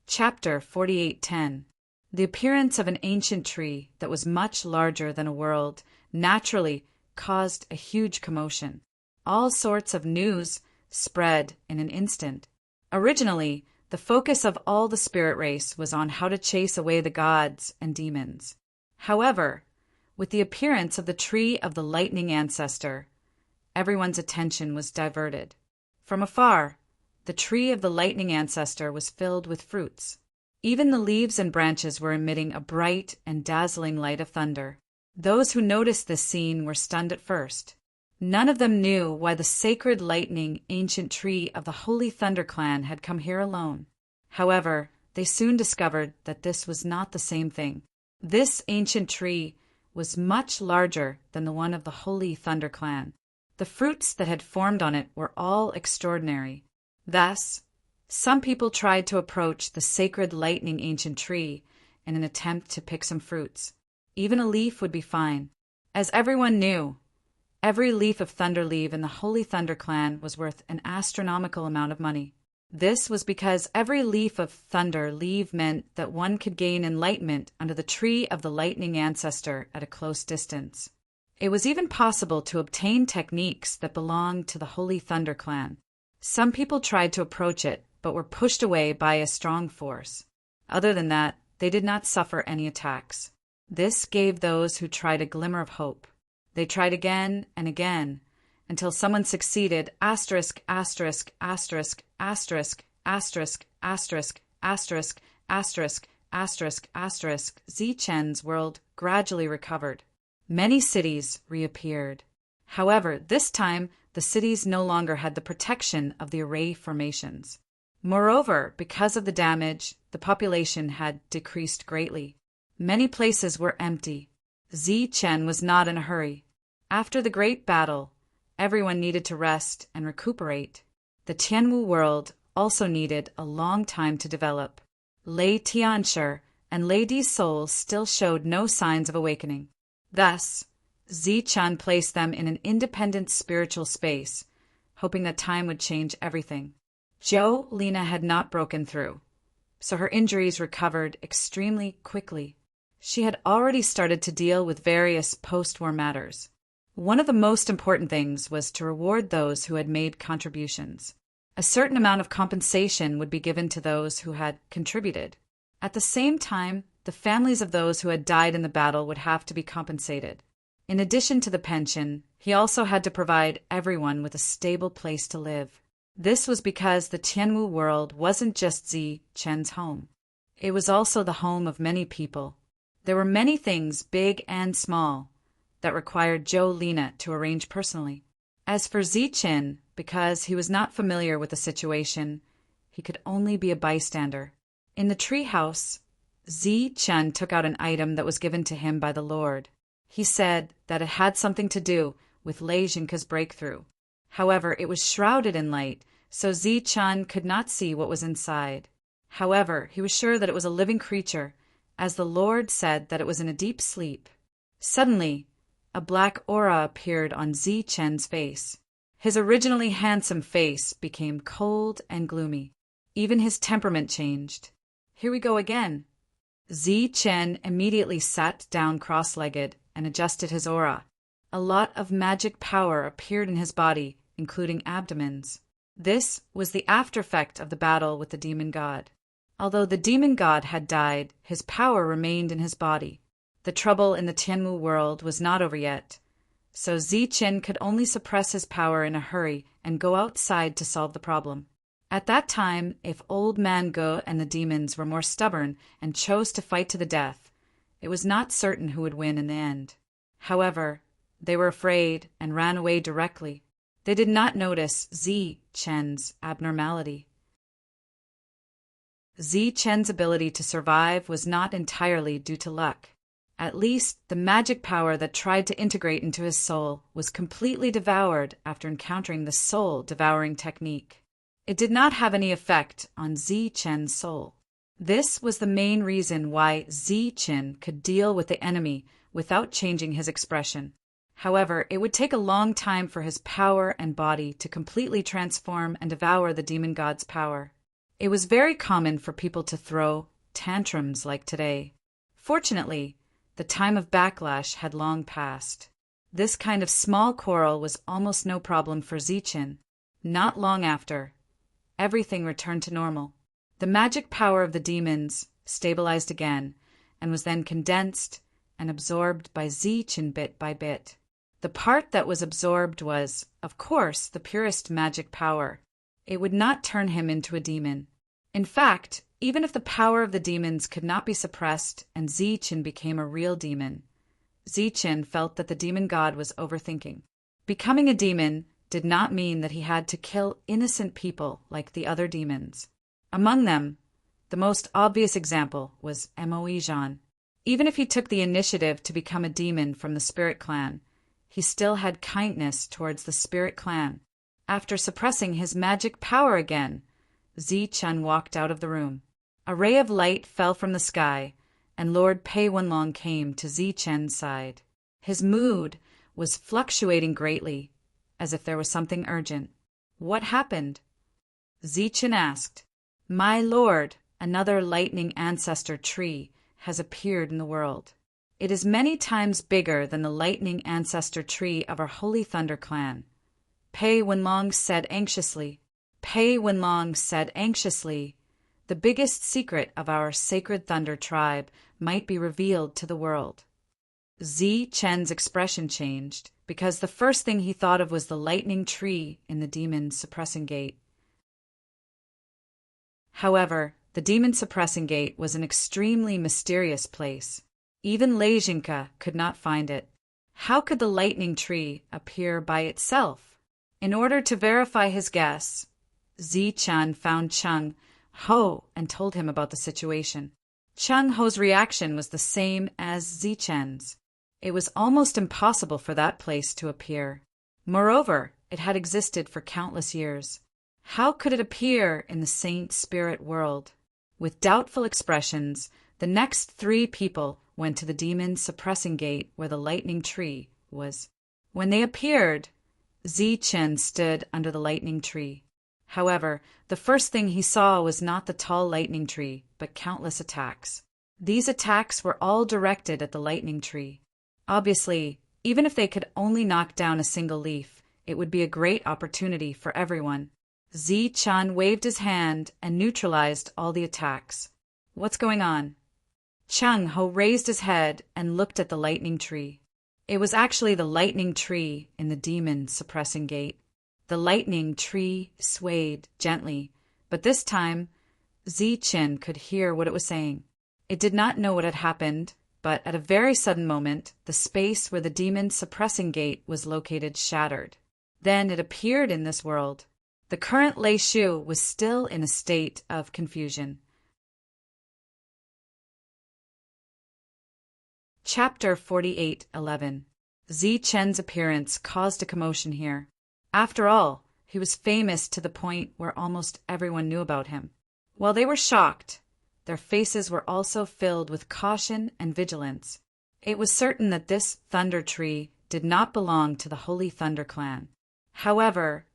Chapter 48:10. The appearance of an ancient tree that was much larger than a world naturally caused a huge commotion. All sorts of news spread in an instant. Originally, the focus of all the spirit race was on how to chase away the gods and demons. However, with the appearance of the tree of the lightning ancestor, everyone's attention was diverted. From afar, the tree of the lightning ancestor was filled with fruits. Even the leaves and branches were emitting a bright and dazzling light of thunder. Those who noticed this scene were stunned at first. None of them knew why the sacred lightning ancient tree of the Holy Thunder Clan had come here alone. However, they soon discovered that this was not the same thing. This ancient tree was much larger than the one of the Holy Thunder Clan. The fruits that had formed on it were all extraordinary. Thus, some people tried to approach the sacred lightning ancient tree in an attempt to pick some fruits. Even a leaf would be fine. As everyone knew, every leaf of thunder leaf in the Holy Thunder Clan was worth an astronomical amount of money. This was because every leaf of thunder leaf meant that one could gain enlightenment under the tree of the lightning ancestor at a close distance. It was even possible to obtain techniques that belonged to the Holy Thunder Clan. Some people tried to approach it, but were pushed away by a strong force. Other than that, they did not suffer any attacks. This gave those who tried a glimmer of hope. They tried again and again, until someone succeeded. Asterisk, asterisk, asterisk, asterisk, asterisk, asterisk, asterisk, asterisk, asterisk, asterisk. Zichen's world gradually recovered. Many cities reappeared. However, this time, the cities no longer had the protection of the array formations. Moreover, because of the damage, the population had decreased greatly. Many places were empty. Zichen was not in a hurry. After the great battle, everyone needed to rest and recuperate. The Tianwu world also needed a long time to develop. Lei Tianshi and Lady's souls still showed no signs of awakening. Thus, Zichen placed them in an independent spiritual space, hoping that time would change everything. Lena had not broken through, so her injuries recovered extremely quickly. She had already started to deal with various post-war matters. One of the most important things was to reward those who had made contributions. A certain amount of compensation would be given to those who had contributed. At the same time, the families of those who had died in the battle would have to be compensated. In addition to the pension, he also had to provide everyone with a stable place to live. This was because the Tianwu world wasn't just Zichen's home. It was also the home of many people. There were many things, big and small, that required Lena to arrange personally. As for Zichen, because he was not familiar with the situation, he could only be a bystander. In the treehouse, Zichen took out an item that was given to him by the Lord. He said that it had something to do with Lei Jinka's breakthrough. However, it was shrouded in light, so Zichen could not see what was inside. However, he was sure that it was a living creature, as the Lord said that it was in a deep sleep. Suddenly, a black aura appeared on Zichen's face. His originally handsome face became cold and gloomy. Even his temperament changed. Here we go again. Zichen immediately sat down cross-legged and adjusted his aura. A lot of magic power appeared in his body, including abdomens. This was the after-effect of the battle with the demon god. Although the demon god had died, his power remained in his body. The trouble in the Tianwu world was not over yet, so Zichen could only suppress his power in a hurry and go outside to solve the problem. At that time, if Old Man Ge and the demons were more stubborn and chose to fight to the death, it was not certain who would win in the end. However, they were afraid and ran away directly. They did not notice Zichen's abnormality. Zichen's ability to survive was not entirely due to luck. At least, the magic power that tried to integrate into his soul was completely devoured after encountering the soul-devouring technique. It did not have any effect on Zichen's soul. This was the main reason why Zichen could deal with the enemy without changing his expression. However, it would take a long time for his power and body to completely transform and devour the demon god's power. It was very common for people to throw tantrums like today. Fortunately, the time of backlash had long passed. This kind of small quarrel was almost no problem for Zichen. Not long after, everything returned to normal. The magic power of the demons stabilized again and was then condensed and absorbed by Zichen bit by bit. The part that was absorbed was, of course, the purest magic power. It would not turn him into a demon. In fact, even if the power of the demons could not be suppressed and Zichen became a real demon, Zichen felt that the demon god was overthinking. Becoming a demon did not mean that he had to kill innocent people like the other demons. Among them, the most obvious example was Emoijan. Even if he took the initiative to become a demon from the spirit clan, he still had kindness towards the spirit clan. After suppressing his magic power again, Zichen walked out of the room. A ray of light fell from the sky, and Lord Pei Wenlong came to Zichen's side. His mood was fluctuating greatly, as if there was something urgent. What happened? Zichen asked. My lord, another lightning ancestor tree has appeared in the world. It is many times bigger than the lightning ancestor tree of our Holy Thunder clan. Pei Wenlong said anxiously. The biggest secret of our sacred thunder tribe might be revealed to the world. Zichen's expression changed, because the first thing he thought of was the lightning tree in the demon suppressing gate. However, the demon suppressing gate was an extremely mysterious place. Even Lei Jinka could not find it. How could the lightning tree appear by itself? In order to verify his guess, Zichen found Chung Ho and told him about the situation. Chung Ho's reaction was the same as Zichen's. It was almost impossible for that place to appear. Moreover, it had existed for countless years. How could it appear in the saint spirit world? With doubtful expressions, the next 3 people went to the demon suppressing gate where the lightning tree was. When they appeared, Zichen stood under the lightning tree. However, the first thing he saw was not the tall lightning tree, but countless attacks. These attacks were all directed at the lightning tree. Obviously, even if they could only knock down a single leaf, it would be a great opportunity for everyone. Zichen waved his hand and neutralized all the attacks. What's going on? Chung Ho raised his head and looked at the lightning tree. It was actually the lightning tree in the demon suppressing gate. The lightning tree swayed gently, but this time, Zichen could hear what it was saying. It did not know what had happened, but at a very sudden moment, the space where the demon suppressing gate was located shattered. Then it appeared in this world. The current Lei Shu was still in a state of confusion. Chapter 48:11. Zichen's appearance caused a commotion here. After all, he was famous to the point where almost everyone knew about him. While they were shocked, their faces were also filled with caution and vigilance. It was certain that this thunder tree did not belong to the Holy Thunder clan. However,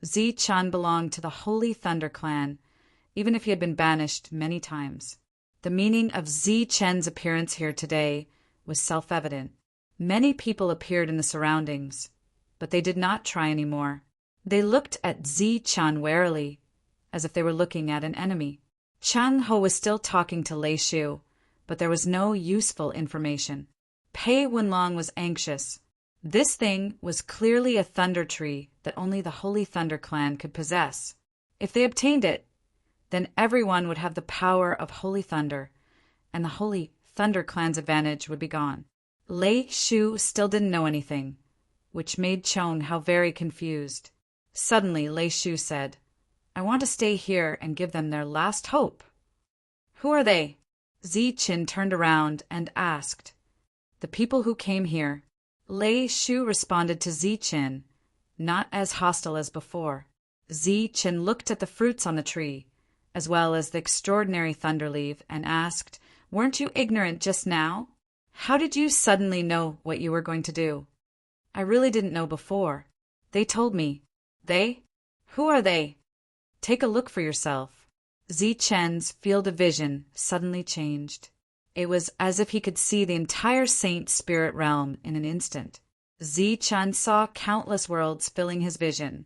Zichen belonged to the Holy Thunder clan, even if he had been banished many times. The meaning of Zichen's appearance here today was self-evident. Many people appeared in the surroundings, but they did not try any more. They looked at Zichen warily, as if they were looking at an enemy. Chung Ho was still talking to Lei Shu, but there was no useful information. Pei Wenlong was anxious. This thing was clearly a thunder tree that only the Holy Thunder clan could possess. If they obtained it, then everyone would have the power of Holy Thunder, and the Holy Thunder clan's advantage would be gone. Lei Shu still didn't know anything, which made Chung Ho very confused. Suddenly, Lei Shu said, I want to stay here and give them their last hope. Who are they? Zichen turned around and asked. The people who came here. Lei Shu responded to Zichen, not as hostile as before. Zichen looked at the fruits on the tree, as well as the extraordinary thunderleaf, and asked, Weren't you ignorant just now? How did you suddenly know what you were going to do? I really didn't know before. They told me. They? Who are they? Take a look for yourself. Zichen's field of vision suddenly changed. It was as if he could see the entire saint spirit realm in an instant. Zi-Chun saw countless worlds filling his vision,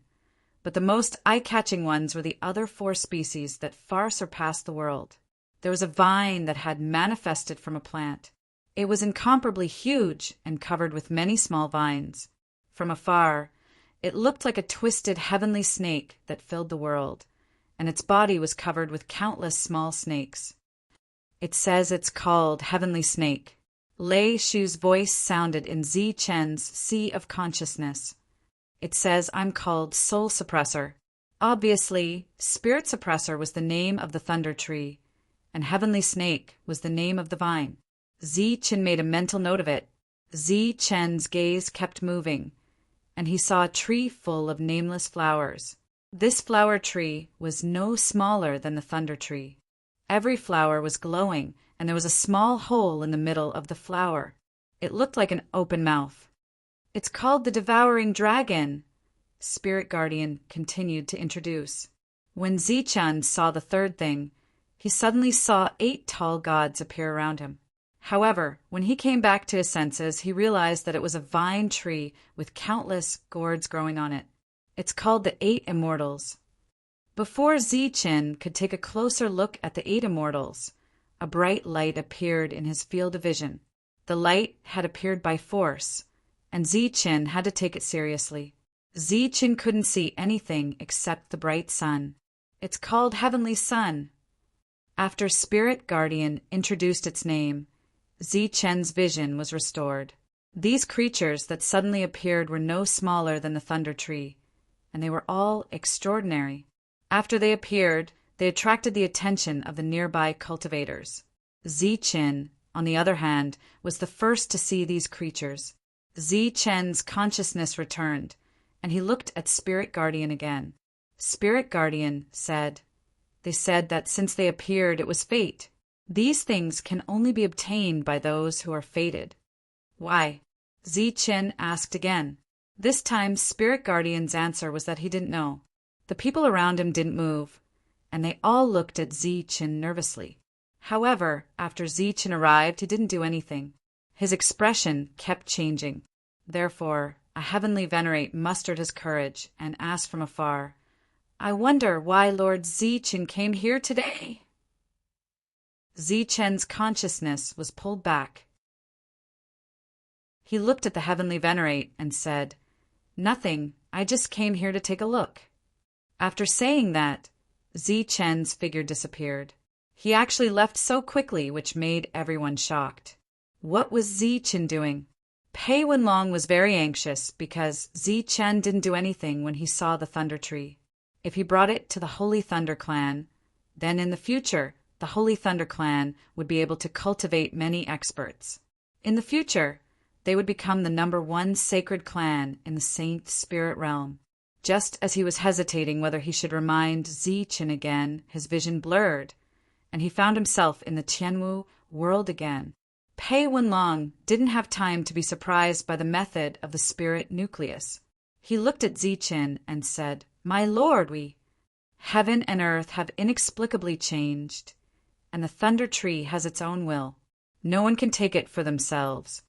but the most eye-catching ones were the other 4 species that far surpassed the world. There was a vine that had manifested from a plant. It was incomparably huge and covered with many small vines. From afar, it looked like a twisted heavenly snake that filled the world, and its body was covered with countless small snakes. It says it's called Heavenly Snake. Lei Shu's voice sounded in Zi-Chen's Sea of Consciousness. It says I'm called Soul Suppressor. Obviously, Spirit Suppressor was the name of the thunder tree, and Heavenly Snake was the name of the vine. Zi-Chen made a mental note of it. Zi-Chen's gaze kept moving, and he saw a tree full of nameless flowers. This flower tree was no smaller than the thunder tree. Every flower was glowing, and there was a small hole in the middle of the flower. It looked like an open mouth. It's called the Devouring Dragon, Spirit Guardian continued to introduce. When Zi-Chun saw the third thing, he suddenly saw 8 tall gods appear around him. However, when he came back to his senses, he realized that it was a vine tree with countless gourds growing on it. It's called the 8 Immortals. Before Zi-Chen could take a closer look at the 8 Immortals, a bright light appeared in his field of vision. The light had appeared by force, and Zi-Chen had to take it seriously. Zi-Chen couldn't see anything except the bright sun. It's called Heavenly Sun. After Spirit Guardian introduced its name, Zi-Chen's vision was restored. These creatures that suddenly appeared were no smaller than the thunder tree, and they were all extraordinary. After they appeared, they attracted the attention of the nearby cultivators. Zi-Chen, on the other hand, was the first to see these creatures. Zi-Chen's consciousness returned, and he looked at Spirit Guardian again. Spirit Guardian said, "They said that since they appeared it was fate. These things can only be obtained by those who are fated." "Why?" Zi-Chen asked again. This time Spirit Guardian's answer was that he didn't know. The people around him didn't move, and they all looked at Zi-Chen nervously. However, after Zi-Chen arrived, he didn't do anything. His expression kept changing. Therefore, a heavenly venerate mustered his courage and asked from afar, "I wonder why Lord Zi-Chen came here today?" Zi-Chen's consciousness was pulled back. He looked at the heavenly venerate and said, "Nothing, I just came here to take a look." After saying that, Zi-Chen's figure disappeared. He actually left so quickly, which made everyone shocked. What was Zi-Chen doing? Pei Wenlong was very anxious because Zi-Chen didn't do anything when he saw the thunder tree. If he brought it to the Holy Thunder Clan, then in the future, the Holy Thunder Clan would be able to cultivate many experts. In the future, they would become the #1 sacred clan in the Saint Spirit realm. Just as he was hesitating whether he should remind Zi-Chen again, his vision blurred, and he found himself in the Tianwu world again. Pei Wenlong didn't have time to be surprised by the method of the spirit nucleus. He looked at Zi-Chen and said, "My lord, heaven and earth have inexplicably changed, and the thunder tree has its own will. No one can take it for themselves."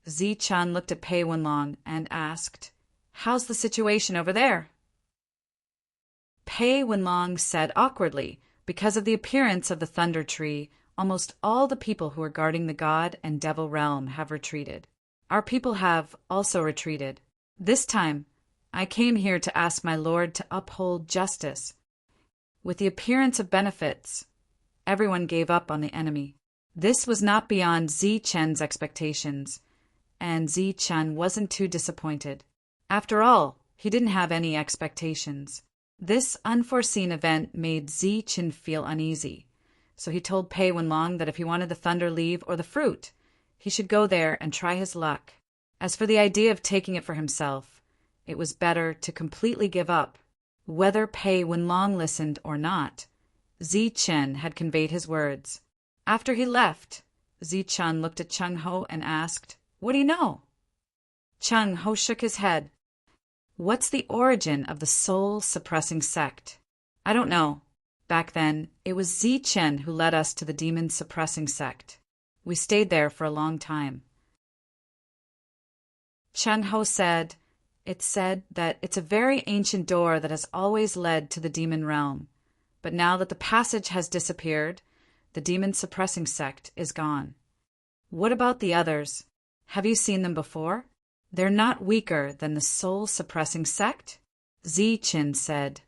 Zi-Chen looked at Pei Wenlong and asked, "How's the situation over there?" Pei Wenlong said awkwardly, "Because of the appearance of the thunder tree, almost all the people who are guarding the god and devil realm have retreated. Our people have also retreated. This time, I came here to ask my lord to uphold justice. With the appearance of benefits, everyone gave up on the enemy." This was not beyond Zi-Chen's expectations, and Zi-Chen wasn't too disappointed. After all, he didn't have any expectations. This unforeseen event made Zi-Chen feel uneasy, so he told Pei Wenlong that if he wanted the thunder leaf or the fruit, he should go there and try his luck. As for the idea of taking it for himself, it was better to completely give up. Whether Pei Wenlong listened or not, Zi-Chen had conveyed his words. After he left, Zi-Chen looked at Chung Ho and asked, "What do you know?" Chung Ho shook his head. "What's the origin of the soul-suppressing sect?" "I don't know. Back then, it was Zi-Chen who led us to the demon-suppressing sect. We stayed there for a long time." Chen Ho said, "It's said that it's a very ancient door that has always led to the demon realm. But now that the passage has disappeared, the demon-suppressing sect is gone." "What about the others? Have you seen them before?" "They're not weaker than the soul-suppressing sect?" Ziqin said.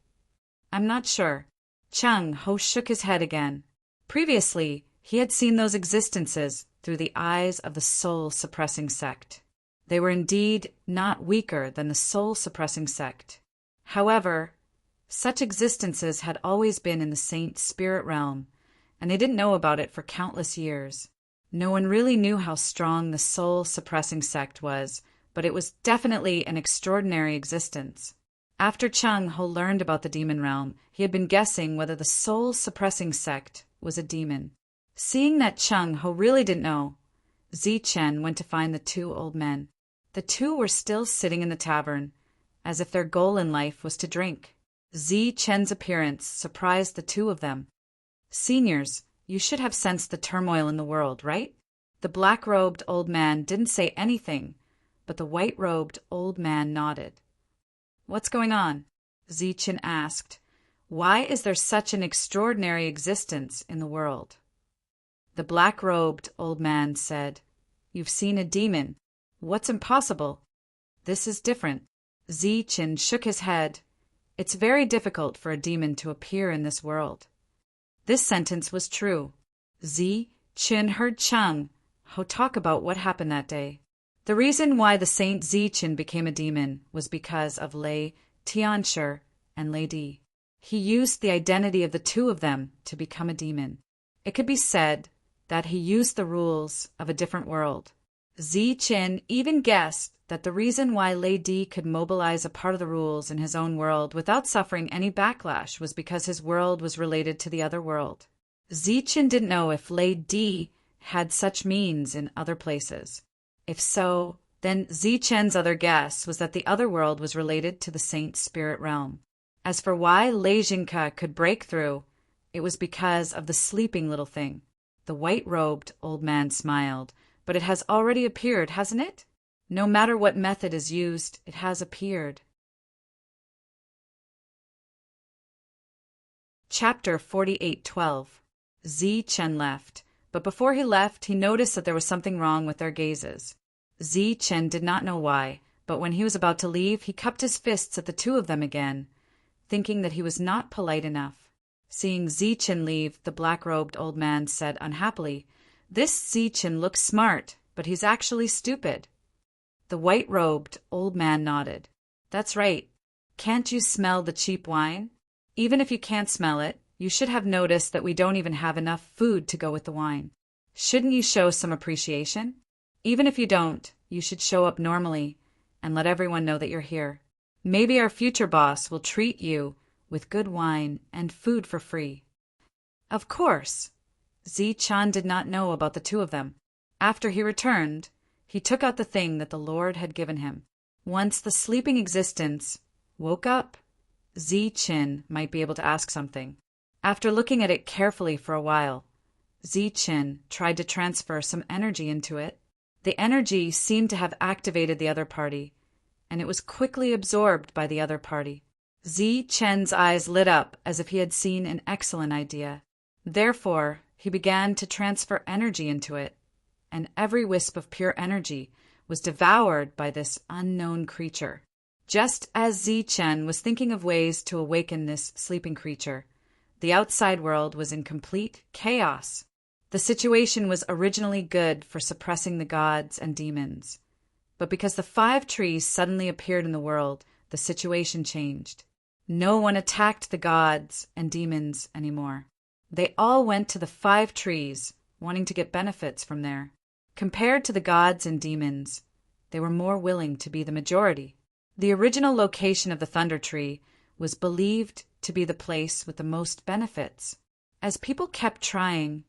"I'm not sure." Chen Ho shook his head again. Previously, he had seen those existences through the eyes of the soul-suppressing sect. They were indeed not weaker than the soul-suppressing sect. However, such existences had always been in the saint spirit realm, and they didn't know about it for countless years. No one really knew how strong the soul-suppressing sect was, but it was definitely an extraordinary existence. After Chen Ho learned about the demon realm, he had been guessing whether the soul-suppressing sect was a demon. Seeing that Chen Ho really didn't know, Zichen went to find the two old men. The two were still sitting in the tavern, as if their goal in life was to drink. Zichen's appearance surprised the two of them. "Seniors, you should have sensed the turmoil in the world, right?" The black-robed old man didn't say anything, but the white-robed old man nodded. "What's going on?" Zichen asked. "Why is there such an extraordinary existence in the world?" The black-robed old man said, "You've seen a demon. What's impossible?" "This is different." Zichen shook his head. "It's very difficult for a demon to appear in this world." This sentence was true. Zichen heard Chen Ho talk about what happened that day. The reason why the Saint Zichen became a demon was because of Lei Tianshi and Lei Di. He used the identity of the two of them to become a demon. It could be said that he used the rules of a different world. Zichen even guessed that the reason why Lei Di could mobilize a part of the rules in his own world without suffering any backlash was because his world was related to the other world. Zichen didn't know if Lei Di had such means in other places. If so, then Zichen's other guess was that the other world was related to the saint spirit realm. As for why Lei Jinka could break through, it was because of the sleeping little thing. The white-robed old man smiled. "But it has already appeared, hasn't it? No matter what method is used, it has appeared." Chapter 48:12. Zichen left, but before he left, he noticed that there was something wrong with their gazes. Zichen did not know why, but when he was about to leave, he cupped his fists at the two of them again, thinking that he was not polite enough. Seeing Zichen leave, the black-robed old man said unhappily, "This Zichen looks smart, but he's actually stupid." The white-robed old man nodded. "That's right. Can't you smell the cheap wine? Even if you can't smell it, you should have noticed that we don't even have enough food to go with the wine. Shouldn't you show some appreciation? Even if you don't, you should show up normally and let everyone know that you're here. Maybe our future boss will treat you with good wine and food for free." Of course, Zichen did not know about the two of them. After he returned, he took out the thing that the Lord had given him. Once the sleeping existence woke up, Zichen might be able to ask something. After looking at it carefully for a while, Zichen tried to transfer some energy into it. The energy seemed to have activated the other party, and it was quickly absorbed by the other party. Zichen's eyes lit up as if he had seen an excellent idea. Therefore, he began to transfer energy into it, and every wisp of pure energy was devoured by this unknown creature. Just as Zichen was thinking of ways to awaken this sleeping creature, the outside world was in complete chaos. The situation was originally good for suppressing the gods and demons, but because the 5 trees suddenly appeared in the world, the situation changed. No one attacked the gods and demons anymore. They all went to the 5 trees, wanting to get benefits from there. Compared to the gods and demons, they were more willing to be the majority. The original location of the Thunder Tree was believed to be the place with the most benefits. As people kept trying,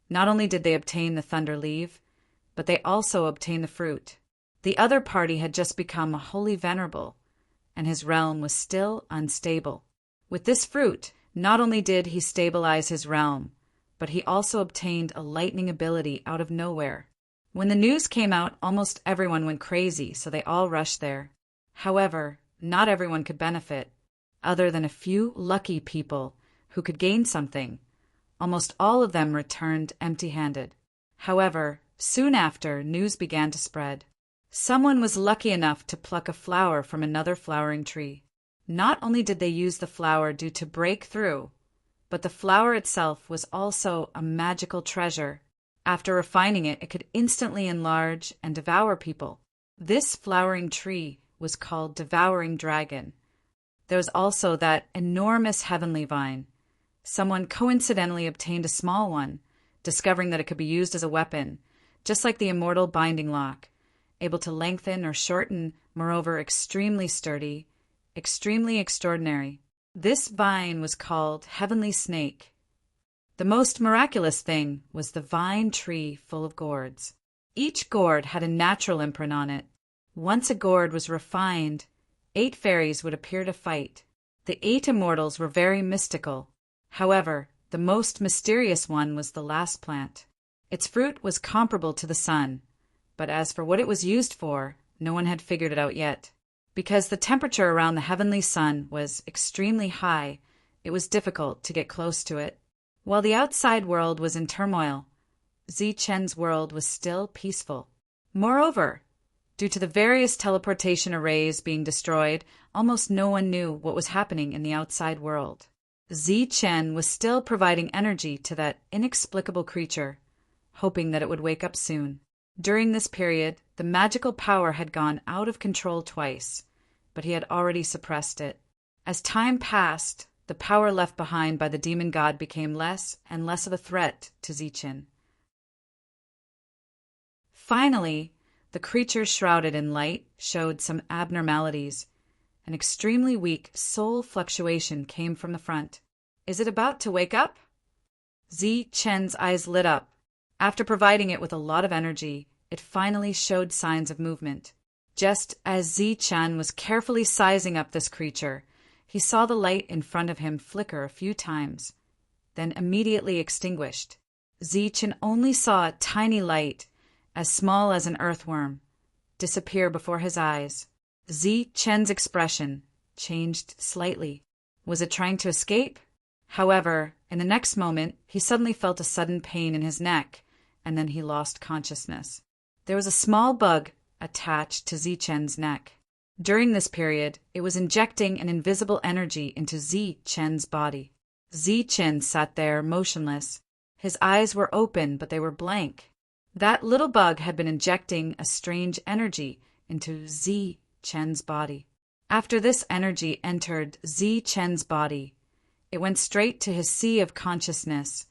not only did they obtain the Thunder Leaf, but they also obtained the fruit. The other party had just become wholly venerable, and his realm was still unstable. With this fruit, not only did he stabilize his realm, but he also obtained a lightning ability out of nowhere. When the news came out, almost everyone went crazy, so they all rushed there. However, not everyone could benefit, other than a few lucky people who could gain something. Almost all of them returned empty-handed. However, soon after, news began to spread. Someone was lucky enough to pluck a flower from another flowering tree. Not only did they use the flower due to break through, but the flower itself was also a magical treasure. After refining it, it could instantly enlarge and devour people. This flowering tree was called Devouring Dragon. There was also that enormous heavenly vine. Someone coincidentally obtained a small one, discovering that it could be used as a weapon, just like the immortal binding lock, able to lengthen or shorten, moreover extremely sturdy, extremely extraordinary. This vine was called Heavenly Snake. The most miraculous thing was the vine tree full of gourds. Each gourd had a natural imprint on it. Once a gourd was refined, 8 fairies would appear to fight. The 8 immortals were very mystical. However, the most mysterious one was the last plant. Its fruit was comparable to the sun, but as for what it was used for, no one had figured it out yet. Because the temperature around the heavenly sun was extremely high, it was difficult to get close to it. While the outside world was in turmoil, Zichen's world was still peaceful. Moreover, due to the various teleportation arrays being destroyed, almost no one knew what was happening in the outside world. Zichen was still providing energy to that inexplicable creature, hoping that it would wake up soon. During this period, the magical power had gone out of control twice, but he had already suppressed it. As time passed, the power left behind by the demon god became less and less of a threat to Zichen. Finally, the creature shrouded in light showed some abnormalities. An extremely weak soul fluctuation came from the front. Is it about to wake up? Zichen's eyes lit up. After providing it with a lot of energy, it finally showed signs of movement. Just as Zichen was carefully sizing up this creature, he saw the light in front of him flicker a few times, then immediately extinguished. Zichen only saw a tiny light, as small as an earthworm, disappear before his eyes. Zichen's expression changed slightly. Was it trying to escape? However, in the next moment, he suddenly felt a sudden pain in his neck, and then he lost consciousness. There was a small bug attached to Zichen's neck. During this period, it was injecting an invisible energy into Zichen's body. Zichen sat there motionless. His eyes were open, but they were blank. That little bug had been injecting a strange energy into Zichen's body. After this energy entered Zichen's body, it went straight to his sea of consciousness,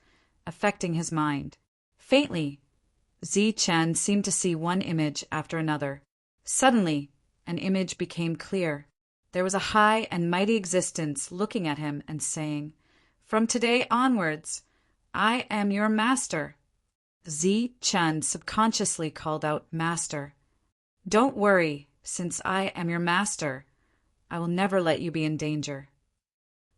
affecting his mind. Faintly, Zichen seemed to see one image after another. Suddenly, an image became clear. There was a high and mighty existence looking at him and saying, "From today onwards, I am your master." Zichen subconsciously called out, "Master." "Don't worry, since I am your master, I will never let you be in danger."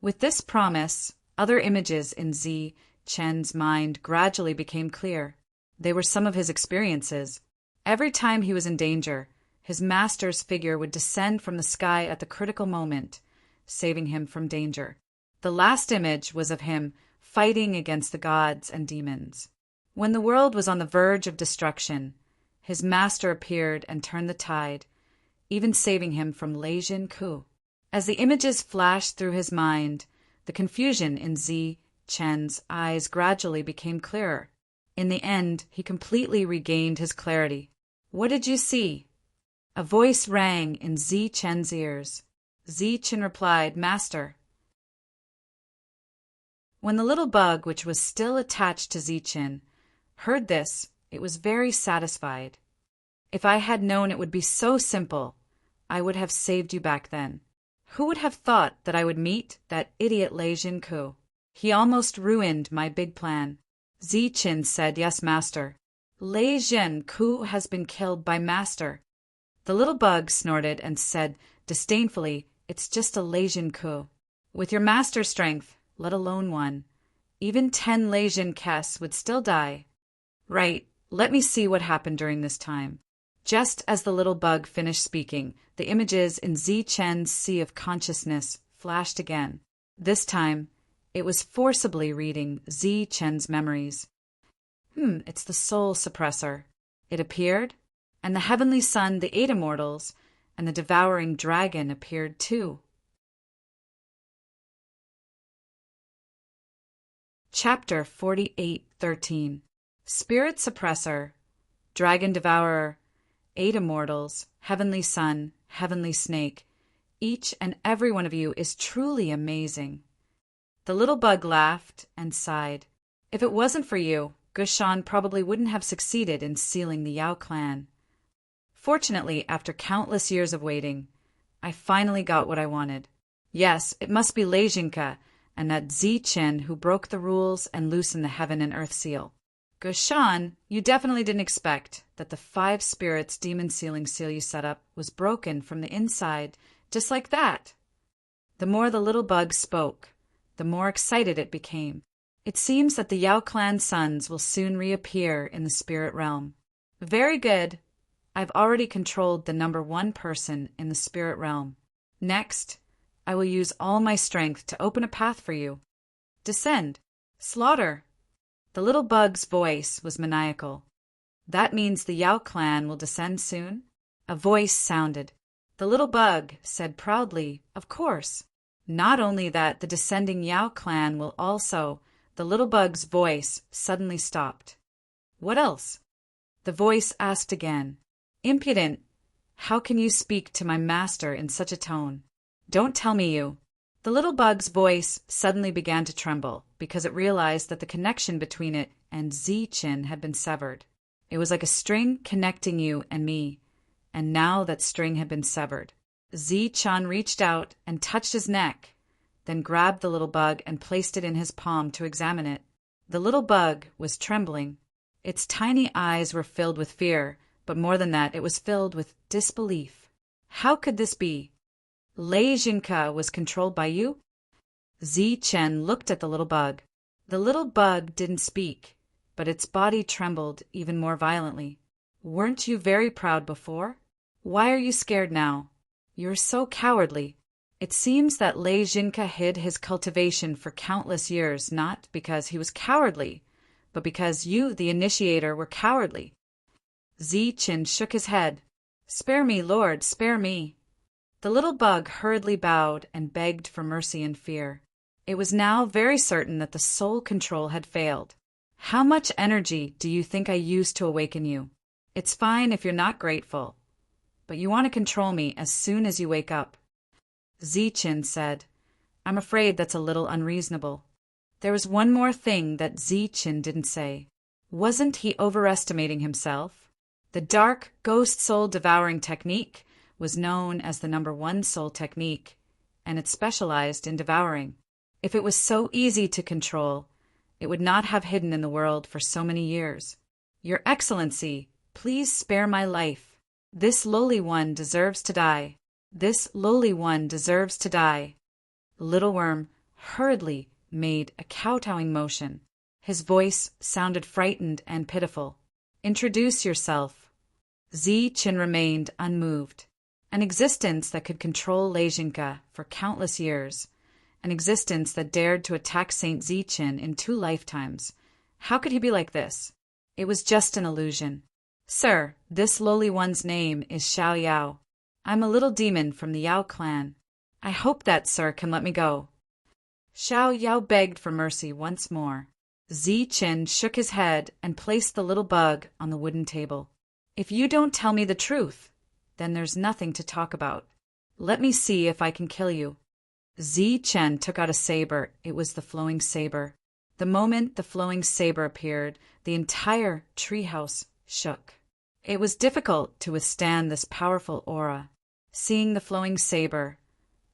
With this promise, other images in Zichen's mind gradually became clear. They were some of his experiences. Every time he was in danger, his master's figure would descend from the sky at the critical moment, saving him from danger. The last image was of him fighting against the gods and demons. When the world was on the verge of destruction, his master appeared and turned the tide, even saving him from Legion Ku. As the images flashed through his mind, the confusion in Zichen's eyes gradually became clearer. In the end, he completely regained his clarity. "What did you see?" A voice rang in Zichen's ears. Zichen replied, "Master." When the little bug, which was still attached to Zichen, heard this, it was very satisfied. "If I had known it would be so simple, I would have saved you back then. Who would have thought that I would meet that idiot Legion Ku? He almost ruined my big plan." Zichen said, "Yes, master. Legion Ku has been killed by master." The little bug snorted and said disdainfully, "It's just a Legion Ku. With your master's strength, let alone one, even 10 Legion Kes would still die." "Right, Let me see what happened during this time. Just as the little bug finished speaking, the images in Zi-Chen's sea of consciousness flashed again. This time, it was forcibly reading Zi-Chen's memories. It's the soul suppressor. It appeared, and the heavenly sun, the eight immortals, and the devouring dragon appeared too. Chapter 48:13. Spirit Suppressor, Dragon Devourer, Eight Immortals, Heavenly Sun, Heavenly Snake. Each and every one of you is truly amazing. The little bug laughed and sighed. If it wasn't for you, Gushan probably wouldn't have succeeded in sealing the Yao clan. Fortunately, after countless years of waiting, I finally got what I wanted. Yes, it must be Lei Jinka and that Zi-Chen who broke the rules and loosened the heaven and earth seal. Gushan, you definitely didn't expect that the 5 spirits demon sealing seal you set up was broken from the inside, just like that. The more the little bug spoke, the more excited it became. It seems that the Yao clan sons will soon reappear in the spirit realm. Very good. I've already controlled the number 1 person in the spirit realm. Next, I will use all my strength to open a path for you. Descend. Slaughter. The little bug's voice was maniacal. That means the Yao clan will descend soon? A voice sounded. The little bug said proudly, of course. Not only that, the descending Yao clan will also. The little bug's voice suddenly stopped. What else? The voice asked again. Impudent! How can you speak to my master in such a tone? Don't tell me you. The little bug's voice suddenly began to tremble because it realized that the connection between it and Zi-Chen had been severed. It was like a string connecting you and me, and now that string had been severed. Zi-Chen reached out and touched his neck, then grabbed the little bug and placed it in his palm to examine it. The little bug was trembling. Its tiny eyes were filled with fear, but more than that, it was filled with disbelief. How could this be? Lei Jinka was controlled by you? Zi-Chen looked at the little bug. The little bug didn't speak, but its body trembled even more violently. Weren't you very proud before? Why are you scared now? You're so cowardly. It seems that Lei Jinka hid his cultivation for countless years, not because he was cowardly, but because you, the initiator, were cowardly. Zi-Chen shook his head. Spare me, Lord, spare me. The little bug hurriedly bowed and begged for mercy and fear. It was now very certain that the soul control had failed. How much energy do you think I used to awaken you? It's fine if you're not grateful, but you want to control me as soon as you wake up. Zi-Chen said, I'm afraid that's a little unreasonable. There was one more thing that Zi-Chen didn't say. Wasn't he overestimating himself? The dark ghost soul devouring technique was known as the number 1 soul technique, and it specialized in devouring. If it was so easy to control, it would not have hidden in the world for so many years. Your Excellency, please spare my life. This lowly one deserves to die. This lowly one deserves to die. Little Worm hurriedly made a kowtowing motion. His voice sounded frightened and pitiful. Introduce yourself. Zi-Chen remained unmoved. An existence that could control Lei Jinka for countless years. An existence that dared to attack Saint Zi-Chen in 2 lifetimes. How could he be like this? It was just an illusion. Sir, this lowly one's name is Xiao Yao. I'm a little demon from the Yao clan. I hope that sir can let me go. Xiao Yao begged for mercy once more. Zi-Chen shook his head and placed the little bug on the wooden table. If you don't tell me the truth, then there's nothing to talk about. Let me see if I can kill you. Zi-Chen took out a saber. It was the flowing saber. The moment the flowing saber appeared, the entire treehouse shook. It was difficult to withstand this powerful aura. Seeing the flowing saber,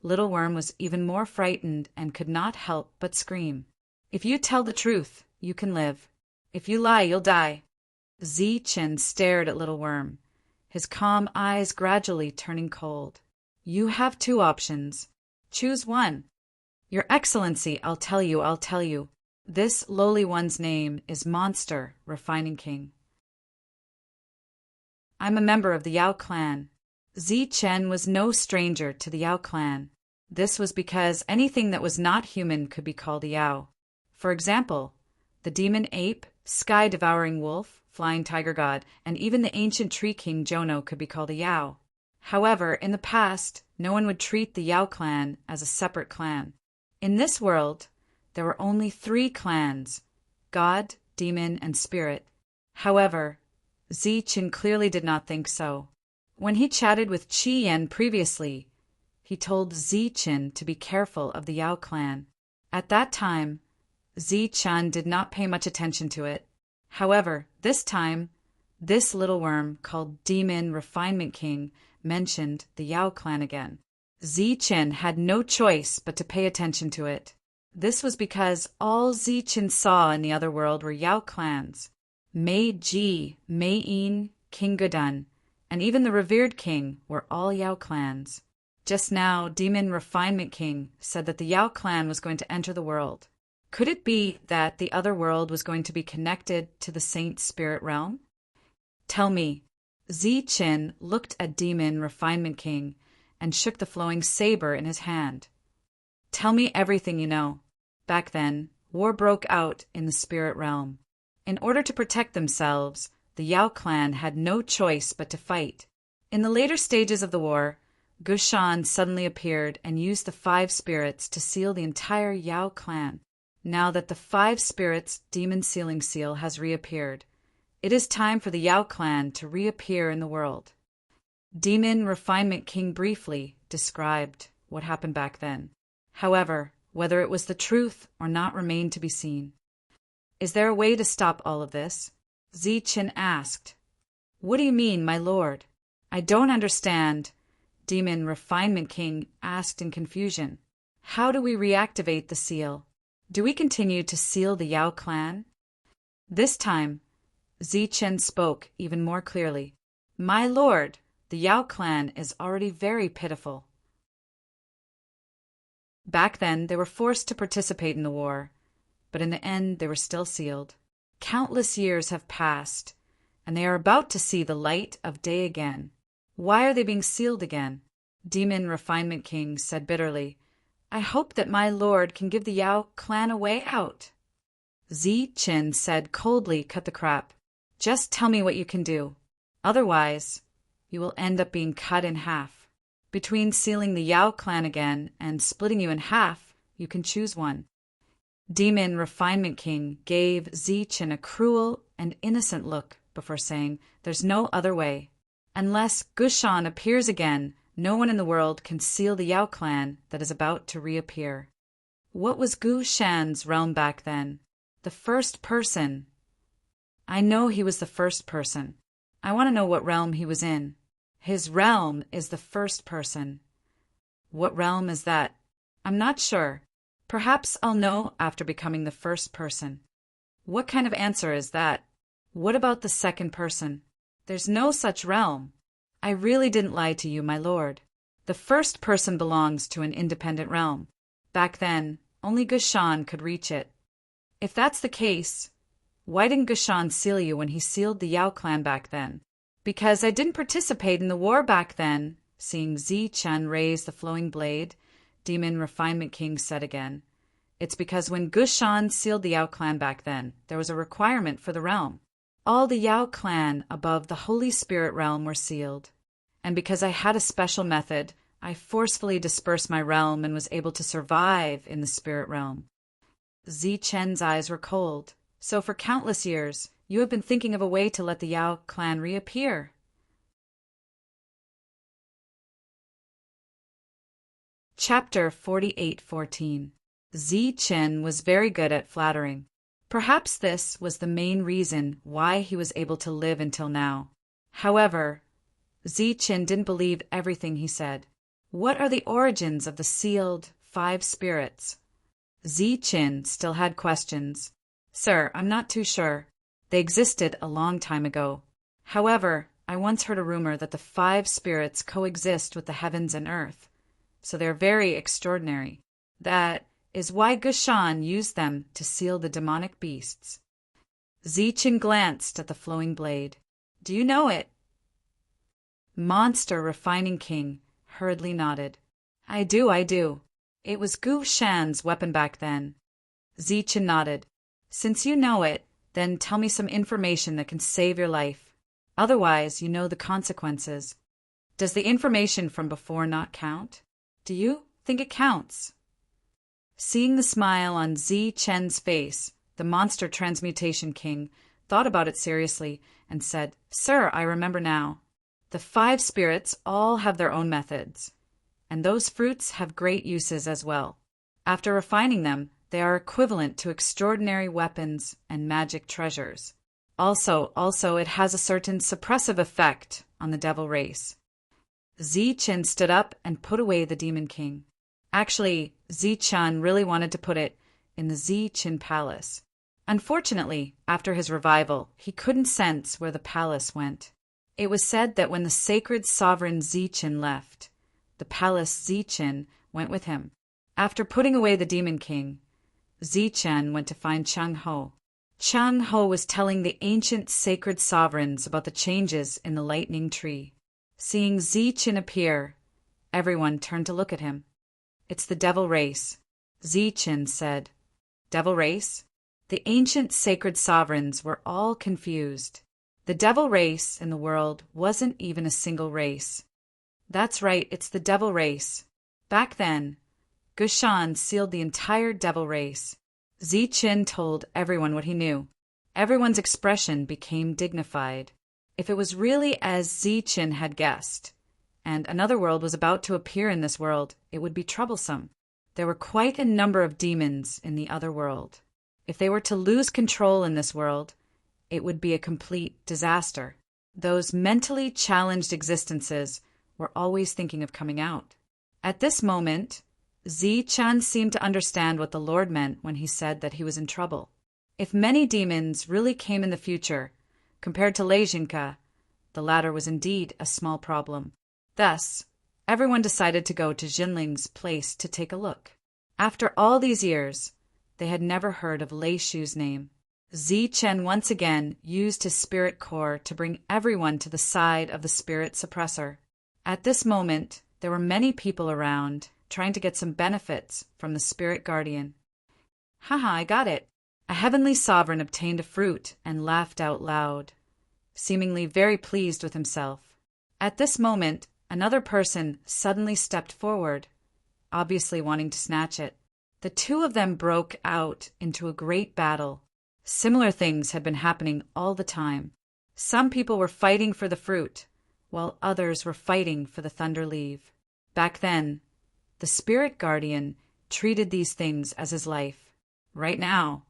Little Worm was even more frightened and could not help but scream. If you tell the truth, you can live. If you lie, you'll die. Zi-Chen stared at Little Worm, his calm eyes gradually turning cold. You have 2 options. Choose one. Your Excellency, I'll tell you. This lowly one's name is Monster, Refining King. I'm a member of the Yao clan. Zichen was no stranger to the Yao clan. This was because anything that was not human could be called a Yao. For example, the demon ape, sky-devouring wolf, flying tiger god, and even the ancient tree king Jono could be called a Yao. However, in the past, no one would treat the Yao clan as a separate clan. In this world, there were only 3 clans: God, demon, and spirit. However, Zichen clearly did not think so. When he chatted with Qi Yan previously, he told Zichen to be careful of the Yao clan. At that time, Zichen did not pay much attention to it. However, this time, this little worm called Demon Refinement King mentioned the Yao clan again. Zichen had no choice but to pay attention to it. This was because all Zichen saw in the other world were Yao clans. Mei Ji, Mei Yin, King Gudan, and even the revered king were all Yao clans. Just now, Demon Refinement King said that the Yao clan was going to enter the world. Could it be that the other world was going to be connected to the Saint Spirit realm? Tell me. Zichen looked at Demon Refinement King and shook the flowing saber in his hand. Tell me everything you know. Back then, war broke out in the spirit realm. In order to protect themselves, the Yao clan had no choice but to fight. In the later stages of the war, Gushan suddenly appeared and used the 5 spirits to seal the entire Yao clan. Now that the 5 spirits demon sealing seal has reappeared, it is time for the Yao clan to reappear in the world. Demon Refinement King briefly described what happened back then. However, whether it was the truth or not remained to be seen. Is there a way to stop all of this? Zichen asked. What do you mean, my lord? I don't understand. Demon Refinement King asked in confusion. How do we reactivate the seal? Do we continue to seal the Yao clan? This time, Zichen spoke even more clearly. My lord, the Yao clan is already very pitiful. Back then, they were forced to participate in the war, but in the end, they were still sealed. Countless years have passed, and they are about to see the light of day again. Why are they being sealed again? Demon Refinement King said bitterly. I hope that my lord can give the Yao clan a way out. Zichen said coldly, cut the crap. Just tell me what you can do. Otherwise, you will end up being cut in half. Between sealing the Yao clan again and splitting you in half, you can choose one. Demon Refinement King gave Zichen a cruel and innocent look before saying, There's no other way. Unless Gushan appears again, no one in the world can seal the Yao clan that is about to reappear. What was Gushan's realm back then? The first person. I know he was the first person. I want to know what realm he was in. His realm is the first person. What realm is that? I'm not sure. Perhaps I'll know after becoming the first person. What kind of answer is that? What about the second person? There's no such realm. I really didn't lie to you, my lord. The first person belongs to an independent realm. Back then, only Gushan could reach it. If that's the case, why didn't Gushan seal you when he sealed the Yao clan back then? Because I didn't participate in the war back then. Seeing Zichen raise the flowing blade, Demon Refinement King said again. It's because when Gushan sealed the Yao clan back then, there was a requirement for the realm. All the Yao clan above the Holy Spirit realm were sealed. And because I had a special method, I forcefully dispersed my realm and was able to survive in the spirit realm. Zichen's eyes were cold. So for countless years, you have been thinking of a way to let the Yao clan reappear. Chapter 48:14. Zichen was very good at flattering. Perhaps this was the main reason why he was able to live until now. However, Zichen didn't believe everything he said. What are the origins of the sealed 5 spirits? Zichen still had questions. Sir, I'm not too sure. They existed a long time ago. However, I once heard a rumor that the 5 spirits coexist with the heavens and earth. So they're very extraordinary. That is why Gushan used them to seal the demonic beasts. Zichen glanced at the flowing blade. Do you know it? Monster Refining King hurriedly nodded. I do. It was Gu Shan's weapon back then. Zichen nodded. Since you know it, then tell me some information that can save your life. Otherwise, you know the consequences. Does the information from before not count? Do you think it counts? Seeing the smile on Zichen's face, the Monster Transmutation King thought about it seriously and said, Sir, I remember now. The 5 spirits all have their own methods, and those fruits have great uses as well. After refining them, they are equivalent to extraordinary weapons and magic treasures. Also, it has a certain suppressive effect on the devil race. Zichen stood up and put away the Demon King. Actually, Zichen really wanted to put it in the Zichen Palace. Unfortunately, after his revival, he couldn't sense where the palace went. It was said that when the sacred sovereign Zichen left, the palace Zichen went with him. After putting away the Demon King, Zichen went to find Chang Ho. Chang Ho was telling the ancient sacred sovereigns about the changes in the lightning tree. Seeing Zichen appear, everyone turned to look at him. It's the devil race, Zichen said. Devil race? The ancient sacred sovereigns were all confused. The devil race in the world wasn't even a single race. That's right, it's the devil race. Back then, Gushan sealed the entire devil race. Zichen told everyone what he knew. Everyone's expression became dignified. If it was really as Zichen had guessed, and another world was about to appear in this world, it would be troublesome. There were quite a number of demons in the other world. If they were to lose control in this world, it would be a complete disaster. Those mentally challenged existences were always thinking of coming out. At this moment, Zichen seemed to understand what the Lord meant when he said that he was in trouble. If many demons really came in the future, compared to Leijinka, the latter was indeed a small problem. Thus, everyone decided to go to Jinling's place to take a look. After all these years, they had never heard of Lei Shu's name. Zichen once again used his spirit core to bring everyone to the side of the spirit suppressor. At this moment, there were many people around trying to get some benefits from the spirit guardian. Haha, I got it. A heavenly sovereign obtained a fruit and laughed out loud, seemingly very pleased with himself. At this moment, another person suddenly stepped forward, obviously wanting to snatch it. The two of them broke out into a great battle. Similar things had been happening all the time. Some people were fighting for the fruit, while others were fighting for the thunder leaf. Back then, the spirit guardian treated these things as his life. Right now,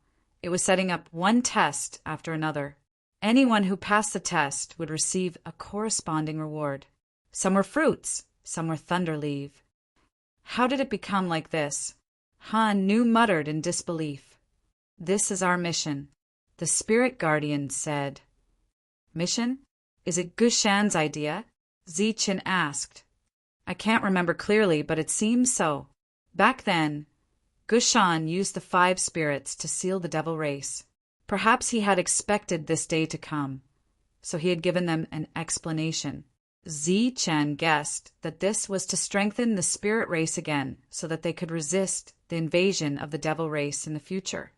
it was setting up one test after another. Anyone who passed the test would receive a corresponding reward. Some were fruits, some were thunder leaf. How did it become like this? Han Nu muttered in disbelief. This is our mission, the spirit guardian said. Mission? Is it Gushan's idea? Zichen asked. I can't remember clearly, but it seems so. Back then, Gushan used the 5 spirits to seal the devil race. Perhaps he had expected this day to come, so he had given them an explanation. Zichen guessed that this was to strengthen the spirit race again so that they could resist the invasion of the devil race in the future.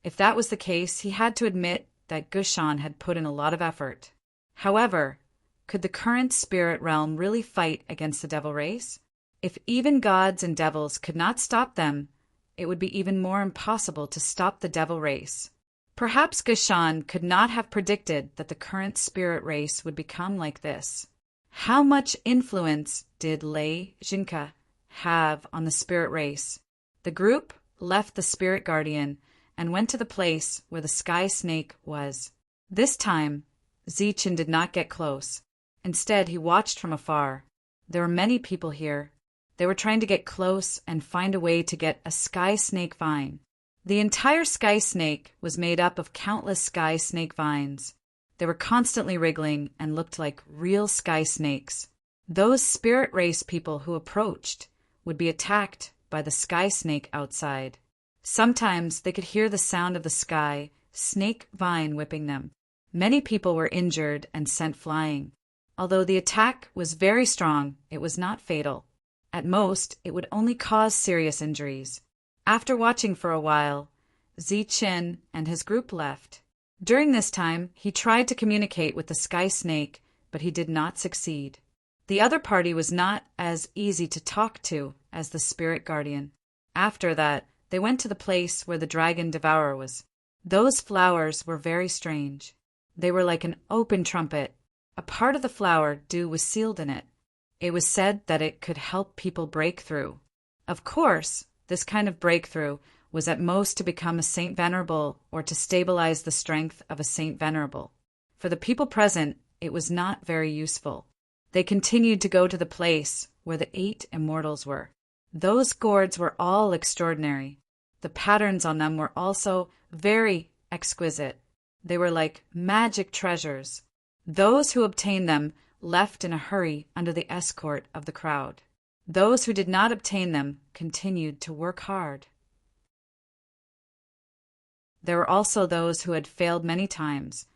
If that was the case, he had to admit that Gushan had put in a lot of effort. However, could the current spirit realm really fight against the devil race? If even gods and devils could not stop them, it would be even more impossible to stop the devil race. Perhaps Gushan could not have predicted that the current spirit race would become like this. How much influence did Lei Jinka have on the spirit race? The group left the spirit guardian and went to the place where the sky snake was. This time, Zichen did not get close. Instead, he watched from afar. There were many people here. They were trying to get close and find a way to get a sky snake vine. The entire sky snake was made up of countless sky snake vines. They were constantly wriggling and looked like real sky snakes. Those spirit race people who approached would be attacked by the sky snake outside. Sometimes they could hear the sound of the sky snake vine whipping them. Many people were injured and sent flying. Although the attack was very strong, it was not fatal. At most, it would only cause serious injuries. After watching for a while, Zichen and his group left. During this time, he tried to communicate with the Sky Snake, but he did not succeed. The other party was not as easy to talk to as the Spirit Guardian. After that, they went to the place where the Dragon Devourer was. Those flowers were very strange. They were like an open trumpet. A part of the flower dew was sealed in it. It was said that it could help people break through. Of course, this kind of breakthrough was at most to become a Saint Venerable or to stabilize the strength of a Saint Venerable. For the people present, it was not very useful. They continued to go to the place where the 8 immortals were. Those gourds were all extraordinary. The patterns on them were also very exquisite. They were like magic treasures. Those who obtained them left in a hurry under the escort of the crowd. Those who did not obtain them continued to work hard. There were also those who had failed many times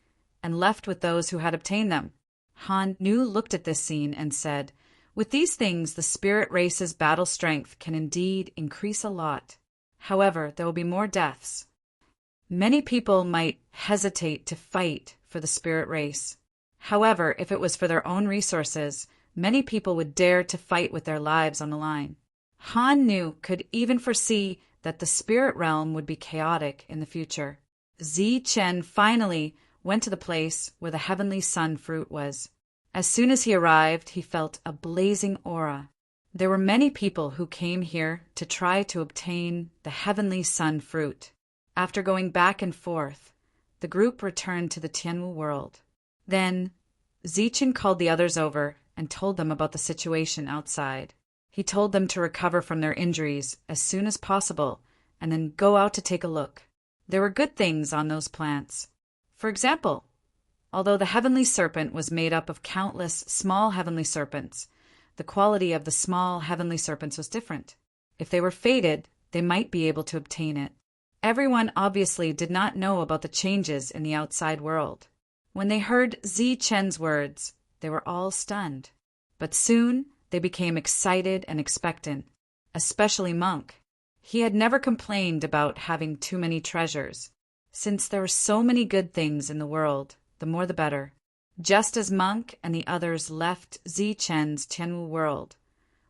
and left with those who had obtained them. Han Nu looked at this scene and said, "With these things, the spirit race's battle strength can indeed increase a lot. However, there will be more deaths. Many people might hesitate to fight for the spirit race. However, if it was for their own resources, many people would dare to fight with their lives on the line." Han Nu could even foresee that the spirit realm would be chaotic in the future. Zichen finally went to the place where the heavenly sun fruit was. As soon as he arrived, he felt a blazing aura. There were many people who came here to try to obtain the heavenly sun fruit. After going back and forth, the group returned to the Tianwu world. Then, Zichen called the others over and told them about the situation outside. He told them to recover from their injuries as soon as possible and then go out to take a look. There were good things on those plants. For example, although the heavenly serpent was made up of countless small heavenly serpents, the quality of the small heavenly serpents was different. If they were fated, they might be able to obtain it. Everyone obviously did not know about the changes in the outside world. When they heard Zichen's words, they were all stunned. But soon they became excited and expectant, especially Monk. He had never complained about having too many treasures. Since there were so many good things in the world, the more the better. Just as Monk and the others left Zichen's Tianwu world,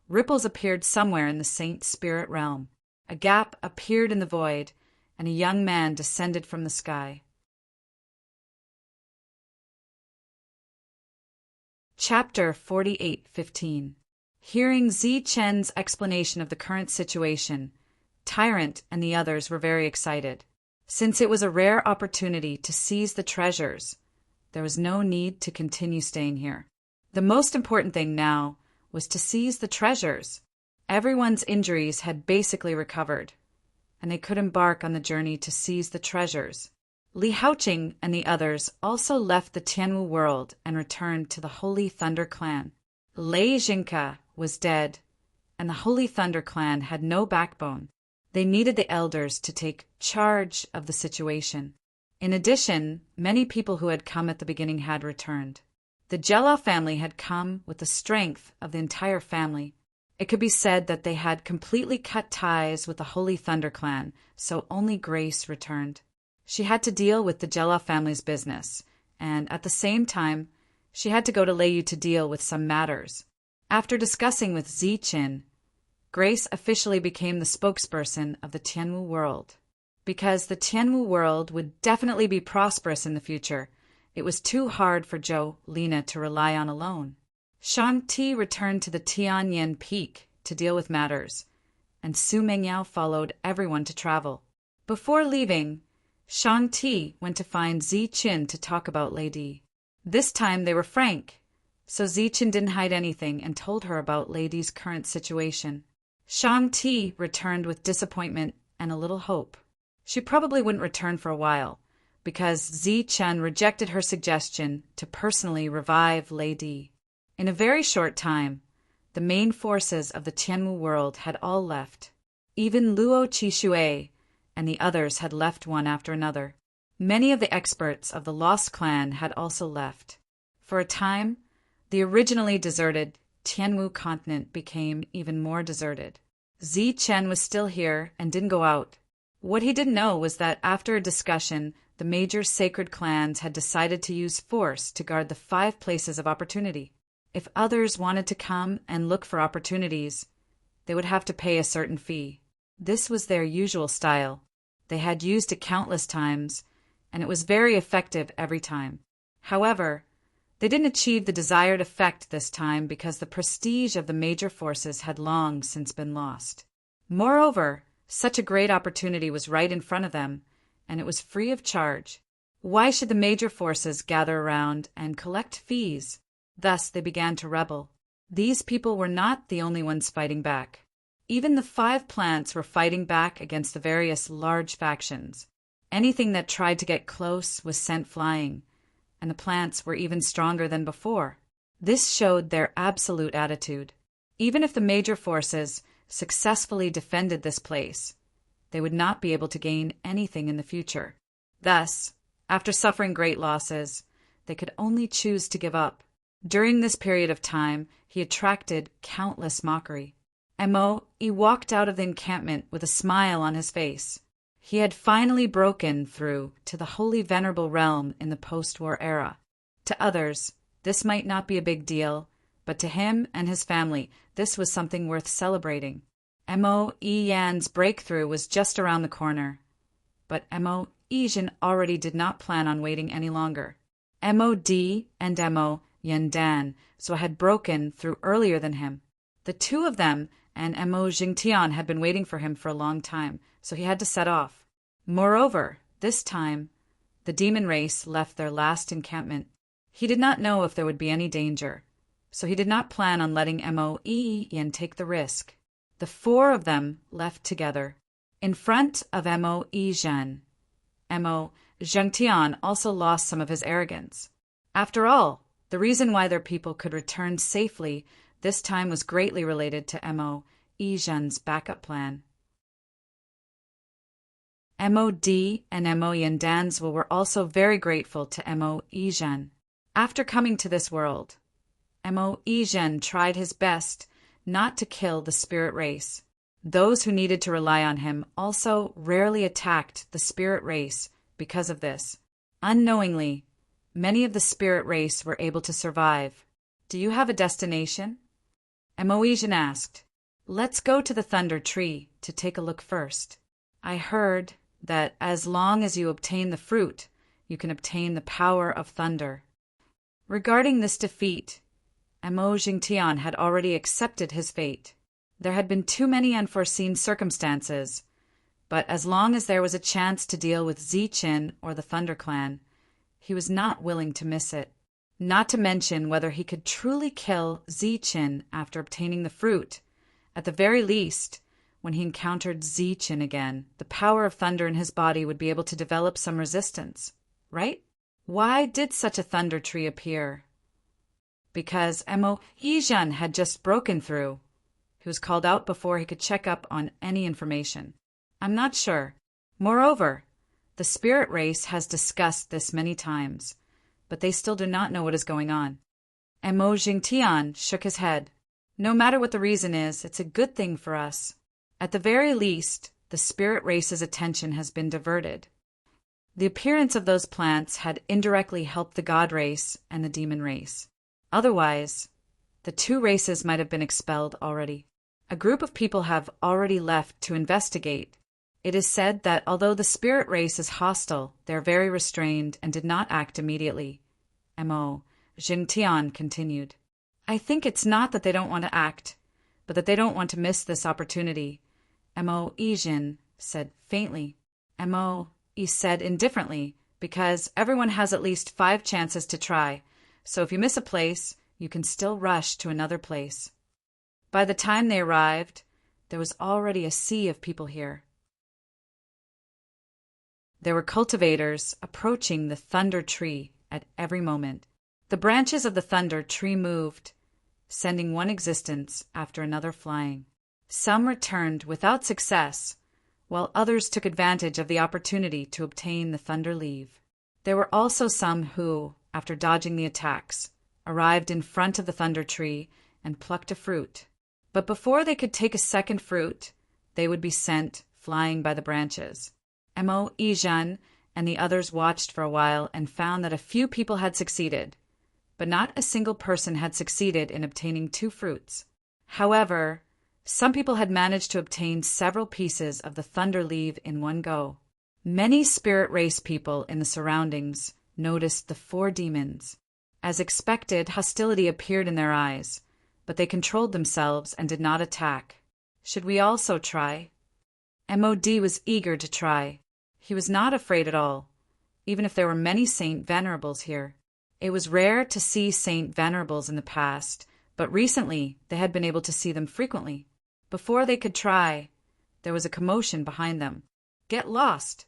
ripples appeared somewhere in the Saint Spirit realm. A gap appeared in the void, and a young man descended from the sky. Chapter 48:15. Hearing Zichen's explanation of the current situation, Tyrant and the others were very excited. Since it was a rare opportunity to seize the treasures, there was no need to continue staying here. The most important thing now was to seize the treasures. Everyone's injuries had basically recovered, and they could embark on the journey to seize the treasures. Li Haoqing and the others also left the Tianwu world and returned to the Holy Thunder clan. Lei Jinka was dead, and the Holy Thunder clan had no backbone. They needed the elders to take charge of the situation. In addition, many people who had come at the beginning had returned. The Jella family had come with the strength of the entire family. It could be said that they had completely cut ties with the Holy Thunder clan, so only Grace returned. She had to deal with the Jella family's business, and at the same time, she had to go to Leiyu to deal with some matters. After discussing with Zichen, Grace officially became the spokesperson of the Tianwu world. Because the Tianwu world would definitely be prosperous in the future, it was too hard for Zhou Lina to rely on alone. Shang Ti returned to the Tianyan Peak to deal with matters, and Su Mengyao followed everyone to travel. Before leaving, Shang Ti went to find Zichen to talk about Lady. This time they were frank, so Zichen didn't hide anything and told her about Lady's current situation. Shang Ti returned with disappointment and a little hope. She probably wouldn't return for a while, because Zichen rejected her suggestion to personally revive Lady. In a very short time, the main forces of the Tianwu world had all left. Even Luo Qixue and the others had left one after another. Many of the experts of the Lost Clan had also left. For a time, the originally deserted Tianwu continent became even more deserted. Zichen was still here and didn't go out. What he didn't know was that after a discussion, the major sacred clans had decided to use force to guard the 5 places of opportunity. If others wanted to come and look for opportunities, they would have to pay a certain fee. This was their usual style. They had used it countless times, and it was very effective every time. However, they didn't achieve the desired effect this time because the prestige of the major forces had long since been lost. Moreover, such a great opportunity was right in front of them, and it was free of charge. Why should the major forces gather around and collect fees? Thus they began to rebel. These people were not the only ones fighting back. Even the 5 plants were fighting back against the various large factions. Anything that tried to get close was sent flying, and the plants were even stronger than before. This showed their absolute attitude. Even if the major forces successfully defended this place, they would not be able to gain anything in the future. Thus, after suffering great losses, they could only choose to give up. During this period of time, he attracted countless mockery. He walked out of the encampment with a smile on his face. He had finally broken through to the holy venerable realm in the post-war era. To others, this might not be a big deal, but to him and his family, this was something worth celebrating. Mo Yan's breakthrough was just around the corner. But Mo Yijin already did not plan on waiting any longer. Mod and Mo Yandan so had broken through earlier than him. The 2 of them and Mo Jingtian had been waiting for him for a long time, so he had to set off. Moreover, this time, the demon race left their last encampment. He did not know if there would be any danger, so he did not plan on letting Mo Yan take the risk. The 4 of them left together. In front of Mo Yizhen, Mo Zhengtian also lost some of his arrogance. After all, the reason why their people could return safely this time was greatly related to Mo Yizhen's backup plan. Mod and Mo Yandan's were also very grateful to Mo Yizhen. After coming to this world, Mo Yizhen tried his best not to kill the spirit race. Those who needed to rely on him also rarely attacked the spirit race because of this. Unknowingly, many of the spirit race were able to survive. Do you have a destination? Mo Yizhen asked. Let's go to the Thunder Tree to take a look first. I heard that as long as you obtain the fruit, you can obtain the power of thunder. Regarding this defeat, Mo Jingtian had already accepted his fate. There had been too many unforeseen circumstances, but as long as there was a chance to deal with Zichen or the Thunder Clan, he was not willing to miss it. Not to mention whether he could truly kill Zichen after obtaining the fruit. At the very least, when he encountered Zichen again, the power of thunder in his body would be able to develop some resistance, right? Why did such a thunder tree appear? Because Mo Yizhen had just broken through. He was called out before he could check up on any information. I'm not sure. Moreover, the spirit race has discussed this many times, but they still do not know what is going on. Mo Jingtian shook his head. No matter what the reason is, it's a good thing for us. At the very least, the spirit race's attention has been diverted. The appearance of those plants had indirectly helped the god race and the demon race. Otherwise, the 2 races might have been expelled already. A group of people have already left to investigate. It is said that although the spirit race is hostile, they are very restrained and did not act immediately. Mo Jingtian continued. I think it's not that they don't want to act, but that they don't want to miss this opportunity. Mo Yizhen said faintly. Mo Yi said indifferently, because everyone has at least 5 chances to try, so if you miss a place, you can still rush to another place. By the time they arrived, there was already a sea of people here. There were cultivators approaching the thunder tree at every moment. The branches of the thunder tree moved, sending one existence after another flying. Some returned without success, while others took advantage of the opportunity to obtain the Thunder Leaf. There were also some who, after dodging the attacks, arrived in front of the Thunder Tree and plucked a fruit. But before they could take a second fruit, they would be sent flying by the branches. Mo Ijan and the others watched for a while and found that a few people had succeeded, but not a single person had succeeded in obtaining 2 fruits. However, some people had managed to obtain several pieces of the Thunder Leaf in one go. Many spirit race people in the surroundings noticed the 4 demons. As expected, hostility appeared in their eyes, but they controlled themselves and did not attack. Should we also try? Mod was eager to try. He was not afraid at all, even if there were many Saint Venerables here. It was rare to see Saint Venerables in the past, but recently they had been able to see them frequently. Before they could try, there was a commotion behind them. Get lost!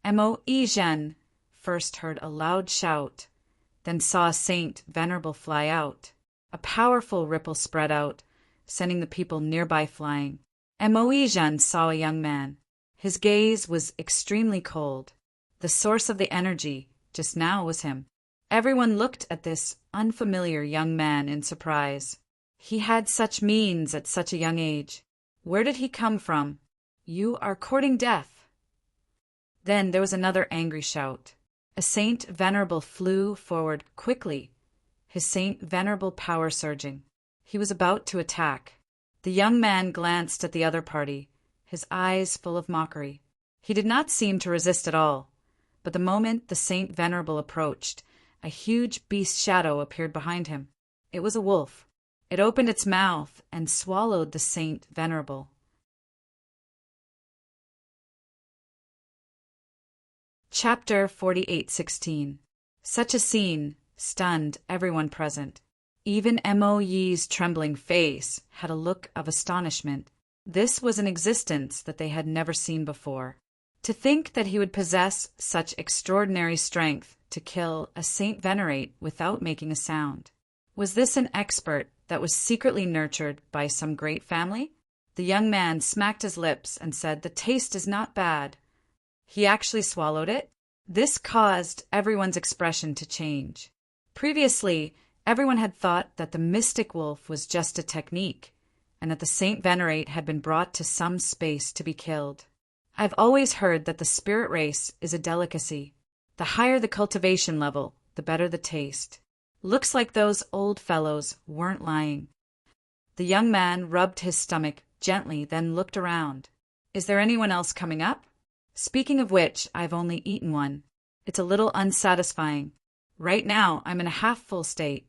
Mo Ijan first heard a loud shout, then saw a Saint Venerable fly out. A powerful ripple spread out, sending the people nearby flying. Mo Ijan saw a young man. His gaze was extremely cold. The source of the energy just now was him. Everyone looked at this unfamiliar young man in surprise. He had such means at such a young age. Where did he come from? You are courting death. Then there was another angry shout. A Saint Venerable flew forward quickly, his Saint Venerable power surging. He was about to attack. The young man glanced at the other party, his eyes full of mockery. He did not seem to resist at all, but the moment the Saint Venerable approached, a huge beast shadow appeared behind him. It was a wolf. It opened its mouth and swallowed the Saint Venerable. Chapter 48:16. Such a scene stunned everyone present. Even Mo Yi's trembling face had a look of astonishment. This was an existence that they had never seen before. To think that he would possess such extraordinary strength to kill a Saint Venerate without making a sound. Was this an expert that was secretly nurtured by some great family? The young man smacked his lips and said, "The taste is not bad." He actually swallowed it. This caused everyone's expression to change. Previously, everyone had thought that the mystic wolf was just a technique, and that the Saint Venerate had been brought to some space to be killed. I've always heard that the spirit race is a delicacy. The higher the cultivation level, the better the taste. Looks like those old fellows weren't lying. The young man rubbed his stomach gently, then looked around. Is there anyone else coming up? Speaking of which, I've only eaten one. It's a little unsatisfying. Right now, I'm in a half-full state.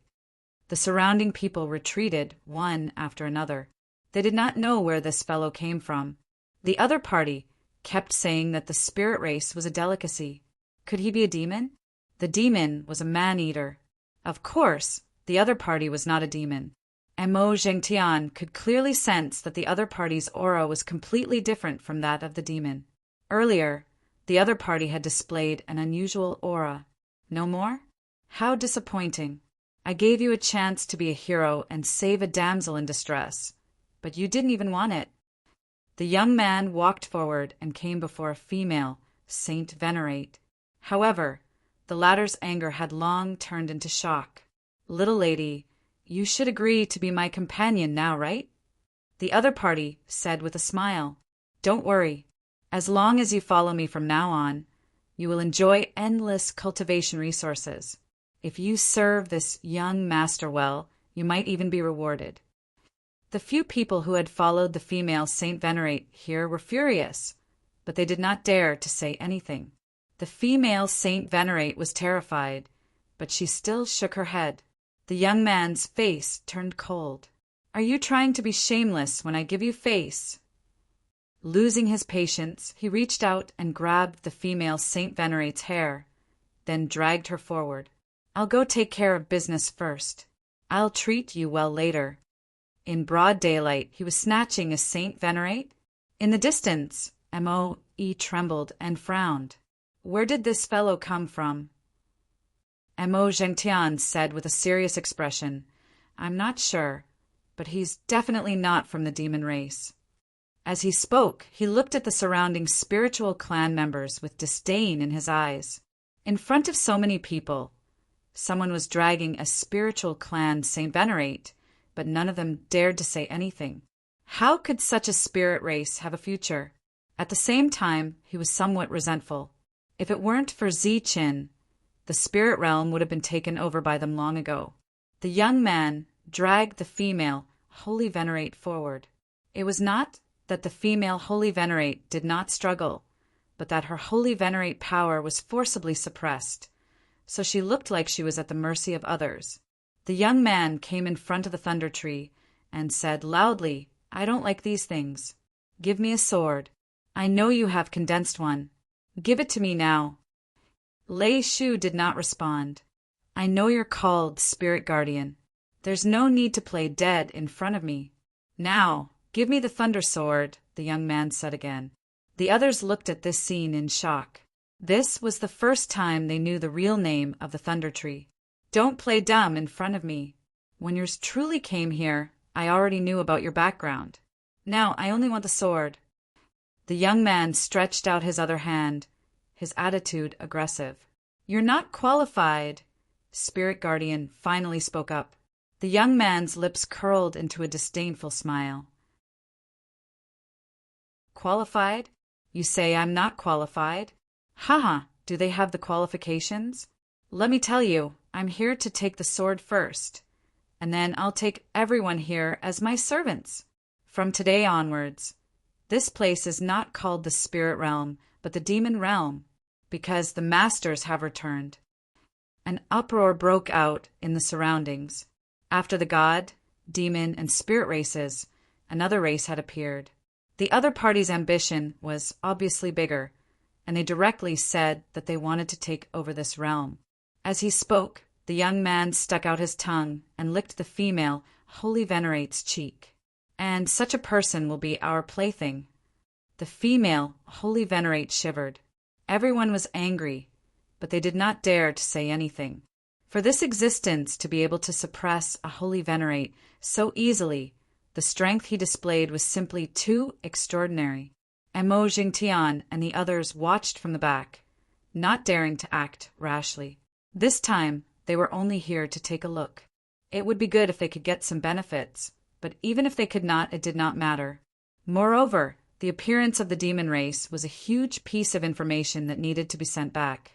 The surrounding people retreated, one after another. They did not know where this fellow came from. The other party kept saying that the spirit race was a delicacy. Could he be a demon? The demon was a man-eater. Of course, the other party was not a demon. And Mo Zhengtian could clearly sense that the other party's aura was completely different from that of the demon. Earlier, the other party had displayed an unusual aura. No more? How disappointing. I gave you a chance to be a hero and save a damsel in distress, but you didn't even want it. The young man walked forward and came before a female, Saint Venerate. However, the latter's anger had long turned into shock. Little lady, you should agree to be my companion now, right? The other party said with a smile, Don't worry. As long as you follow me from now on, you will enjoy endless cultivation resources. If you serve this young master well, you might even be rewarded. The few people who had followed the female Saint Venerate here were furious, but they did not dare to say anything. The female Saint Venerate was terrified, but she still shook her head. The young man's face turned cold. Are you trying to be shameless when I give you face? Losing his patience, he reached out and grabbed the female Saint Venerate's hair, then dragged her forward. I'll go take care of business first. I'll treat you well later. In broad daylight, he was snatching a Saint Venerate. In the distance, Mo trembled and frowned. Where did this fellow come from? Mo Zhengtian said with a serious expression, I'm not sure, but he's definitely not from the demon race. As he spoke, he looked at the surrounding spiritual clan members with disdain in his eyes. In front of so many people, someone was dragging a spiritual clan Saint Venerate, but none of them dared to say anything. How could such a spirit race have a future? At the same time, he was somewhat resentful. If it weren't for Zichin, the spirit realm would have been taken over by them long ago. The young man dragged the female Holy Venerate forward. It was not that the female Holy Venerate did not struggle, but that her Holy Venerate power was forcibly suppressed, so she looked like she was at the mercy of others. The young man came in front of the thunder tree and said loudly, "I don't like these things. Give me a sword. I know you have condensed one. Give it to me now." Lei Shu did not respond. "I know you're called Spirit Guardian. There's no need to play dead in front of me. Now, give me the thunder sword," the young man said again. The others looked at this scene in shock. This was the first time they knew the real name of the thunder tree. "Don't play dumb in front of me. When yours truly came here, I already knew about your background. Now I only want the sword." The young man stretched out his other hand, his attitude aggressive. "You're not qualified," Spirit Guardian finally spoke up. The young man's lips curled into a disdainful smile. "Qualified? You say I'm not qualified? Haha, do they have the qualifications? Let me tell you, I'm here to take the sword first, and then I'll take everyone here as my servants. From today onwards, this place is not called the spirit realm, but the demon realm, because the masters have returned." An uproar broke out in the surroundings. After the god, demon, and spirit races, another race had appeared. The other party's ambition was obviously bigger, and they directly said that they wanted to take over this realm. As he spoke, the young man stuck out his tongue and licked the female Holy Venerate's cheek. "And such a person will be our plaything." The female Holy Venerate shivered. Everyone was angry, but they did not dare to say anything. For this existence to be able to suppress a Holy Venerate so easily, the strength he displayed was simply too extraordinary. Mo Jingtian and the others watched from the back, not daring to act rashly. This time, they were only here to take a look. It would be good if they could get some benefits, but even if they could not, it did not matter. Moreover, the appearance of the demon race was a huge piece of information that needed to be sent back.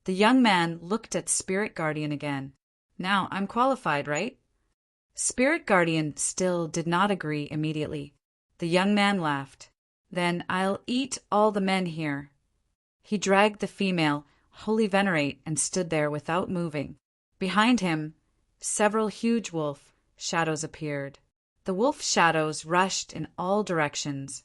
The young man looked at Spirit Guardian again. "Now, I'm qualified, right?" Spirit Guardian still did not agree immediately. The young man laughed. "Then I'll eat all the men here." He dragged the female Holy Venerate and stood there without moving. Behind him, several huge wolf shadows appeared. The wolf shadows rushed in all directions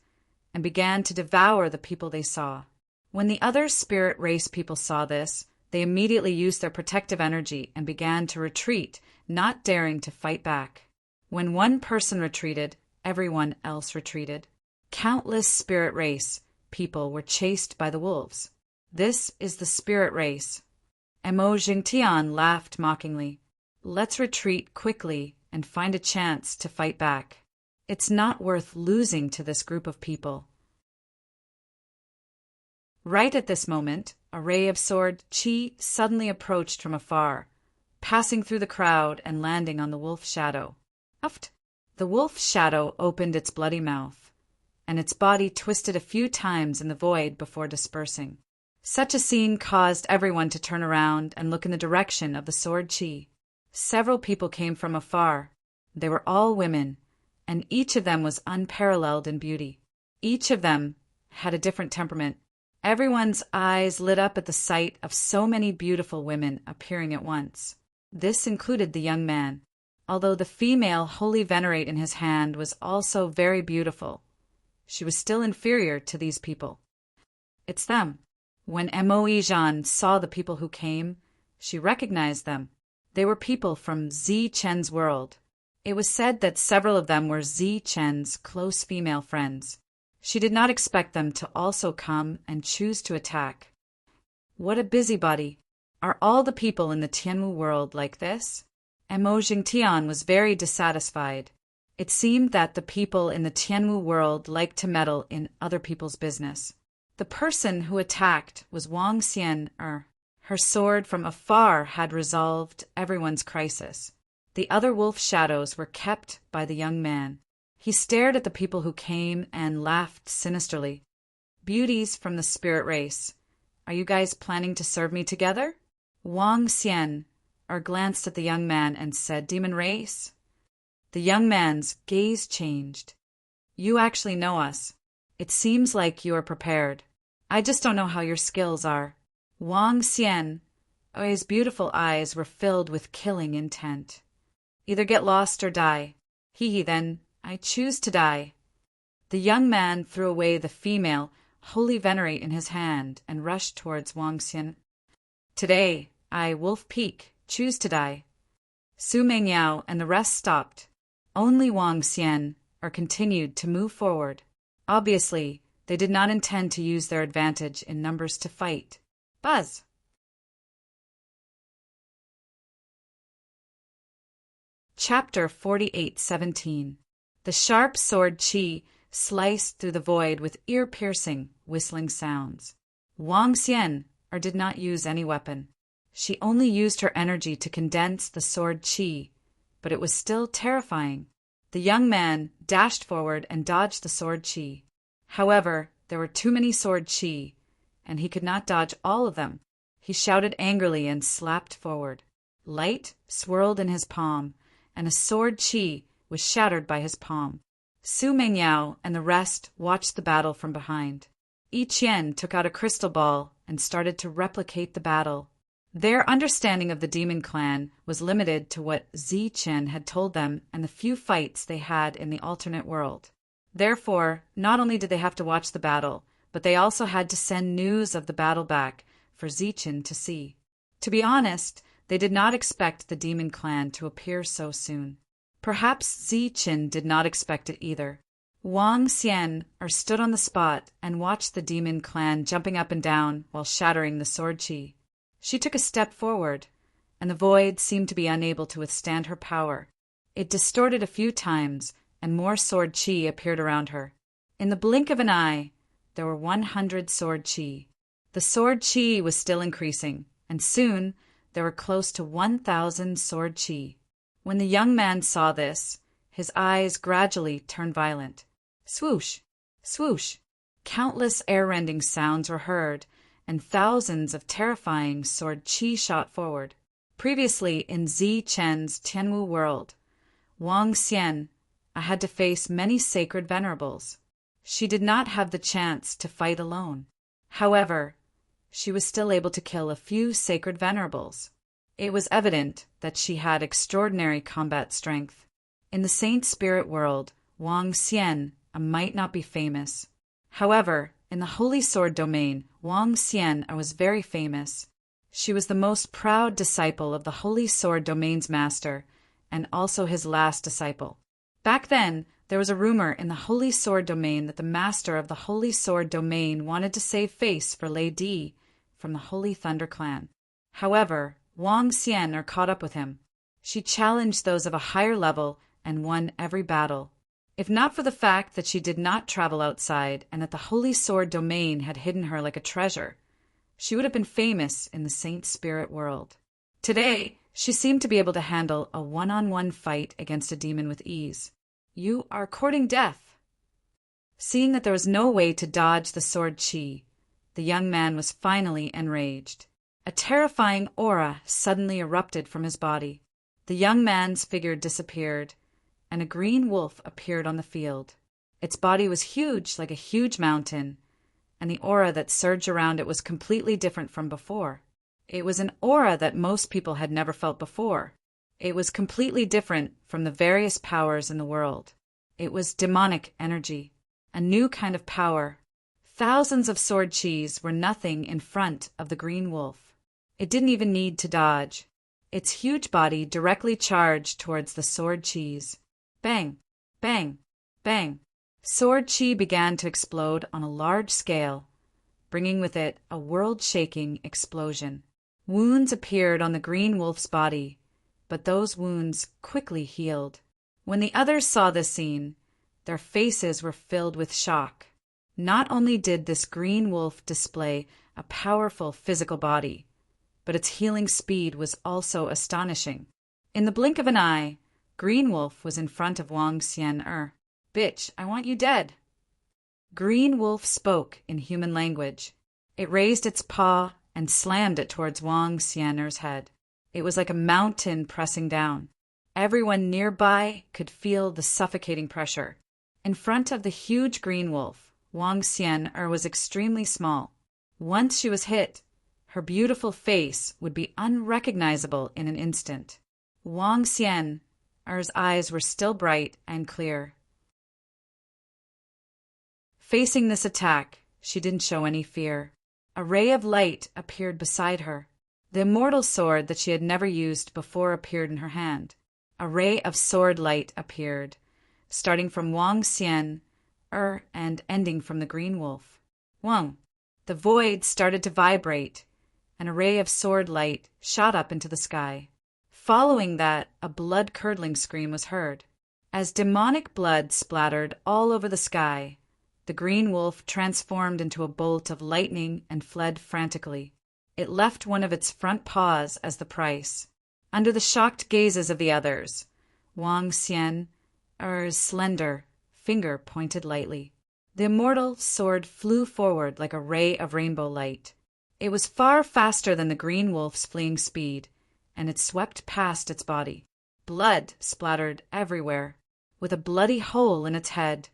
and began to devour the people they saw. When the other spirit race people saw this, they immediately used their protective energy and began to retreat, not daring to fight back. When one person retreated, everyone else retreated. Countless spirit race people were chased by the wolves. "This is the spirit race." Mo Jingtian laughed mockingly. "Let's retreat quickly and find a chance to fight back. It's not worth losing to this group of people." Right at this moment, a ray of sword chi suddenly approached from afar, passing through the crowd and landing on the wolf shadow. Uft! The wolf shadow opened its bloody mouth, and its body twisted a few times in the void before dispersing. Such a scene caused everyone to turn around and look in the direction of the sword chi. Several people came from afar. They were all women, and each of them was unparalleled in beauty. Each of them had a different temperament. Everyone's eyes lit up at the sight of so many beautiful women appearing at once. This included the young man, although the female Holy Venerate in his hand was also very beautiful. She was still inferior to these people. "It's them." When Mo Zhan saw the people who came, she recognized them. They were people from Zichen's world. It was said that several of them were Zichen's close female friends. She did not expect them to also come and choose to attack. What a busybody! Are all the people in the Tianwu world like this? Mo Jingtian was very dissatisfied. It seemed that the people in the Tianwu world liked to meddle in other people's business. The person who attacked was Wang Xian. Her sword from afar had resolved everyone's crisis. The other wolf shadows were kept by the young man. He stared at the people who came and laughed sinisterly. Beauties from the spirit race, are you guys planning to serve me together? Wang Xian glanced at the young man and said, Demon race? The young man's gaze changed. You actually know us. It seems like you are prepared. I just don't know how your skills are. Wang Xian, his beautiful eyes were filled with killing intent. Either get lost or die. Then, I choose to die. The young man threw away the female, holy venerate in his hand and rushed towards Wang Xian. Today, I, Wolf Peak, choose to die. Su Mengyao and the rest stopped. Only Wang Xian continued to move forward. Obviously, they did not intend to use their advantage in numbers to fight. Buzz! Chapter 48:17. The sharp sword Qi sliced through the void with ear-piercing, whistling sounds. Wang Xian did not use any weapon. She only used her energy to condense the sword Qi, but it was still terrifying. The young man dashed forward and dodged the sword Qi. However, there were too many sword Qi, and he could not dodge all of them. He shouted angrily and slapped forward. Light swirled in his palm, and a sword Qi was shattered by his palm. Su Mengyao and the rest watched the battle from behind. Yi Qian took out a crystal ball and started to replicate the battle. Their understanding of the demon clan was limited to what Zichen had told them and the few fights they had in the alternate world. Therefore, not only did they have to watch the battle, but they also had to send news of the battle back for Zichen to see. To be honest, they did not expect the demon clan to appear so soon. Perhaps Zichen did not expect it either. Wang Xian stood on the spot and watched the demon clan jumping up and down while shattering the sword Qi. She took a step forward, and the void seemed to be unable to withstand her power. It distorted a few times, and more sword Qi appeared around her. In the blink of an eye, there were 100 sword Qi. The sword Qi was still increasing, and soon there were close to 1,000 sword Qi. When the young man saw this, his eyes gradually turned violent. Swoosh! Swoosh! Countless air-rending sounds were heard, and thousands of terrifying sword Qi shot forward. Previously in Zichen's Tianwu world, Wang Xian had to face many sacred venerables. She did not have the chance to fight alone. However, she was still able to kill a few sacred venerables. It was evident that she had extraordinary combat strength. In the Saint Spirit world, Wang Xian might not be famous. However, in the Holy Sword domain, Wang Xian was very famous. She was the most proud disciple of the Holy Sword domain's master, and also his last disciple. Back then, there was a rumor in the Holy Sword domain that the master of the Holy Sword domain wanted to save face for Lei Di from the Holy Thunder clan. However, Wang Xian caught up with him. She challenged those of a higher level and won every battle. If not for the fact that she did not travel outside and that the Holy Sword domain had hidden her like a treasure, she would have been famous in the Saint Spirit world. Today, she seemed to be able to handle a one-on-one fight against a demon with ease. You are courting death. Seeing that there was no way to dodge the sword Qi, the young man was finally enraged. A terrifying aura suddenly erupted from his body. The young man's figure disappeared, and a green wolf appeared on the field. Its body was huge, like a huge mountain, and the aura that surged around it was completely different from before. It was an aura that most people had never felt before. It was completely different from the various powers in the world. It was demonic energy, a new kind of power. Thousands of sword Qis were nothing in front of the green wolf. It didn't even need to dodge. Its huge body directly charged towards the sword Qis. Bang! Bang! Bang! Sword Qi began to explode on a large scale, bringing with it a world-shaking explosion. Wounds appeared on the green wolf's body, but those wounds quickly healed. When the others saw this scene, their faces were filled with shock. Not only did this green wolf display a powerful physical body, but its healing speed was also astonishing. In the blink of an eye, Green Wolf was in front of Wang Xian. Bitch, I want you dead. Green Wolf spoke in human language. It raised its paw and slammed it towards Wang Xian's head. It was like a mountain pressing down. Everyone nearby could feel the suffocating pressure. In front of the huge Green Wolf, Wang Xian was extremely small. Once she was hit, her beautiful face would be unrecognizable in an instant. Wang Xian's eyes were still bright and clear. Facing this attack, she didn't show any fear. A ray of light appeared beside her. The immortal sword that she had never used before appeared in her hand. A ray of sword light appeared, starting from Wang Xian and ending from the Green Wolf. Wang. The void started to vibrate, and a ray of sword light shot up into the sky. Following that, a blood-curdling scream was heard. As demonic blood splattered all over the sky, the Green Wolf transformed into a bolt of lightning and fled frantically. It left one of its front paws as the price. Under the shocked gazes of the others, Wang Xian's slender finger pointed lightly. The immortal sword flew forward like a ray of rainbow light. It was far faster than the Green Wolf's fleeing speed, and it swept past its body. Blood splattered everywhere. With a bloody hole in its head,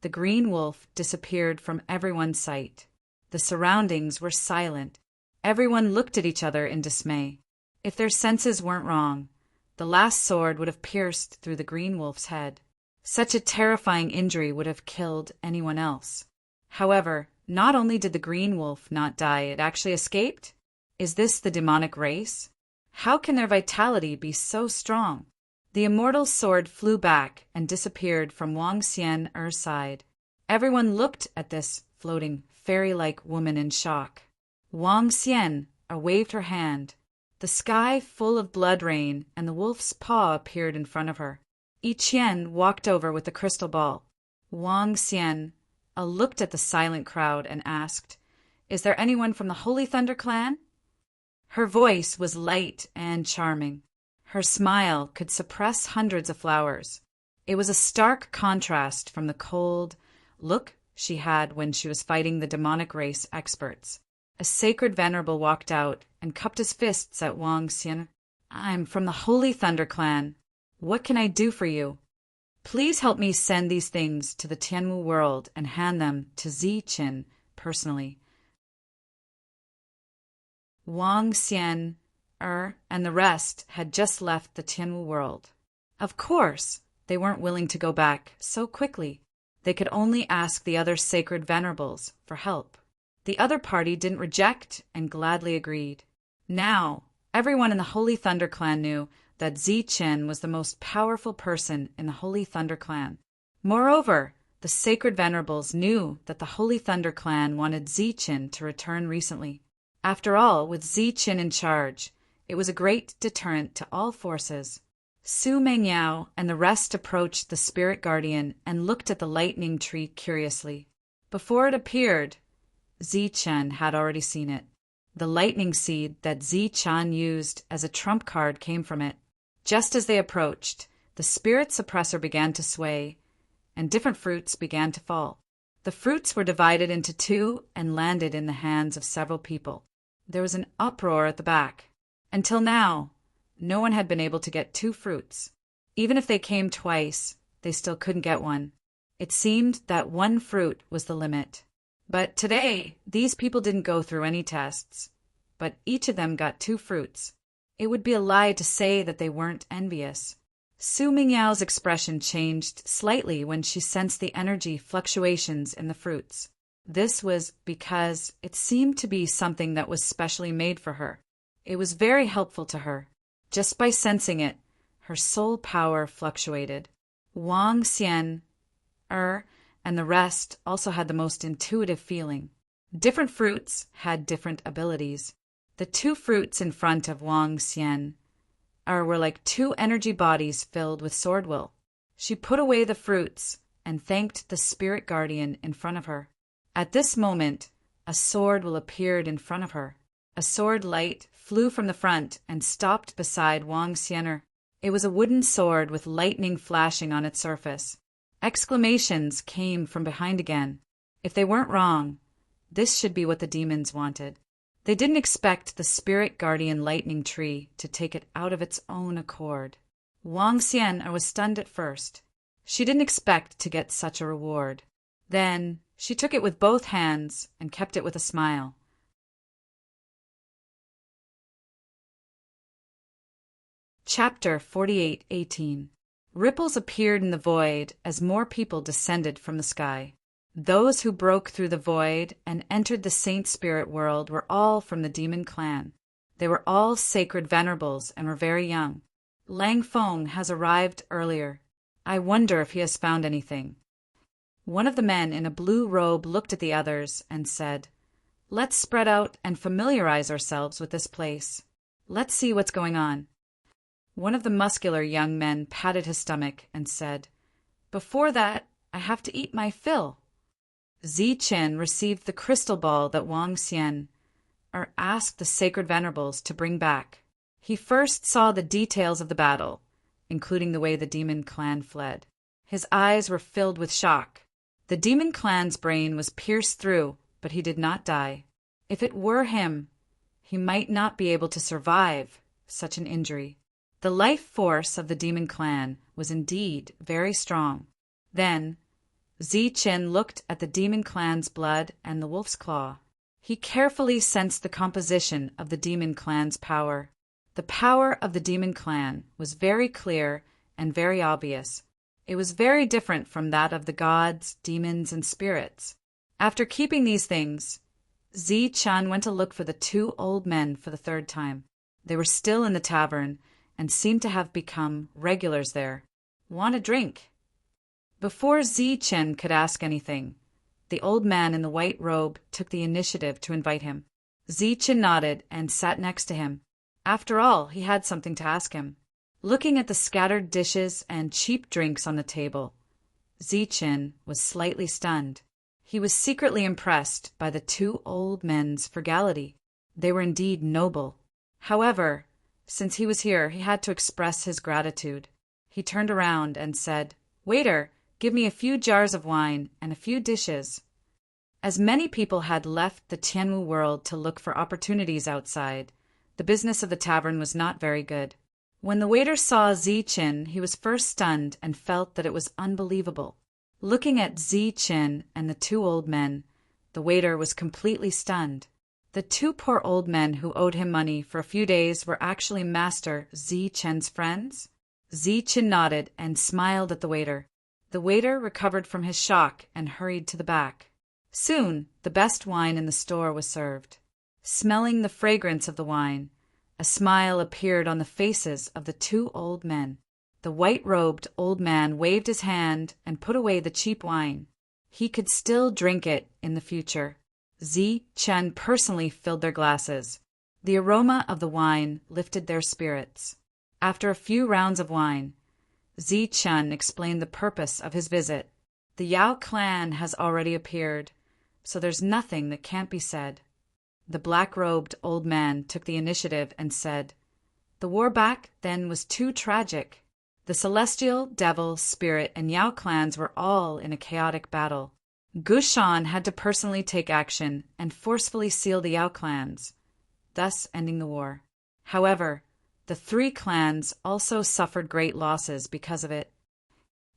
the Green Wolf disappeared from everyone's sight. The surroundings were silent. Everyone looked at each other in dismay. If their senses weren't wrong, the last sword would have pierced through the Green Wolf's head. Such a terrifying injury would have killed anyone else. However, not only did the Green Wolf not die, it actually escaped. Is this the demonic race? How can their vitality be so strong? The immortal sword flew back and disappeared from Wang Xian's side. Everyone looked at this floating, fairy-like woman in shock. Wang Xian waved her hand. The sky full of blood rain, and the wolf's paw appeared in front of her. Yi Qian walked over with the crystal ball. Wang Xian looked at the silent crowd and asked, "Is there anyone from the Holy Thunder clan?" Her voice was light and charming. Her smile could suppress hundreds of flowers. It was a stark contrast from the cold look she had when she was fighting the demonic race experts. A sacred venerable walked out and cupped his fists at Wang Xian. "I'm from the Holy Thunder clan. What can I do for you? Please help me send these things to the Tianwu world and hand them to Ziqin personally." Wang Xian and the rest had just left the Tianwu world. Of course, they weren't willing to go back so quickly. They could only ask the other sacred venerables for help. The other party didn't reject and gladly agreed. Now, everyone in the Holy Thunder clan knew that Ziqin was the most powerful person in the Holy Thunder clan. Moreover, the sacred venerables knew that the Holy Thunder clan wanted Ziqin to return recently. After all, with Ziqin in charge, it was a great deterrent to all forces. Su Mengyao and the rest approached the spirit guardian and looked at the lightning tree curiously. Before it appeared, Ziqin had already seen it. The lightning seed that Ziqin used as a trump card came from it. Just as they approached, the spirit suppressor began to sway, and different fruits began to fall. The fruits were divided into two and landed in the hands of several people. There was an uproar at the back. Until now, no one had been able to get two fruits. Even if they came twice, they still couldn't get one. It seemed that one fruit was the limit. But today, these people didn't go through any tests, but each of them got two fruits. It would be a lie to say that they weren't envious. Su Mingyao's expression changed slightly when she sensed the energy fluctuations in the fruits. This was because it seemed to be something that was specially made for her. It was very helpful to her. Just by sensing it, her soul power fluctuated. Wang Xian and the rest also had the most intuitive feeling. Different fruits had different abilities. The two fruits in front of Wang Xian were like two energy bodies filled with sword will. She put away the fruits and thanked the spirit guardian in front of her. At this moment, a sword will appeared in front of her. A sword light flew from the front and stopped beside Wang Xian'er. It was a wooden sword with lightning flashing on its surface. Exclamations came from behind again. If they weren't wrong, this should be what the demons wanted. They didn't expect the spirit guardian lightning tree to take it out of its own accord. Wang Xian'er was stunned at first. She didn't expect to get such a reward. Then she took it with both hands and kept it with a smile. Chapter 48:18. Ripples appeared in the void as more people descended from the sky. Those who broke through the void and entered the saint spirit world were all from the demon clan. They were all sacred venerables and were very young. Lang Feng has arrived earlier. I wonder if he has found anything. One of the men in a blue robe looked at the others and said, "Let's spread out and familiarize ourselves with this place. Let's see what's going on." One of the muscular young men patted his stomach and said, "Before that, I have to eat my fill." Zichen received the crystal ball that Wang Xian'er asked the sacred venerables to bring back. He first saw the details of the battle, including the way the demon clan fled. His eyes were filled with shock. The demon clan's brain was pierced through, but he did not die. If it were him, he might not be able to survive such an injury. The life force of the demon clan was indeed very strong. Then Zichen looked at the demon clan's blood and the wolf's claw. He carefully sensed the composition of the demon clan's power. The power of the demon clan was very clear and very obvious. It was very different from that of the gods, demons, and spirits. After keeping these things, Zichen went to look for the two old men for the third time. They were still in the tavern and seemed to have become regulars there. "Want a drink?" Before Zichen could ask anything, the old man in the white robe took the initiative to invite him. Zichen nodded and sat next to him. After all, he had something to ask him. Looking at the scattered dishes and cheap drinks on the table, Zichen was slightly stunned. He was secretly impressed by the two old men's frugality. They were indeed noble. However, since he was here, he had to express his gratitude. He turned around and said, "Waiter, give me a few jars of wine and a few dishes." As many people had left the Tianwu world to look for opportunities outside, the business of the tavern was not very good. When the waiter saw Zichen, he was first stunned and felt that it was unbelievable. Looking at Zichen and the two old men, the waiter was completely stunned. The two poor old men who owed him money for a few days were actually Master Zichen's friends? Zichen nodded and smiled at the waiter. The waiter recovered from his shock and hurried to the back. Soon, the best wine in the store was served. Smelling the fragrance of the wine, a smile appeared on the faces of the two old men. The white-robed old man waved his hand and put away the cheap wine. He could still drink it in the future. Zichen personally filled their glasses. The aroma of the wine lifted their spirits. After a few rounds of wine, Zichen explained the purpose of his visit. "The Yao clan has already appeared, so there's nothing that can't be said." The black-robed old man took the initiative and said, "The war back then was too tragic. The celestial, devil, spirit, and Yao clans were all in a chaotic battle. Gushan had to personally take action and forcefully seal the Yao clans, thus ending the war. However, the three clans also suffered great losses because of it."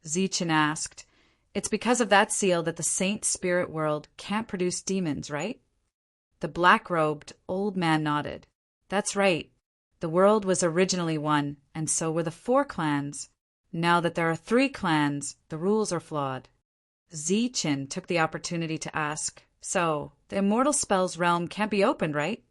Zichen asked, "It's because of that seal that the saint spirit world can't produce demons, right?" The black-robed old man nodded. "That's right. The world was originally one, and so were the 4 clans. Now that there are 3 clans, the rules are flawed." Zichen took the opportunity to ask, "So, the immortal spells realm can't be opened, right?"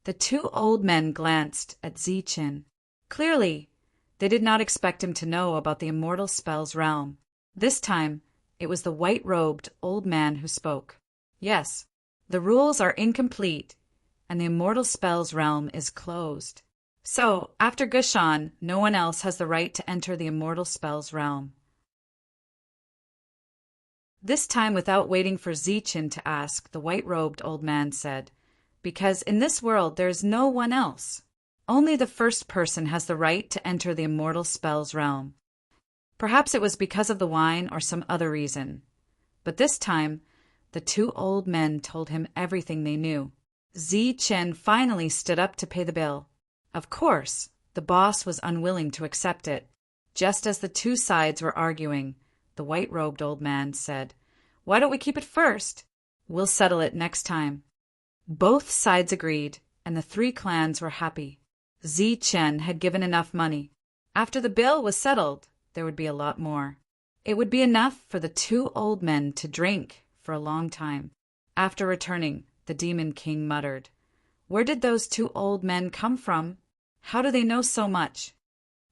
The 2 old men glanced at Zichen. Clearly, they did not expect him to know about the immortal spells realm. This time, it was the white-robed old man who spoke. "Yes, the rules are incomplete, and the immortal spells realm is closed. So, after Gushan, no one else has the right to enter the immortal spells realm. This time, without waiting for Zichin to ask, the white-robed old man said, "Because in this world there is no one else. Only the first person has the right to enter the immortal spell's realm." Perhaps it was because of the wine or some other reason. But this time, the two old men told him everything they knew. Zichin finally stood up to pay the bill. Of course, the boss was unwilling to accept it. Just as the two sides were arguing, the white-robed old man said, "Why don't we keep it first? We'll settle it next time." Both sides agreed, and the three clans were happy. Zichin had given enough money. After the bill was settled, there would be a lot more. It would be enough for the two old men to drink for a long time. After returning, the Demon King muttered, "Where did those two old men come from? How do they know so much?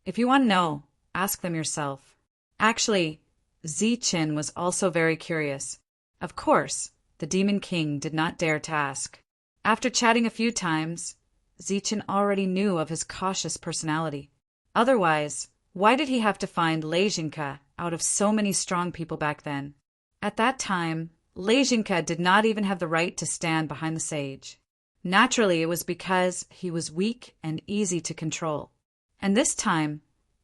If you want to know, ask them yourself." Actually, Zichin was also very curious. Of course, the Demon King did not dare to ask. After chatting a few times, Zichin already knew of his cautious personality. Otherwise, why did he have to find Lejinka out of so many strong people back then? At that time, Lejinka did not even have the right to stand behind the sage. Naturally, it was because he was weak and easy to control. And this time,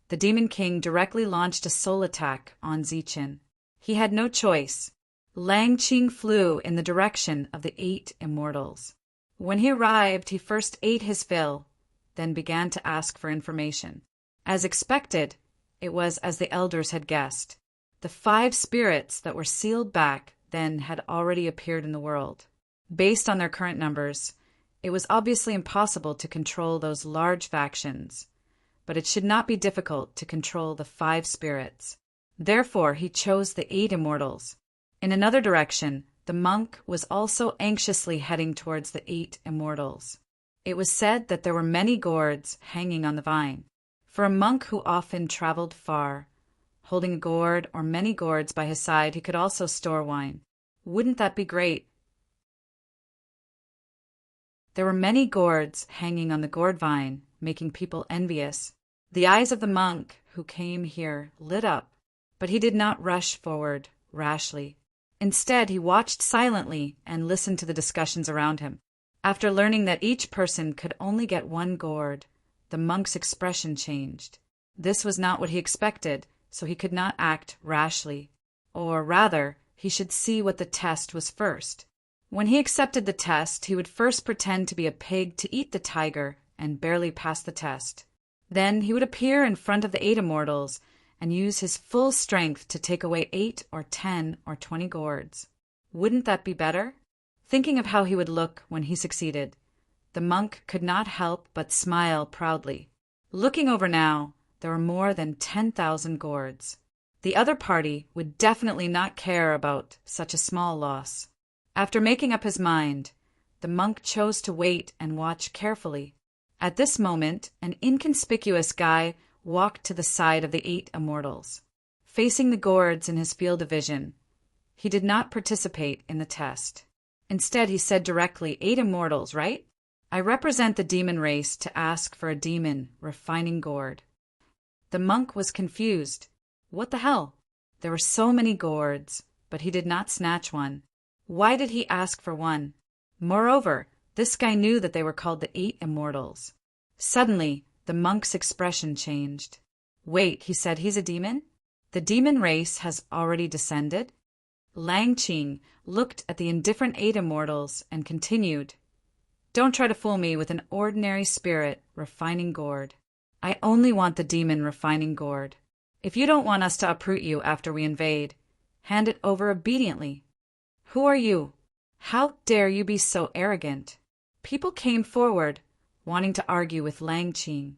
the Demon King directly launched a soul attack on Zichin. He had no choice. Lang Qing flew in the direction of the 8 immortals. When he arrived, he first ate his fill, then began to ask for information. As expected, it was as the elders had guessed. The 5 spirits that were sealed back then had already appeared in the world. Based on their current numbers, it was obviously impossible to control those large factions, but it should not be difficult to control the 5 spirits. Therefore, he chose the 8 immortals. In another direction, the monk was also anxiously heading towards the 8 immortals. It was said that there were many gourds hanging on the vine. For a monk who often traveled far, holding a gourd or many gourds by his side, he could also store wine. Wouldn't that be great? There were many gourds hanging on the gourd vine, making people envious. The eyes of the monk who came here lit up, but he did not rush forward rashly. Instead, he watched silently and listened to the discussions around him. After learning that each person could only get 1 gourd, the monk's expression changed. This was not what he expected, so he could not act rashly. Or rather, he should see what the test was first. When he accepted the test, he would first pretend to be a pig to eat the tiger and barely pass the test. Then he would appear in front of the 8 immortals and use his full strength to take away 8 or 10 or 20 gourds. Wouldn't that be better? Thinking of how he would look when he succeeded, the monk could not help but smile proudly. Looking over now, there were more than 10,000 gourds. The other party would definitely not care about such a small loss. After making up his mind, the monk chose to wait and watch carefully. At this moment, an inconspicuous guy walked to the side of the 8 immortals, facing the gourds in his field of vision. He did not participate in the test. Instead, he said directly, 8 immortals, right? I represent the demon race to ask for a demon refining gourd. The monk was confused. What the hell? There were so many gourds, but he did not snatch one. Why did he ask for one? Moreover, this guy knew that they were called the 8 immortals. Suddenly, the monk's expression changed. Wait, he said, he's a demon? The demon race has already descended? Lang Qing looked at the indifferent 8 immortals and continued, Don't try to fool me with an ordinary spirit refining gourd. I only want the demon refining gourd. If you don't want us to uproot you after we invade, hand it over obediently. Who are you? How dare you be so arrogant? People came forward, wanting to argue with Lang Qing.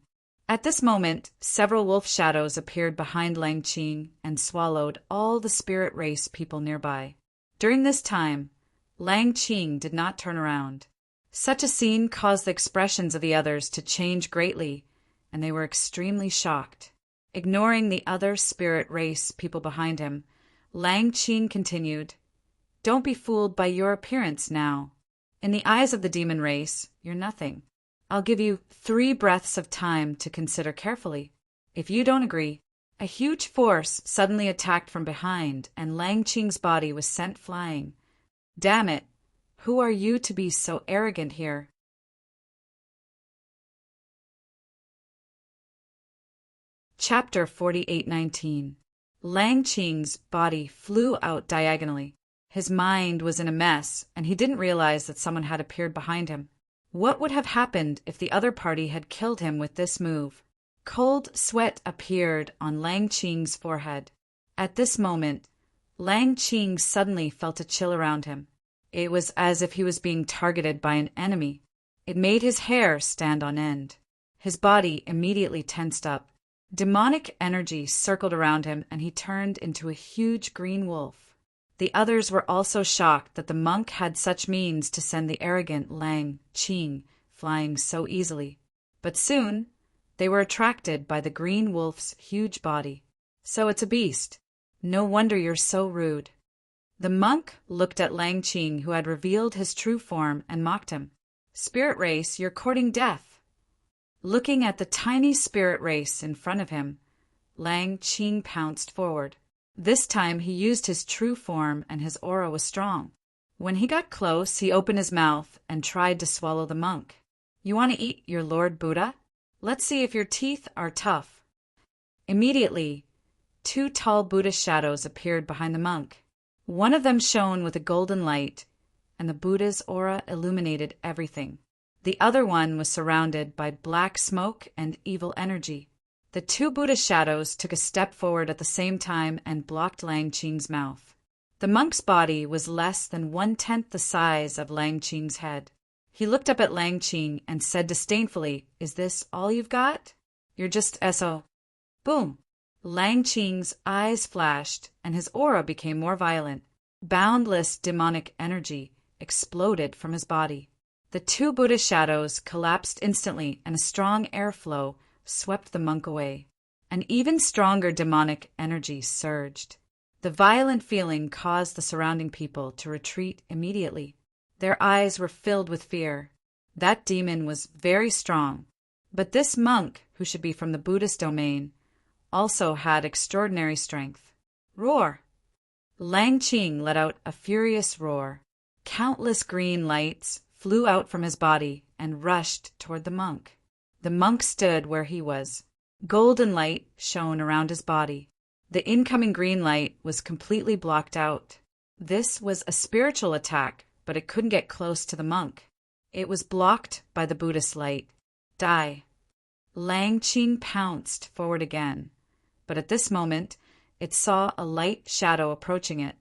At this moment, several wolf shadows appeared behind Lang Qing and swallowed all the spirit race people nearby. During this time, Lang Qing did not turn around. Such a scene caused the expressions of the others to change greatly, and they were extremely shocked. Ignoring the other spirit race people behind him, Lang Qing continued, Don't be fooled by your appearance now. In the eyes of the demon race, you're nothing. I'll give you 3 breaths of time to consider carefully. If you don't agree, A huge force suddenly attacked from behind, and Lang Qing's body was sent flying. Damn it! Who are you to be so arrogant here? Chapter 48:19. Lang Qing's body flew out diagonally. His mind was in a mess, and he didn't realize that someone had appeared behind him. What would have happened if the other party had killed him with this move? Cold sweat appeared on Lang Qing's forehead. At this moment, Lang Qing suddenly felt a chill around him. It was as if he was being targeted by an enemy. It made his hair stand on end. His body immediately tensed up. Demonic energy circled around him, and he turned into a huge green wolf. The others were also shocked that the monk had such means to send the arrogant Lang Qing flying so easily. But soon, they were attracted by the green wolf's huge body. So it's a beast. No wonder you're so rude. The monk looked at Lang Qing, who had revealed his true form, and mocked him. Spirit race, you're courting death. Looking at the tiny spirit race in front of him, Lang Qing pounced forward. This time he used his true form, and his aura was strong. When he got close, he opened his mouth and tried to swallow the monk. You want to eat your Lord Buddha? Let's see if your teeth are tough. Immediately, 2 tall Buddha shadows appeared behind the monk. One of them shone with a golden light, and the Buddha's aura illuminated everything. The other one was surrounded by black smoke and evil energy. The 2 Buddha shadows took a step forward at the same time and blocked Lang Qing's mouth. The monk's body was less than 1/10 the size of Lang Qing's head. He looked up at Lang Qing and said disdainfully, "Is this all you've got? You're just SO." Boom! Lang Qing's eyes flashed, and his aura became more violent. Boundless demonic energy exploded from his body. The 2 Buddha shadows collapsed instantly, and a strong airflow swept the monk away. An even stronger demonic energy surged. The violent feeling caused the surrounding people to retreat immediately. Their eyes were filled with fear. That demon was very strong. But this monk, who should be from the Buddhist domain, also had extraordinary strength. Roar! Lang Qing let out a furious roar. Countless green lights flew out from his body and rushed toward the monk. The monk stood where he was. Golden light shone around his body. The incoming green light was completely blocked out. This was a spiritual attack, but it couldn't get close to the monk. It was blocked by the Buddhist light. Die! Lang Qing pounced forward again, but at this moment it saw a light shadow approaching it.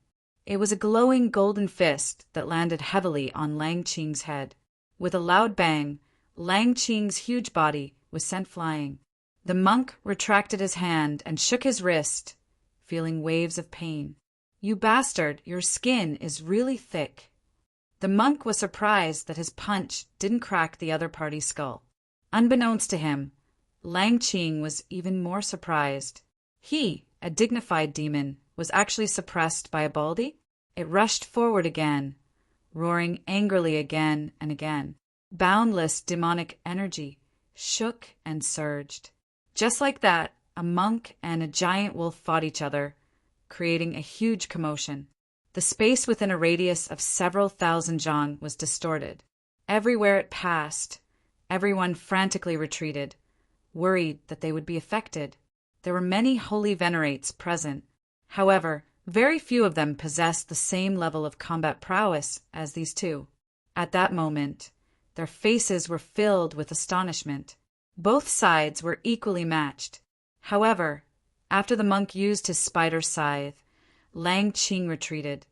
It was a glowing golden fist that landed heavily on Lang Qing's head. With a loud bang, Lang Qing's huge body was sent flying. The monk retracted his hand and shook his wrist, feeling waves of pain. You bastard, your skin is really thick. The monk was surprised that his punch didn't crack the other party's skull. Unbeknownst to him, Lang Qing was even more surprised. He, a dignified demon, was actually suppressed by a baldy. It rushed forward again, roaring angrily again and again. Boundless demonic energy shook and surged. Just like that, a monk and a giant wolf fought each other, creating a huge commotion. The space within a radius of several thousand zhang was distorted. Everywhere it passed, everyone frantically retreated, worried that they would be affected. There were many holy venerates present. However, very few of them possessed the same level of combat prowess as these 2. At that moment, their faces were filled with astonishment. Both sides were equally matched. However, after the monk used his spider scythe, Lang Qing retreated,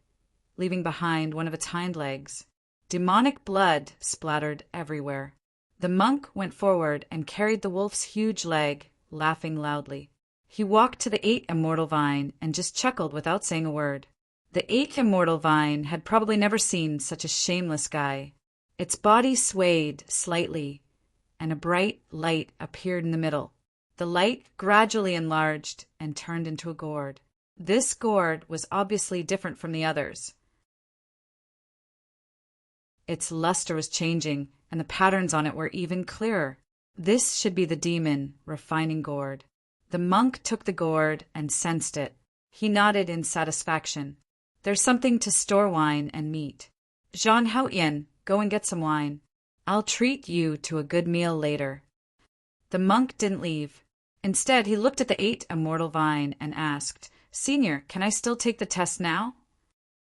leaving behind one of its hind legs. Demonic blood splattered everywhere. The monk went forward and carried the wolf's huge leg, laughing loudly. He walked to the 8th immortal vine and just chuckled without saying a word. The 8th immortal vine had probably never seen such a shameless guy. Its body swayed slightly, and a bright light appeared in the middle. The light gradually enlarged and turned into a gourd. This gourd was obviously different from the others. Its luster was changing, and the patterns on it were even clearer. This should be the demon refining gourd. The monk took the gourd and sensed it. He nodded in satisfaction. There's something to store wine and meat. Jean Haotian, go and get some wine. I'll treat you to a good meal later. The monk didn't leave. Instead, he looked at the 8 immortal vine and asked, Senior, can I still take the test now?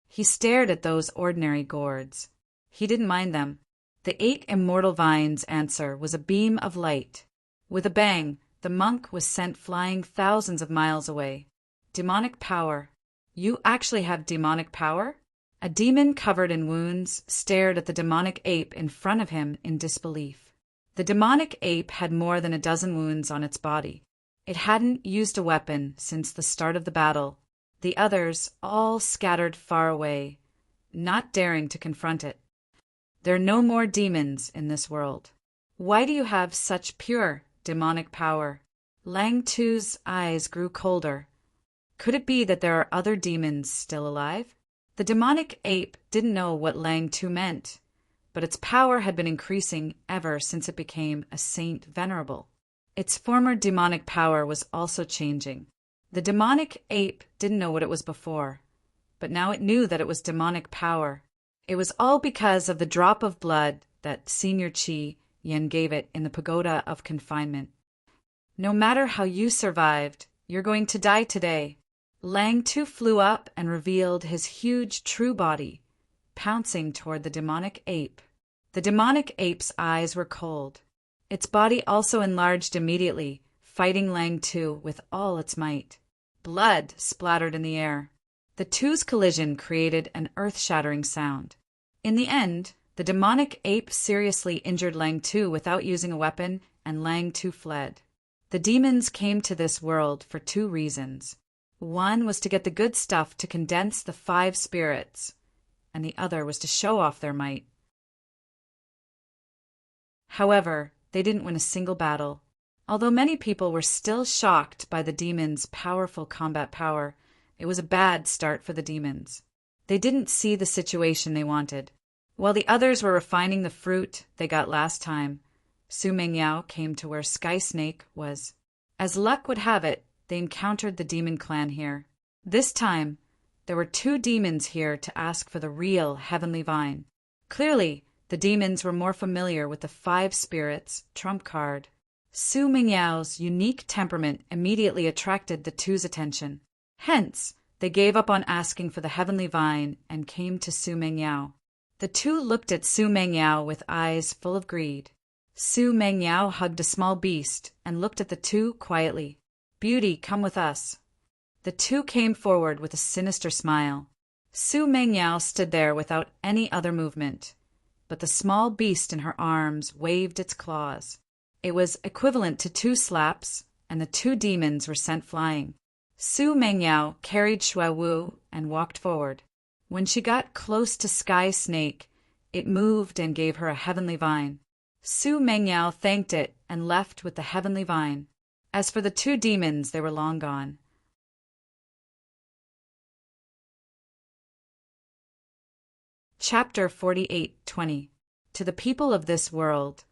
He stared at those ordinary gourds. He didn't mind them. The 8 immortal vines' answer was a beam of light. With a bang, the monk was sent flying thousands of miles away. Demonic power. You actually have demonic power? A demon covered in wounds stared at the demonic ape in front of him in disbelief. The demonic ape had more than a dozen wounds on its body. It hadn't used a weapon since the start of the battle. The others all scattered far away, not daring to confront it. There are no more demons in this world. Why do you have such pure demonic power? Lang Tu's eyes grew colder. Could it be that there are other demons still alive? The demonic ape didn't know what Lang Tu meant, but its power had been increasing ever since it became a saint venerable. Its former demonic power was also changing. The demonic ape didn't know what it was before, but now it knew that it was demonic power. It was all because of the drop of blood that Senior Chi Yen gave it in the pagoda of confinement. No matter how you survived, you're going to die today. Lang Tu flew up and revealed his huge true body, pouncing toward the demonic ape. The demonic ape's eyes were cold. Its body also enlarged immediately, fighting Lang Tu with all its might. Blood splattered in the air. The two's collision created an earth-shattering sound. In the end, the demonic ape seriously injured Lang Tu without using a weapon, and Lang Tu fled. The demons came to this world for 2 reasons. One was to get the good stuff to condense the 5 spirits, and the other was to show off their might. However, they didn't win a single battle. Although many people were still shocked by the demons' powerful combat power, it was a bad start for the demons. They didn't see the situation they wanted. While the others were refining the fruit they got last time, Su Mengyao came to where Sky Snake was. As luck would have it, they encountered the demon clan here. This time, there were 2 demons here to ask for the real heavenly vine. Clearly, the demons were more familiar with the 5 spirits trump card. Su Mingyao's unique temperament immediately attracted the 2's attention. Hence, they gave up on asking for the heavenly vine and came to Su Mengyao. The 2 looked at Su Mengyao with eyes full of greed. Su Mengyao hugged a small beast and looked at the 2 quietly. Beauty, come with us. The 2 came forward with a sinister smile. Su Mengyao stood there without any other movement, but the small beast in her arms waved its claws. It was equivalent to 2 slaps, and the 2 demons were sent flying. Su Mengyao carried Shuai Wu and walked forward. When she got close to Sky Snake, it moved and gave her a heavenly vine. Su Mengyao thanked it and left with the heavenly vine. As for the 2 demons, they were long gone. Chapter 48:20. To the people of this world,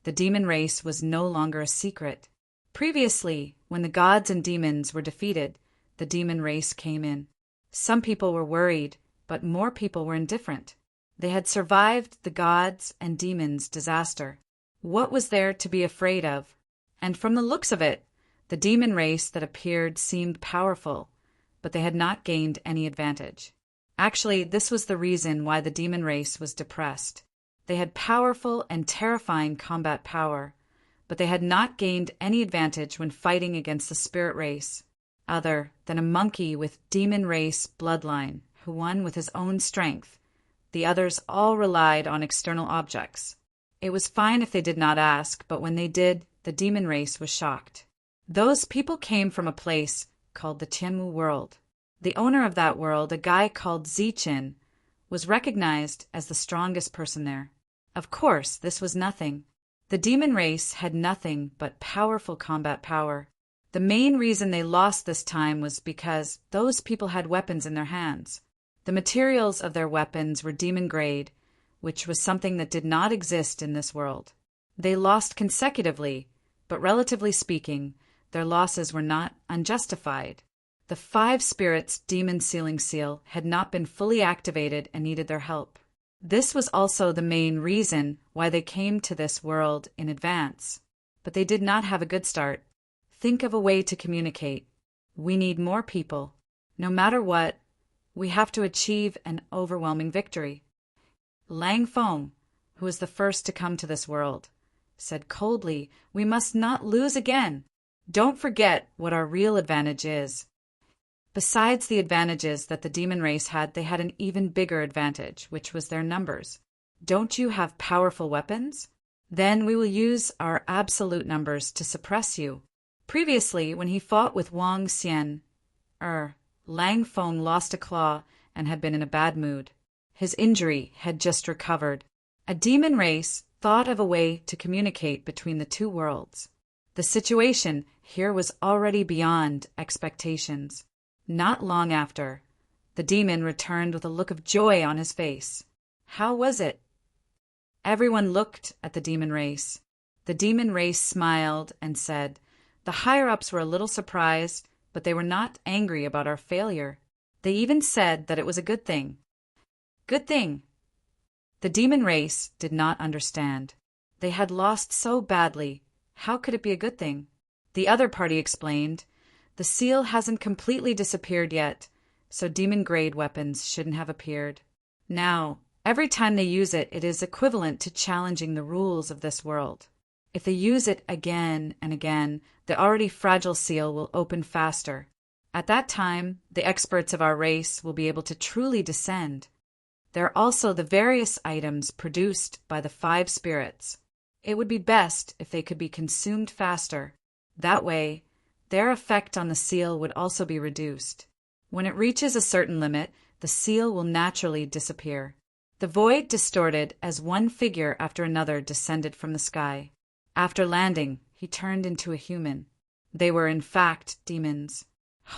the demon race was no longer a secret. Previously, when the gods and demons were defeated, the demon race came in. Some people were worried, but more people were indifferent. They had survived the gods' and demons' disaster. What was there to be afraid of? And from the looks of it, the demon race that appeared seemed powerful, but they had not gained any advantage. Actually, this was the reason why the demon race was depressed. They had powerful and terrifying combat power, but they had not gained any advantage when fighting against the spirit race, other than a monkey with demon race bloodline who won with his own strength. The others all relied on external objects. It was fine if they did not ask, but when they did, the demon race was shocked. Those people came from a place called the Tianwu world. The owner of that world, a guy called Zichin, was recognized as the strongest person there. Of course, this was nothing. The demon race had nothing but powerful combat power. The main reason they lost this time was because those people had weapons in their hands. The materials of their weapons were demon grade, which was something that did not exist in this world. They lost consecutively, but relatively speaking, their losses were not unjustified. The 5 spirits' demon sealing seal had not been fully activated and needed their help. This was also the main reason why they came to this world in advance. But they did not have a good start. Think of a way to communicate. We need more people. No matter what, we have to achieve an overwhelming victory. Lang Feng, who was the first to come to this world, said coldly, "We must not lose again. Don't forget what our real advantage is." Besides the advantages that the demon race had, they had an even bigger advantage, which was their numbers. "Don't you have powerful weapons? Then we will use our absolute numbers to suppress you." Previously, when he fought with Wang Xian, Lang Feng lost a claw and had been in a bad mood. His injury had just recovered. A demon race thought of a way to communicate between the two worlds. The situation here was already beyond expectations. Not long after, the demon returned with a look of joy on his face. How was it? Everyone looked at the demon race. The demon race smiled and said, "The higher-ups were a little surprised, but they were not angry about our failure. They even said that it was a good thing." Good thing. The demon race did not understand. They had lost so badly. How could it be a good thing? The other party explained, "The seal hasn't completely disappeared yet, so demon-grade weapons shouldn't have appeared. Now, every time they use it, it is equivalent to challenging the rules of this world. If they use it again and again, the already fragile seal will open faster. At that time, the experts of our race will be able to truly descend. There are also the various items produced by the 5 spirits. It would be best if they could be consumed faster. That way, their effect on the seal would also be reduced. When it reaches a certain limit, the seal will naturally disappear." The void distorted as one figure after another descended from the sky. After landing, he turned into a human. They were in fact demons.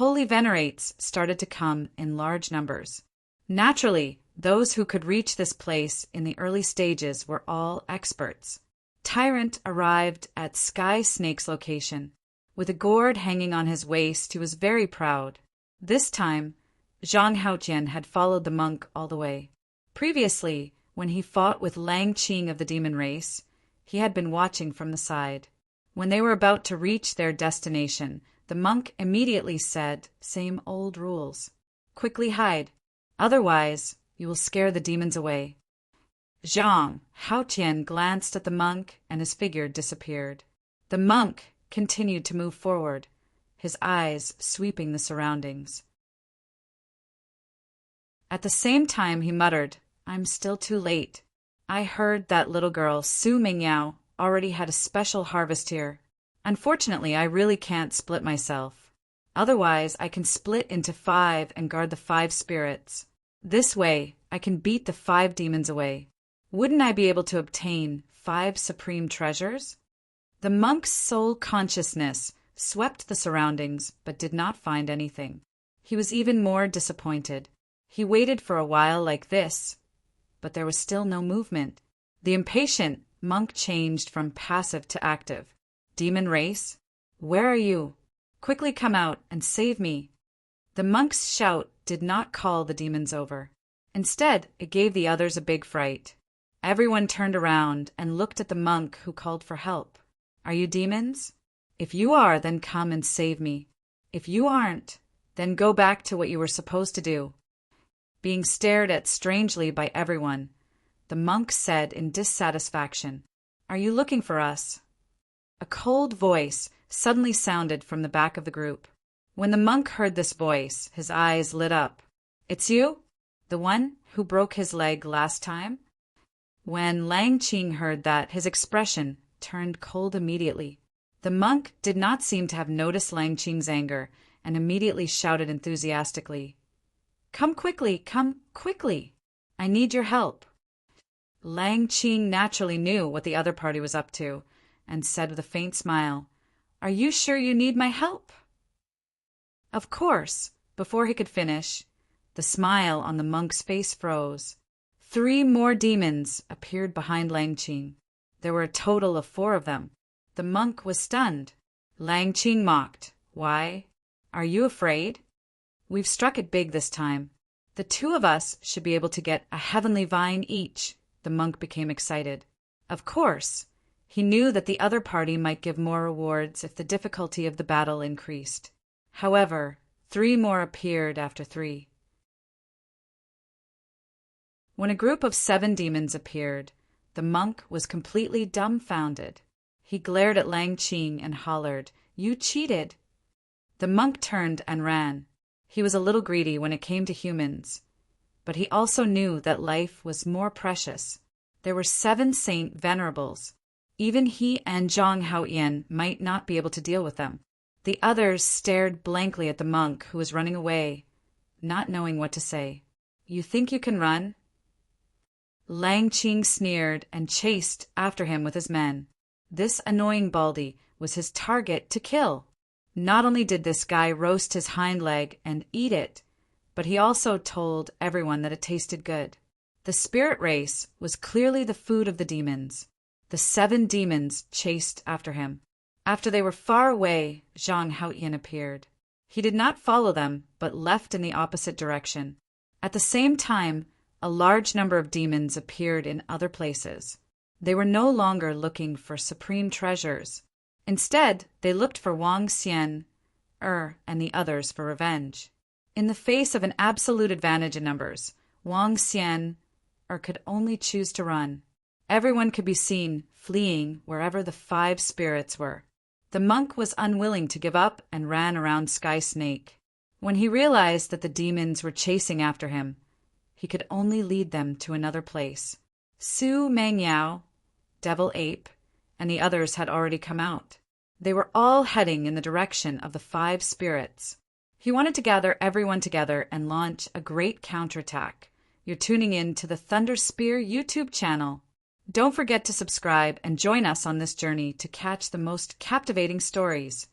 Holy venerates started to come in large numbers. Naturally, those who could reach this place in the early stages were all experts. Tyrant arrived at Sky Snake's location. With a gourd hanging on his waist, he was very proud. This time, Zhang Haotian had followed the monk all the way. Previously, when he fought with Lang Qing of the demon race, he had been watching from the side. When they were about to reach their destination, the monk immediately said, "Same old rules. Quickly hide. Otherwise, you will scare the demons away." Zhang Haotian glanced at the monk and his figure disappeared. The monk continued to move forward, his eyes sweeping the surroundings. At the same time, he muttered, "I'm still too late. I heard that little girl, Su Mingyao, already had a special harvest here. Unfortunately, I really can't split myself. Otherwise, I can split into 5 and guard the 5 spirits. This way, I can beat the 5 demons away. Wouldn't I be able to obtain 5 supreme treasures?" The monk's soul consciousness swept the surroundings, but did not find anything. He was even more disappointed. He waited for a while like this, but there was still no movement. The impatient monk changed from passive to active. "Demon race, where are you? Quickly come out and save me." The monk's shout did not call the demons over. Instead, it gave the others a big fright. Everyone turned around and looked at the monk who called for help. "Are you demons? If you are, then come and save me. If you aren't, then go back to what you were supposed to do." Being stared at strangely by everyone, the monk said in dissatisfaction, "Are you looking for us?" A cold voice suddenly sounded from the back of the group. When the monk heard this voice, his eyes lit up. "It's you? The one who broke his leg last time?" When Lang Qing heard that, his expression turned cold immediately. The monk did not seem to have noticed Lang Qing's anger and immediately shouted enthusiastically, come quickly. I need your help." Lang Qing naturally knew what the other party was up to and said with a faint smile, "Are you sure you need my help?" Of course, before he could finish, the smile on the monk's face froze. 3 more demons appeared behind Lang Qing. There were a total of 4 of them. The monk was stunned. Lang Qing mocked. Why? Are you afraid? We've struck it big this time. The two of us should be able to get a heavenly vine each. The monk became excited. Of course, he knew that the other party might give more rewards if the difficulty of the battle increased. However, 3 more appeared after 3. When a group of 7 demons appeared, the monk was completely dumbfounded. He glared at Lang Qing and hollered, "You cheated!" The monk turned and ran. He was a little greedy when it came to humans, but he also knew that life was more precious. There were 7 saint venerables. Even he and Zhang Haoyan might not be able to deal with them. The others stared blankly at the monk who was running away, not knowing what to say. "You think you can run?" Lang Qing sneered and chased after him with his men. This annoying baldy was his target to kill. Not only did this guy roast his hind leg and eat it, but he also told everyone that it tasted good. The spirit race was clearly the food of the demons. The 7 demons chased after him. After they were far away, Zhang Haoyan appeared. He did not follow them, but left in the opposite direction. At the same time, a large number of demons appeared in other places. They were no longer looking for supreme treasures. Instead, they looked for Wang Xian, and the others for revenge. In the face of an absolute advantage in numbers, Wang Xian, could only choose to run. Everyone could be seen fleeing wherever the 5 spirits were. The monk was unwilling to give up and ran around Sky Snake. When he realized that the demons were chasing after him, he could only lead them to another place. Su Mangyao, Devil Ape, and the others had already come out. They were all heading in the direction of the 5 spirits. He wanted to gather everyone together and launch a great counterattack. You're tuning in to the Thunder Spear YouTube channel. Don't forget to subscribe and join us on this journey to catch the most captivating stories.